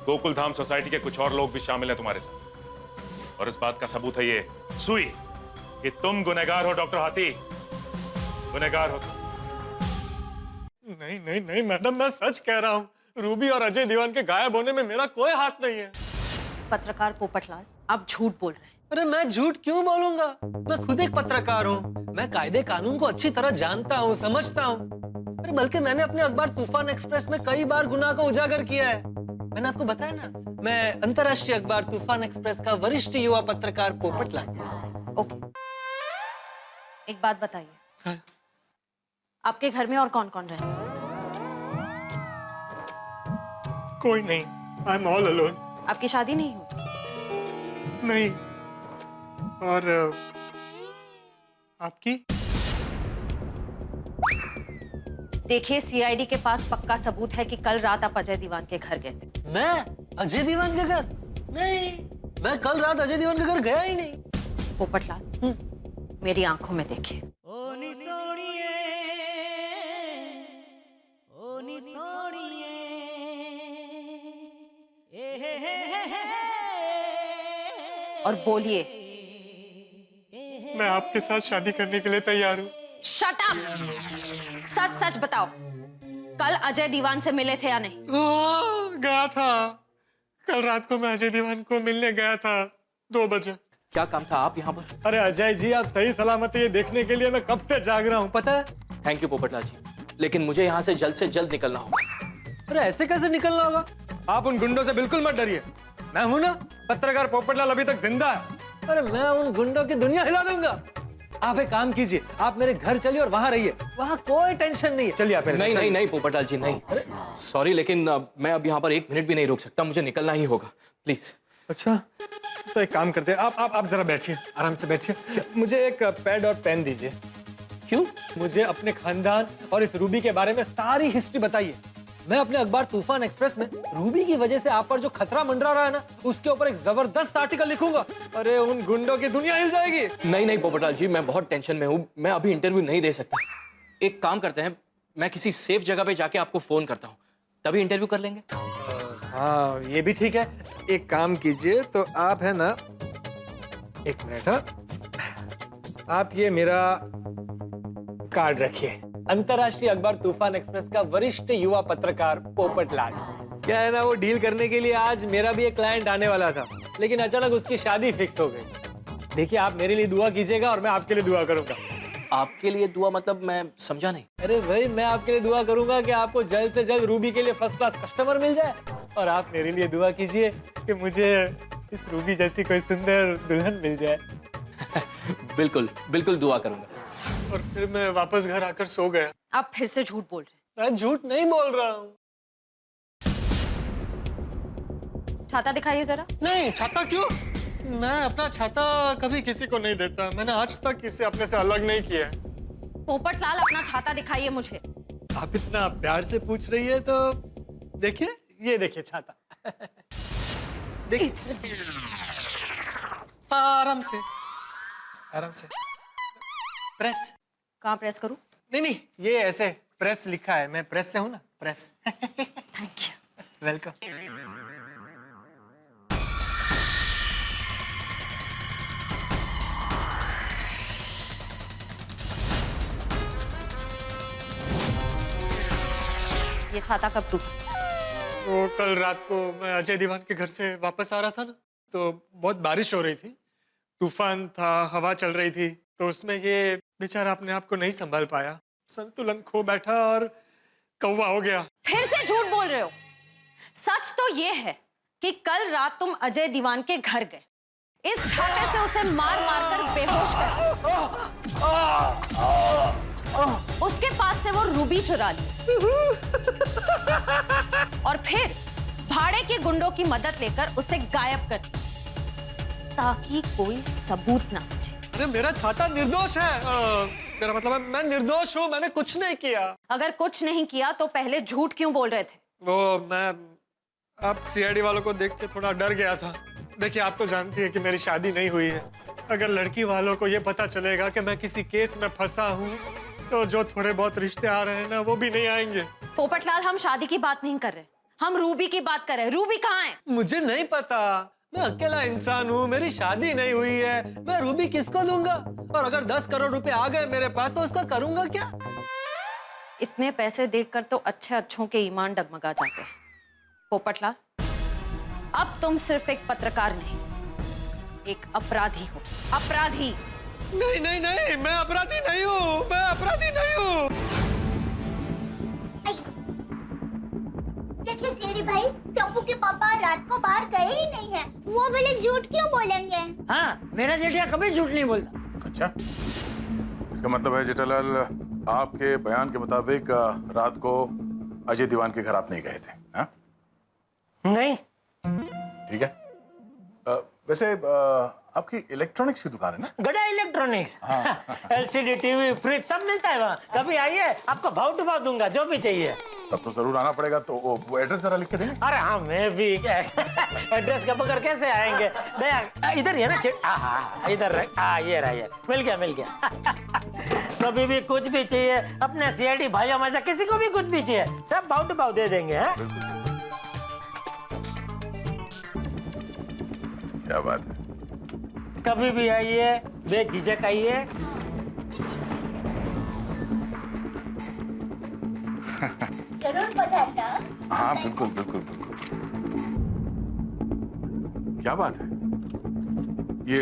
गोकुल धाम सोसाइटी के कुछ और लोग भी शामिल हैं तुम्हारे साथ। और इस बात का सबूत है ये सुई कि तुम गुनहगार हो डॉक्टर हाथी, गुनहगार हो तुम। नहीं नहीं नहीं मैडम, मैं सच कह रहा हूँ, रूबी और अजय दीवान के गायब होने में मेरा कोई हाथ नहीं है। पत्रकार पोपटलाल, आप झूठ बोल रहे हैं। अरे मैं झूठ क्यों बोलूंगा? मैं खुद एक पत्रकार हूँ, मैं कायदे कानून को अच्छी तरह जानता हूँ, समझता हूँ। अरे बल्कि मैंने अपने अखबार तूफान एक्सप्रेस में कई बार गुनाह को उजागर किया है। मैंने आपको बताया ना, मैं अंतर्राष्ट्रीय अखबार तूफान एक्सप्रेस का वरिष्ठ युवा पत्रकार पोपटलाल। ओके, एक बात बताइए, हाँ? आपके घर में और कौन कौन रहता है? कोई नहीं, आई एम ऑल अलोन। आपकी शादी नहीं हुई? नहीं। और आपकी? देखिए, सीआईडी के पास पक्का सबूत है कि कल रात आप अजय दीवान के घर गए थे। मैं अजय दीवान के घर? नहीं, मैं कल रात अजय दीवान के घर गया ही नहीं। पोपटलाल, मेरी आंखों में देखिए। और बोलिए। मैं आपके साथ शादी करने के लिए तैयार हूँ। Shut up! सच सच बताओ, कल अजय दीवान से मिले थे या नहीं? गया था। कल रात को मैं अजय दीवान को मिलने गया था 2 बजे। क्या काम था आप यहाँ पर? अरे अजय जी, आप सही सलामत ये देखने के लिए मैं कब से जाग रहा हूँ, पता है? थैंक यू पोपटलाल जी, लेकिन मुझे यहाँ से जल्द निकलना होगा। अरे ऐसे कैसे निकलना होगा? आप उन गुंडों से बिल्कुल मत डरिए, मैं हूं ना, पत्रकार पोपटलाल अभी तक जिंदा है। अरे मैं उन गुंडों की दुनिया हिला दूंगा। आप एक काम कीजिए, आप मेरे घर चलिए और वहां रहिए, वहां कोई टेंशन नहीं है। चलिए आप मेरे साथ नहीं नहीं चलिए। नहीं पोपटलाल जी नहीं, सॉरी लेकिन मैं अब यहाँ पर 1 मिनट भी नहीं रुक सकता, मुझे निकलना ही होगा, प्लीज। अच्छा तो एक काम करते हैं, आप जरा बैठिए, आराम से बैठिए। मुझे एक पैड और पेन दीजिए। क्यों? मुझे अपने खानदान और इस रूबी के बारे में सारी हिस्ट्री बताइए। मैं अपने अखबार तूफान एक्सप्रेस में रूबी की वजह से आप पर जो खतरा मंडरा रहा है ना, उसके ऊपर एक जबरदस्त आर्टिकल लिखूंगा। अरे उन गुंडों की दुनिया हिल जाएगी। नहीं नहीं पोपटलाल जी, मैं बहुत टेंशन में हूँ, मैं अभी इंटरव्यू नहीं दे सकता। एक काम करते हैं, मैं किसी सेफ जगह पे जाके आपको फोन करता हूँ, तभी इंटरव्यू कर लेंगे। हाँ ये भी ठीक है। एक काम कीजिए, तो आप है ना, 1 मिनट, हाँ आप ये मेरा कार्ड रखिए। अंतर्राष्ट्रीय अखबार तूफान एक्सप्रेस का वरिष्ठ युवा पत्रकार पोपटलाल। क्या है ना, वो डील करने के लिए आज मेरा भी एक क्लाइंट आने वाला था, लेकिन अचानक उसकी शादी फिक्स हो गई। देखिए आप मेरे लिए दुआ कीजिएगा और मैं आपके लिए दुआ करूंगा। आपके लिए दुआ मतलब मैं समझा नहीं। अरे भाई मैं आपके लिए दुआ करूंगा कि आपको जल्द से जल्द रूबी के लिए फर्स्ट क्लास कस्टमर मिल जाए, और आप मेरे लिए दुआ कीजिए कि मुझे इस रूबी जैसी कोई सुंदर दुल्हन मिल जाए। बिल्कुल बिल्कुल दुआ करूंगा। और फिर मैं वापस घर आकर सो गया। आप फिर से झूठ बोल रहे मैं झूठ नहीं बोल रहा हूँ। छाता दिखाइए जरा। नहीं, छाता क्यों? मैं अपना छाता कभी किसी को नहीं देता। मैंने आज तक इसे अपने से अलग नहीं किया है। पोपटलाल अपना छाता दिखाइए मुझे। आप इतना प्यार से पूछ रही है तो देखिए, ये देखिए छाता। देखिए आराम से, आराम से प्रेस। कहाँ प्रेस करूं? नहीं नहीं, ये ऐसे प्रेस लिखा है, मैं प्रेस से हूं ना, प्रेस। Thank you. वेलकम। ये छाता कब टूटा? वो कल रात को मैं अजय दीवान के घर से वापस आ रहा था ना, तो बहुत बारिश हो रही थी, तूफान था, हवा चल रही थी, तो उसमें ये बेचारा अपने आप को नहीं संभाल पाया, संतुलन खो बैठा और कौवा हो गया। फिर से झूठ बोल रहे हो। सच तो ये है कि कल रात तुम अजय दीवान के घर गए, इस छाते से उसे मार मार कर बेहोश कर, उसके पास से वो रूबी चुरा ली और फिर भाड़े के गुंडों की मदद लेकर उसे गायब कर दिया ताकि कोई सबूत ना बचे। अरे मेरा छाता निर्दोष है। मेरा मतलब है मैं निर्दोष हूँ, मैंने कुछ नहीं किया। अगर कुछ नहीं किया तो पहले झूठ क्यों बोल रहे थे? वो मैं आप सीआईडी वालों को देख के थोड़ा डर गया था। देखिए आप तो जानती है कि मेरी शादी नहीं हुई है। अगर लड़की वालों को ये पता चलेगा कि मैं किसी केस में फंसा हूँ तो जो थोड़े बहुत रिश्ते आ रहे हैं ना, वो भी नहीं आएंगे। पोपटलाल, हम शादी की बात नहीं कर रहे, हम रूबी की बात कर रहे हैं। रूबी कहाँ है? मुझे नहीं पता, मैं अकेला इंसान हूँ, मेरी शादी नहीं हुई है, मैं रूबी किसको दूंगा? और अगर 10 करोड़ रुपए आ गए मेरे पास तो उसका करूंगा क्या? इतने पैसे देखकर तो अच्छे अच्छों के ईमान डगमगा जाते हैं। पोपटलाल, अब तुम सिर्फ एक पत्रकार नहीं, एक अपराधी हो। अपराधी। नहीं नहीं नहीं, मैं अपराधी नहीं हूँ, मैं अपराधी नहीं हूँ। देखिए सीढ़ी भाई, टप्पू के पापा रात को बाहर गए ही नहीं है, वो भले झूठ क्यों बोलेंगे? हाँ, मेरा जेठिया कभी झूठ नहीं बोलता। अच्छा, इसका मतलब है जेठालाल, आपके बयान के मुताबिक रात को अजय दीवान के घर आप नहीं गए थे? हाँ? नहीं। ठीक है। वैसे आपकी इलेक्ट्रॉनिक्स की दुकान है ना? गड़ा इलेक्ट्रॉनिक्स। एलसीडी, टीवी, फ्रिज सब मिलता है वहाँ। कभी आइए, आपको भाव टू भाव दूंगा, जो भी चाहिए। तब तो जरूर आना पड़ेगा। तो वो एड्रेस जरा लिख के देंगे? अरे हाँ, मैं भी एड्रेस का पकड़ कैसे आएंगे? दया इधर ही है ना? हाँ, इधर ये रहा, ये मिल गया, मिल गया। कभी भी कुछ भी चाहिए, अपने सीआईडी भाइयों में से किसी को भी कुछ भी चाहिए, सब भाव टू भाव दे देंगे। क्या बात है। कभी भी आइए, बेझिझक आइए। जरूर बताता। हाँ बिल्कुल बिल्कुल बिल्कुल। क्या बात है, ये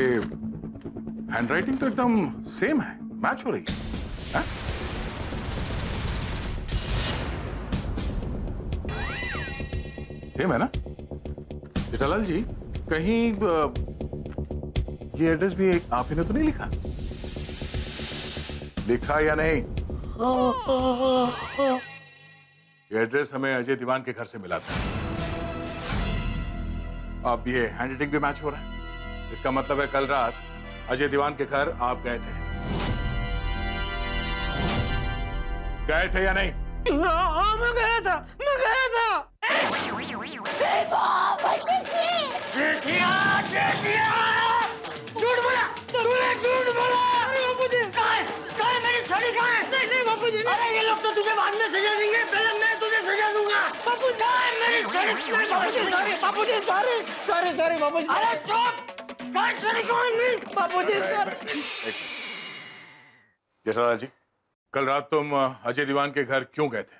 हैंडराइटिंग तो एकदम सेम है, मैच हो रही है। हाँ? सेम है ना? जेठालाल जी, कहीं ये एड्रेस भी आप ही ने तो नहीं लिखा? लिखा या नहीं? ये एड्रेस हमें अजय दीवान के घर से मिला था। अब ये हैंड राइटिंग भी मैच हो रहा है। इसका मतलब है कल रात अजय दीवान के घर आप गए थे। गए थे या नहीं? हाँ, मैं गया था। झूठ बोला, तूने झूठ बोला। कहाँ है मेरी छड़ी कहाँ है? नहीं बापूजी। अरे ये लोग तो तुझे बाद में सजा देंगे, पहले मैं तुझे सजा दूंगा। बापू कहाँ है मेरी छड़ी? बापूजी सॉरी बापूजी। अरे चुप, कहाँ छड़ी कहाँ है मेरी? बापूजी सर। जेठालाल जी, कल रात तुम अजय दीवान के घर क्यों गए थे?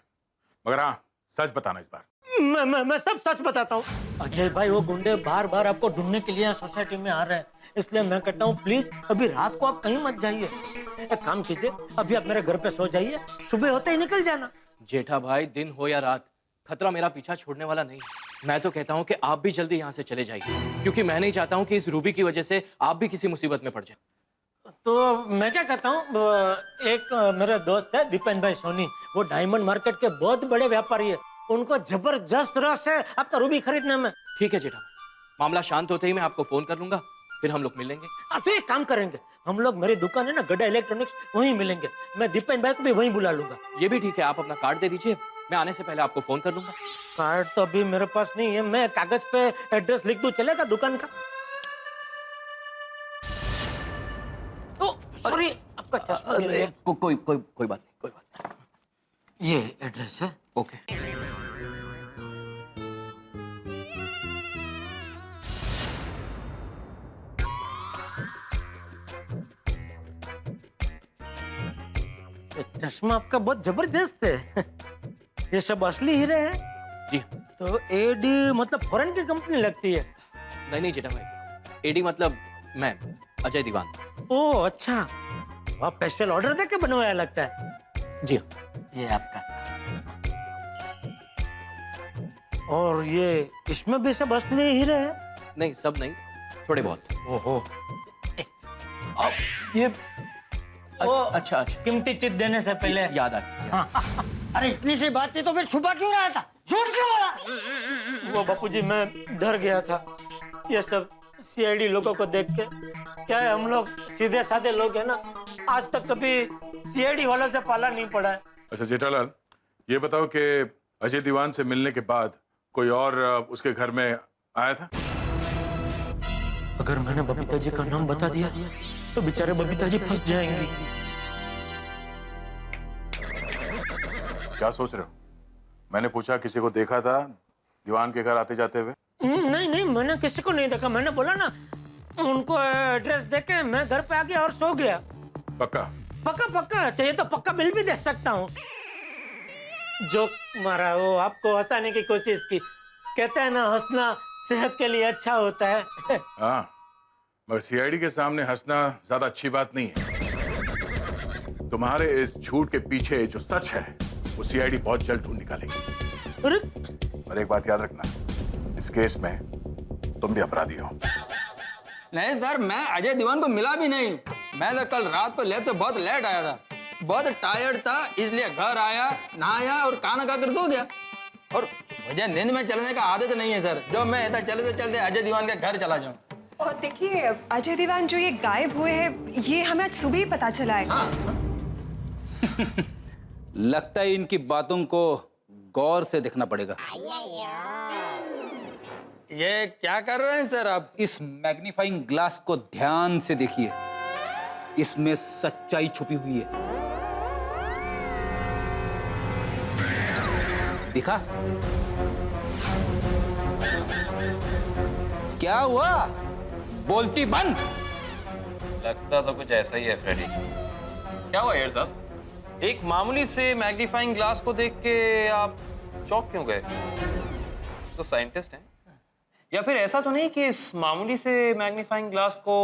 मगर हाँ, सच बताना इस बार। मैं सब सच बताता हूँ। अजय भाई, वो गुंडे बार आपको ढूंढने के लिए सोसाइटी में आ रहे हैं, इसलिए मैं कहता हूँ प्लीज अभी रात को आप कहीं मत जाइए। एक काम कीजिए, अभी आप मेरे घर पे सो जाइए, सुबह होते ही निकल जाना। जेठा भाई, दिन हो या रात, खतरा मेरा पीछा छोड़ने वाला नहीं। मैं तो कहता हूँ कि आप भी जल्दी यहाँ से चले जाइए, क्योंकि मैं नहीं चाहता हूँ कि इस रूबी की वजह से आप भी किसी मुसीबत में पड़ जाए। तो मैं क्या कहता हूँ, एक मेरा दोस्त है दीपेन भाई सोनी, वो डायमंड मार्केट के बहुत बड़े व्यापारी है, उनको जबरदस्त रस है आपका रूबी खरीदने में। ठीक है जेठा भाई, मामला शांत होते ही मैं आपको फोन कर लूंगा, फिर हम लोग मिलेंगे। तो एक काम करेंगे, हम लोग मेरी दुकान है ना गड्ढा इलेक्ट्रॉनिक्स, वहीं मिलेंगे। मैं दीपेन भाई को भी वहीं बुला लूंगा। ये भी ठीक है, आप अपना कार्ड दे दीजिए, मैं आने से पहले आपको फोन कर लूंगा। कार्ड तो अभी मेरे पास नहीं है, मैं कागज पे एड्रेस लिख दूं, चलेगा दुकान का? सॉरी, आपका चश्मा गिर गया। कोई बात नहीं। ये एड्रेस है। ओके। चश्मा आपका बहुत जबरदस्त है। ये सब असली हीरे हैं? जी। तो एडी मतलब फॉरेन की कंपनी लगती है। नहीं जेठा भाई, एडी मतलब मैं, अजय दीवान। ओह अच्छा, आप स्पेशल ऑर्डर देके बनवाया लगता है। जी ये आपका, और ये इसमें भी सब असली हीरे हैं? नहीं, सब नहीं, थोड़े बहुत। ओहो, ये अच्छा, कीमती चीज देने से पहले याद आ गया। अरे इतनी सी बात थी तो फिर छुपा क्यों रहा था? झूठ क्यों बोला? वो बापूजी, मैं डर गया था, ये सब सीआईडी लोगों को देख के। क्या है, हम लोग सीधे साधे लोग हैं ना, आज तक कभी सीआईडी वालों से पाला नहीं पड़ा है। अच्छा जेठालाल, ये बताओ कि अजय दीवान से मिलने के बाद कोई और उसके घर में आया था? अगर मैंने बबीता जी का नाम बता दिया तो बेचारे बबीता जी फंस जाएंगे। क्या सोच रहे हो? मैंने पूछा, किसी को देखा था दीवान के घर आते जाते हुए? नहीं, मैंने किसी को नहीं देखा। मैंने बोला ना, उनको एड्रेस देके मैं घर पे आ गया और सो गया। पक्का चाहिए तो पक्का बिल भी दे सकता हूँ। जो मारा वो आपको हंसाने की कोशिश की। कहते हैं ना, हंसना सेहत के लिए अच्छा होता है। हाँ, मगर सीआईडी के सामने हंसना ज्यादा अच्छी बात नहीं है। तुम्हारे इस झूठ के पीछे जो सच है वो सीआईडी बहुत जल्द ढूंढ निकालेगी। और एक बात याद रखना, इस केस में तुम भी अपराधी हो। नहीं सर, मैं अजय दीवान को मिला भी नहीं। मैं तो कल रात को लैब से बहुत लेट आया था, बहुत टायर्ड था, इसलिए घर आया, नहाया और खाना खाकर सो गया। और मुझे नींद में चलने का आदत नहीं है सर, जो मैं इधर चलते चलते अजय दीवान के घर चला जाऊं। और देखिए, अजय दीवान जो ये गायब हुए हैं, ये हमें आज सुबह ही पता चला है। लगता है इनकी बातों को गौर से देखना पड़ेगा। ये क्या कर रहे हैं सर आप? इस मैग्नीफाइंग ग्लास को ध्यान से देखिए, इसमें सच्चाई छुपी हुई है। दिखा? क्या हुआ? बोलती बंद। लगता तो कुछ ऐसा ही है फ्रेडी। क्या हुआ यार साहब? एक मामूली से मैग्नीफाइंग ग्लास को देख के आप चौंक क्यों गए? तो साइंटिस्ट हैं, या फिर ऐसा तो नहीं कि इस मामूली से मैग्नीफाइंग ग्लास को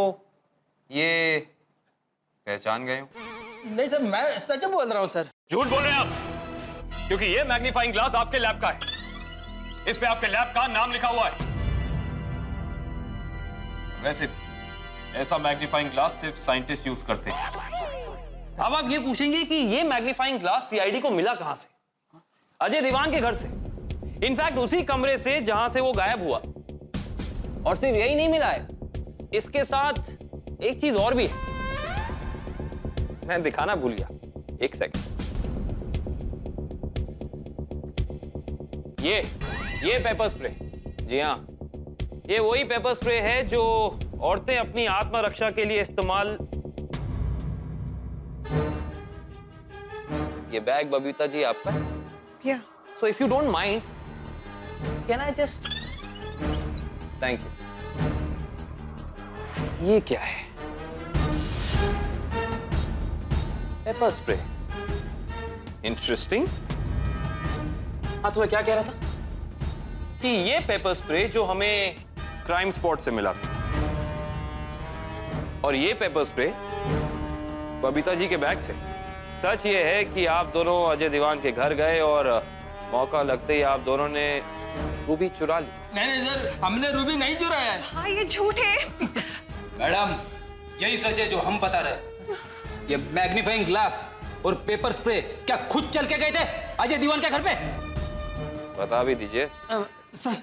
ये पहचान गए हो? नहीं सर, मैं सच बोल रहा हूं सर। झूठ बोल रहे हैं आप, क्योंकि ये मैग्नीफाइंग ग्लास आपके लैब का है। इस पे आपके लैब का नाम लिखा हुआ है। वैसे ऐसा मैग्नीफाइंग ग्लास सिर्फ साइंटिस्ट यूज करते हैं। अब आप ये पूछेंगे कि ये मैग्नीफाइंग ग्लास सीआईडी को मिला कहां से? अजय दीवान के घर से, इनफैक्ट उसी कमरे से जहां से वो गायब हुआ। और सिर्फ यही नहीं मिला है, इसके साथ एक चीज और भी है, मैं दिखाना भूल गया, एक सेकंड। ये पेपर स्प्रे, जी हाँ, ये वही पेपर स्प्रे है जो औरतें अपनी आत्मरक्षा के लिए इस्तेमाल। ये बैग बबीता जी आपका? या so if you don't mind, can I just, thank you. ये क्या है? Paper spray, interesting. हाँ, तो मैं क्या कह रहा था कि ये पेपर स्प्रे जो हमें क्राइम स्पॉट से मिला था, और ये पेपर स्प्रे बबीता जी के बैग से। सच ये है कि आप दोनों अजय दीवान के घर गए और मौका लगते ही आप दोनों ने रूबी चुरा ली। नहीं सर, हमने रूबी नहीं चुराया है। हाँ, ये झूठ है। मैडम, यही सच है जो हम बता रहे। ये मैग्नीफाइंग ग्लास और पेपर स्प्रे क्या खुद चल के गए थे अजय दीवान के घर पे? बता भी दीजिए। सर,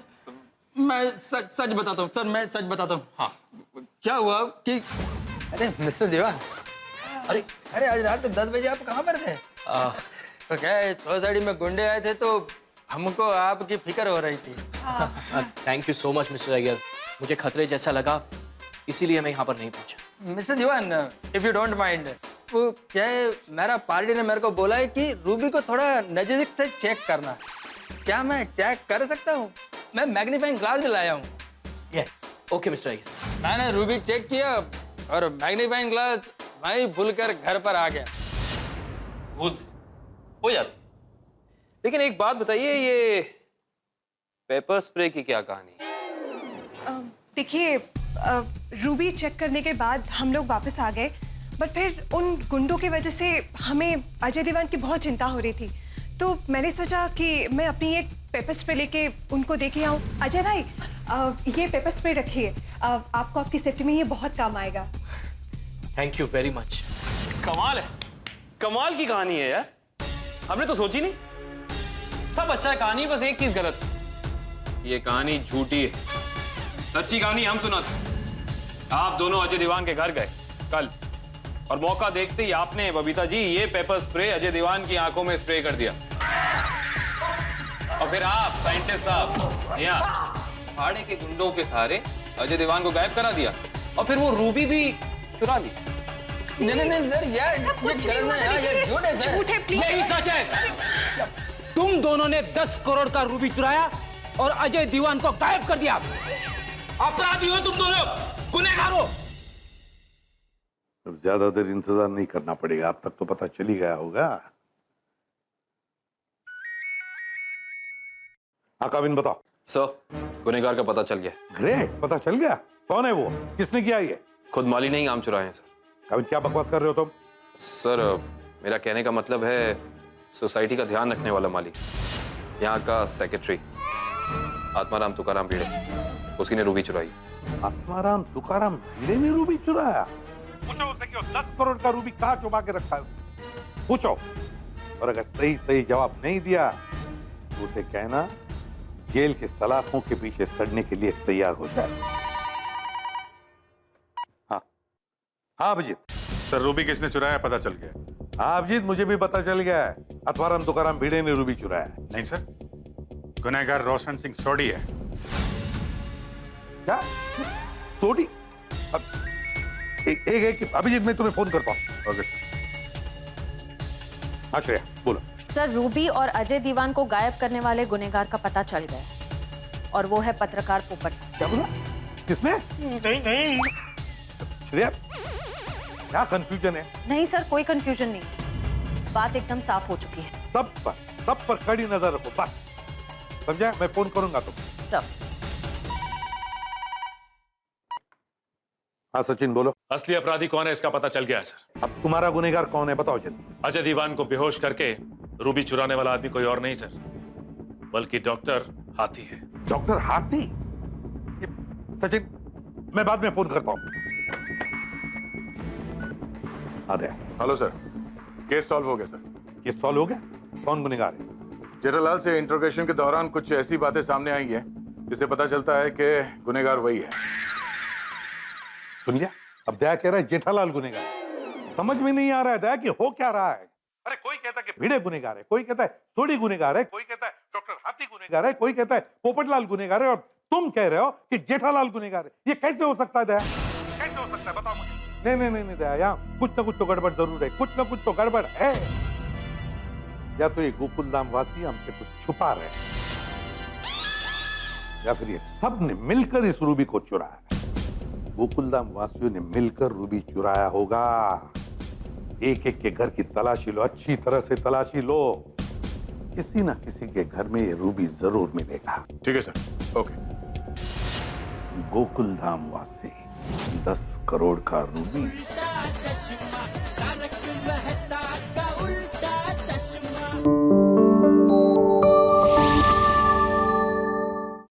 मैं सच बताता हूँ। सर, मैं सच बताता हूँ। हाँ, क्या हुआ कि अरे मिस्टर दीवान, अरे आज रात 10 बजे आप कहाँ पर थे? तो क्या है, सोसाइटी में गुंडे आए थे तो हमको आपकी फिक्र हो रही थी। Thank you so much mister Iyer, मुझे खतरे जैसा लगा, इसीलिए मैं यहाँ पर नहीं पहुंचा। Mr Diwan, if you don't mind, वो क्या है, मेरा पार्टी ने मेरे को बोला है कि रूबी को थोड़ा नजदीक से चेक करना। क्या मैं चेक कर सकता हूँ? मैं मैग्नीफाइंग ग्लास भी लाया हूँ। Yes, okay mister Iyer. मैंने रूबी चेक किया और मैग्नीफाइंग ग्लास वहीं भूलकर घर पर आ गया। भूल हो जाती। लेकिन एक बात बताइए, ये पेपर स्प्रे की क्या कहानी है? देखिए, रूबी चेक करने के बाद हम लोग वापस आ गए, बट फिर उन गुंडों की वजह से हमें अजय दीवान की बहुत चिंता हो रही थी, तो मैंने सोचा कि मैं अपनी एक पेपर स्प्रे लेके उनको देखे आऊँ। अजय भाई, ये पेपर स्प्रे रखिए, आपको आपकी सेफ्टी में ये बहुत काम आएगा। Thank you very much. कमाल है, कमाल की कहानी है यार, हमने तो सोची नहीं। सब अच्छा है कहानी, बस एक चीज गलत है, ये कहानी झूठी है। सच्ची कहानी हम सुनाते। आप दोनों अजय दीवान के घर गए कल, और मौका देखते ही आपने, बबीता जी, ये पेपर स्प्रे अजय दीवान की आंखों में स्प्रे कर दिया। और फिर आप साइंटिस्ट साहब यहाँ फाड़े के गुंडों के सहारे अजय दीवान को गायब करा दिया, और फिर वो रूबी भी चुरा ली। नहीं सर, ये झूठ है सर। झूठ है, प्लीज। यही सच है। तुम दोनों ने 10 करोड़ का रूबी चुराया और अजय दीवान को गायब कर दिया। अपराधी हो तुम दोनों, गुनहगार हो। अब ज्यादा देर इंतजार नहीं करना पड़ेगा, अब तक तो पता चल ही गया होगा। हाँ काविन, बताओ। सर, गुनहगार का पता चल गया। ग्रेट, पता चल गया। कौन है वो, किसने किया ये? खुद माली ने ही आम चुराए हैं सर। काविन, क्या बकवास कर रहे हो तुम? सर, मेरा कहने का मतलब है सोसाइटी का ध्यान रखने वाला माली, यहाँ का सेक्रेटरी आत्माराम तुकाराम भिड़े, उसी ने रूबी चुराई। आत्माराम तुकाराम भिड़े ने रूबी चुराया? पूछो उससे कि 10 करोड़ का रूबी कहाँ छुपा के रखा है, पूछो। और अगर सही जवाब नहीं दिया तो उसे कहना जेल के सलाखों के पीछे सड़ने के लिए तैयार हो जाए। हाँ अभिजीत। सर, रूबी किसने चुराया पता चल गया। हाँ अभिजीत, मुझे भी पता चल गया है, आत्माराम तुकाराम भिड़े ने रूबी चुराया। नहीं सर, गुनहगार रोशन सिंह सोडी है। क्या सोडी? एक अभिजीत, मैं तुम्हें फोन करता हूँ। Okay sir. हाँ श्रेया, बोलो। सर, रूबी और अजय दीवान को गायब करने वाले गुनहगार का पता चल गया, और वो है पत्रकार पोपट। क्या बोला? किसने? नहीं। श्रेया, क्या कंफ्यूजन है? नहीं सर, कोई कंफ्यूजन नहीं, बात एकदम साफ हो चुकी है। सब पर कड़ी नजर रखो, बस समझा? मैं फोन करूंगा तुम। सब। हाँ सचिन, बोलो। असली अपराधी कौन है इसका पता चल गया है सर। अब तुम्हारा गुनहगार कौन है, बताओ जल्दी। अजय दीवान को बेहोश करके रूबी चुराने वाला आदमी कोई और नहीं सर, बल्कि डॉक्टर हाथी है। डॉक्टर हाथी? सचिन, मैं बाद में फोन करता हूँ। अरे हेलो सर, केस सॉल्व हो गया सर। केस सॉल्व हो गया? कौन गुनहगार है? जेठालाल से इंट्रोगेशन के दौरान कुछ ऐसी बातें सामने आई हैं जिससे पता चलता है कि गुनहगार वही है। सुन लिया? अब दया कह रहा है जेठालाल गुनहगार है। समझ में नहीं आ रहा है दया कि हो क्या रहा है। अरे कोई कहता है कि भिड़े गुनहगार है, कोई कहता है सोडी गुनहगार है, कोई कहता है डॉक्टर हाथी गुनहगार है, कोई कहता है पोपटलाल गुनहगार है, और तुम कह रहे हो कि जेठालाल गुनहगार है। ये कैसे हो सकता है दया? कैसे हो सकता है बताओ मुझे। नहीं नहीं नहीं दया, यहाँ कुछ ना कुछ तो गड़बड़ जरूर है, कुछ ना कुछ तो गड़बड़ है। या तो ये गोकुलधाम वासी हमसे कुछ छुपा रहे हैं, या फिर ये सब ने मिलकर इस रूबी को चुराया। गोकुलधाम वासियों ने मिलकर रूबी चुराया होगा। एक एक के घर की तलाशी लो, अच्छी तरह से तलाशी लो। किसी ना किसी के घर में ये रूबी जरूर मिलेगा। ठीक है सर, ओके। गोकुलधाम वासी 10 करोड़ का रूबी।